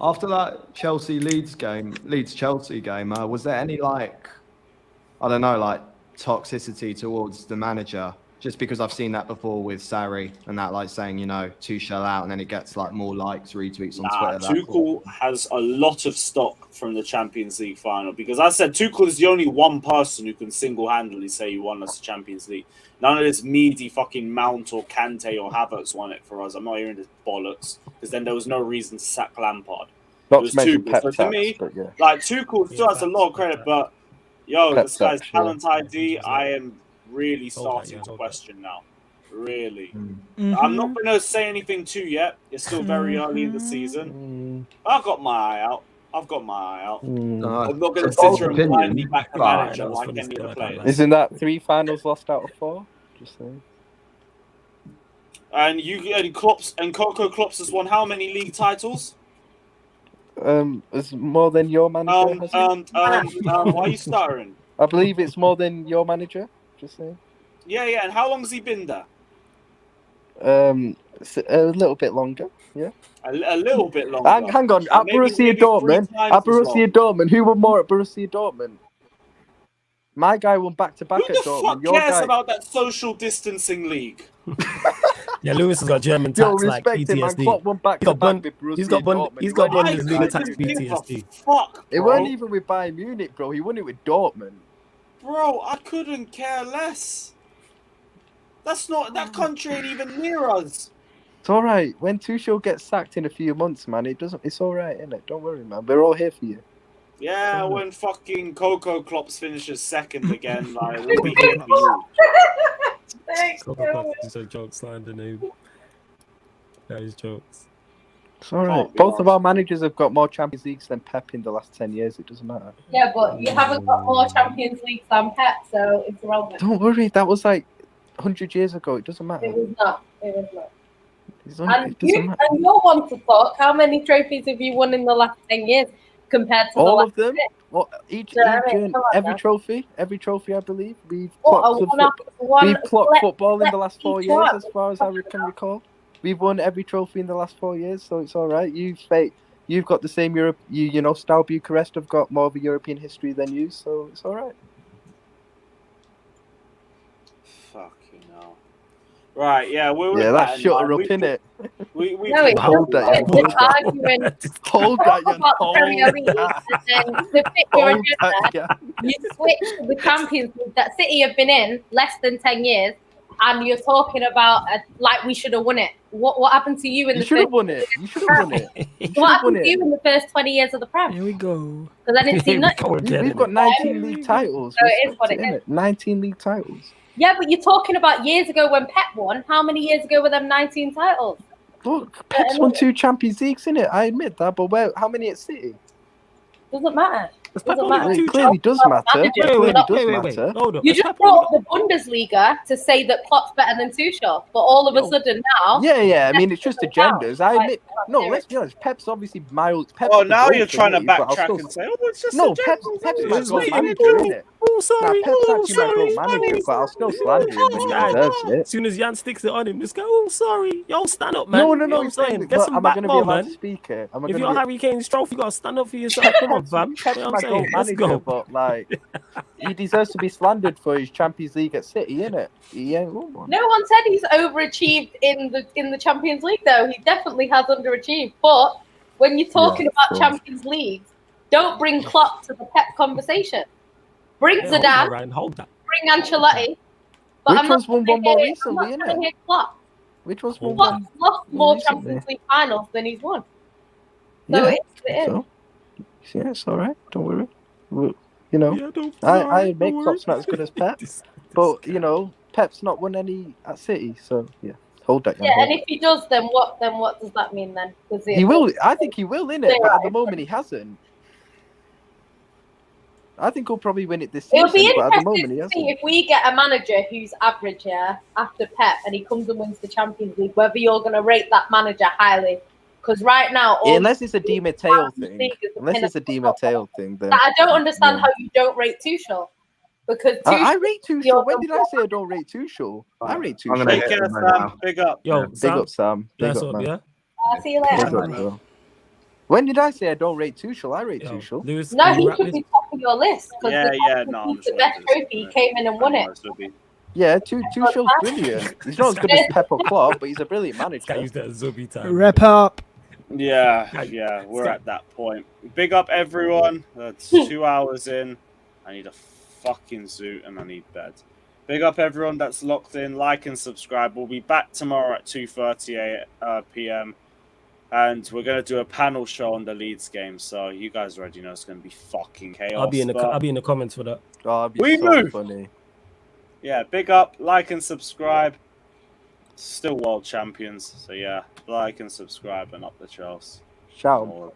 After that Leeds-Chelsea game, was there any toxicity towards the manager? Just because I've seen that before with Sarri and that, like saying, Tuchel out, and then it gets like more likes, retweets on Twitter. Tuchel has a lot of stock from the Champions League final, because I said Tuchel is the only one person who can single-handedly say he won us the Champions League. None of this meaty fucking Mount or Kante or Havertz won it for us. I'm not hearing this bollocks, because then there was no reason to sack Lampard. Not to mention Pep so to me, but yeah. like Tuchel still has a lot of credit, but this guy's talent ID, I am really starting to question now. Really. I'm not going to say anything too yet. It's still very early in the season. I've got my eye out. I'm not going to sit here and blindly back the manager like any of the players. Isn't that 3 finals lost out of 4? Just saying. And Coco Klops has won how many league titles? It's more than your manager. Why are you stuttering? I believe it's more than your manager. Just saying. Yeah. And how long has he been there? A little bit longer. Yeah. A little bit longer. Hang on. At Borussia Dortmund. Who won more at Borussia Dortmund? My guy won back-to-back at Dortmund. Who the fuck cares about that social distancing league? Yeah, Lewis has got German tax like PTSD. He's got Bundesliga tax PTSD. Fuck, it weren't even with Bayern Munich, bro. He won it with Dortmund. Bro, I couldn't care less. That country ain't even near us. It's all right. When Tuchel gets sacked in a few months, man, it's all right, isn't it? Don't worry, man. We're all here for you. Yeah, when fucking Coco Klops finishes second again, like we'll be here for you. It's a joke, slander name. That is jokes. It's all right. Both of our managers have got more Champions Leagues than Pep in the last 10 years. It doesn't matter. Yeah, but you haven't got more Champions Leagues than Pep, so it's irrelevant. Don't worry. That was like 100 years ago. It doesn't matter. It was not. It was not. And you're one to talk. How many trophies have you won in the last 10 years compared to all the of them? Well, every trophy, I believe. We've clocked football in the last 4 years, as far as I can recall. We've won every trophy in the last 4 years, so it's all right. You've got the same Europe. You know, Steaua Bucharest have got more of a European history than you, so it's all right. Fucking hell. Right, yeah, that shut her up, innit? We hold that, hold that. You switch to the Champions League that City have been in less than 10 years, and you're talking about like we should have won it. What happened to you in the should have won it? You should have won it. What happened to you in the first 20 years of the Prem? Here we go. Because I didn't see nothing. We've got 19 league titles. So it is what it is. 19 league titles. Yeah, but you're talking about years ago when Pep won. How many years ago were them 19 titles? Look, Pep's won 2 Champions Leagues, innit? I admit that, but how many at City? Doesn't matter. It clearly does matter. You just brought up the Bundesliga to say that Klopp's better than Tuchel, but all of a sudden now... Yeah. I mean, it's just agendas. I admit... No, let's be honest. Pep's obviously mild. Now you're trying to backtrack and say, it's just Pep's my goal manager, isn't it? Oh, sorry. Pep's actually my goal manager, but I'll still slander him when he deserves it. As soon as Jan sticks it on him, just go, oh, sorry. Yo, stand up, man. No. You know what I'm saying? Get some am I going to be backbone, allowed man. to speak here? If you're Harry Kane's trophy, you got to stand up for yourself. Come on, fam. You know what I'm saying? Let's go. But like, he deserves to be slandered for his Champions League at City, innit? He ain't won one. No one said he's overachieved in the Champions League, though. He definitely has underachieved. But when you're talking about Champions Leagues, don't bring Klopp to the Pep conversation. Bring Zidane. Hold that. Bring Ancelotti. But Which one's won one more recently, innit? Which one's won one? Lost more Champions League finals than he's won. So it is. Yeah, it's all right. Don't worry. You know, I admit Klopp's not as good as Pep, but you know, Pep's not won any at City, so yeah, hold that. Yeah, and if he does, then what does that mean then? He will. I think he will, innit? But at the moment, he hasn't. I think he'll probably win it this season. It'll be but at the moment, interesting he to hasn't. see if we get a manager who's average after Pep, and he comes and wins the Champions League, whether you're going to rate that manager highly. Because right now, unless it's a Di Matteo thing, then I don't understand how you don't rate Tuchel. Because I rate Tuchel. When did I say I don't rate Tuchel? I rate Tuchel. Take care, Sam. Big up. Yo, big up, Sam. Big up, man. Yeah. I'll see you later. When did I say I don't rate Tuchel? I rate Tuchel. Lewis, no, he should be top of your list. Yeah. No, the best trophy, he came in and won it. Yeah, Tuchel's brilliant. He's not as good as Pep or Klopp, but he's a brilliant manager. Use that Zubi time. Rep up. Yeah, we're at that point. Big up everyone. That's 2 hours in. I need a fucking suit and I need bed. Big up everyone that's locked in. Like and subscribe. We'll be back tomorrow at 2:30 p.m. And we're gonna do a panel show on the Leeds game. So you guys already know it's gonna be fucking chaos. I'll be in the comments for that. Oh, we move. Funny. Yeah, big up, like and subscribe. Still world champions. So yeah, like and subscribe and up the Chelsea. Shout.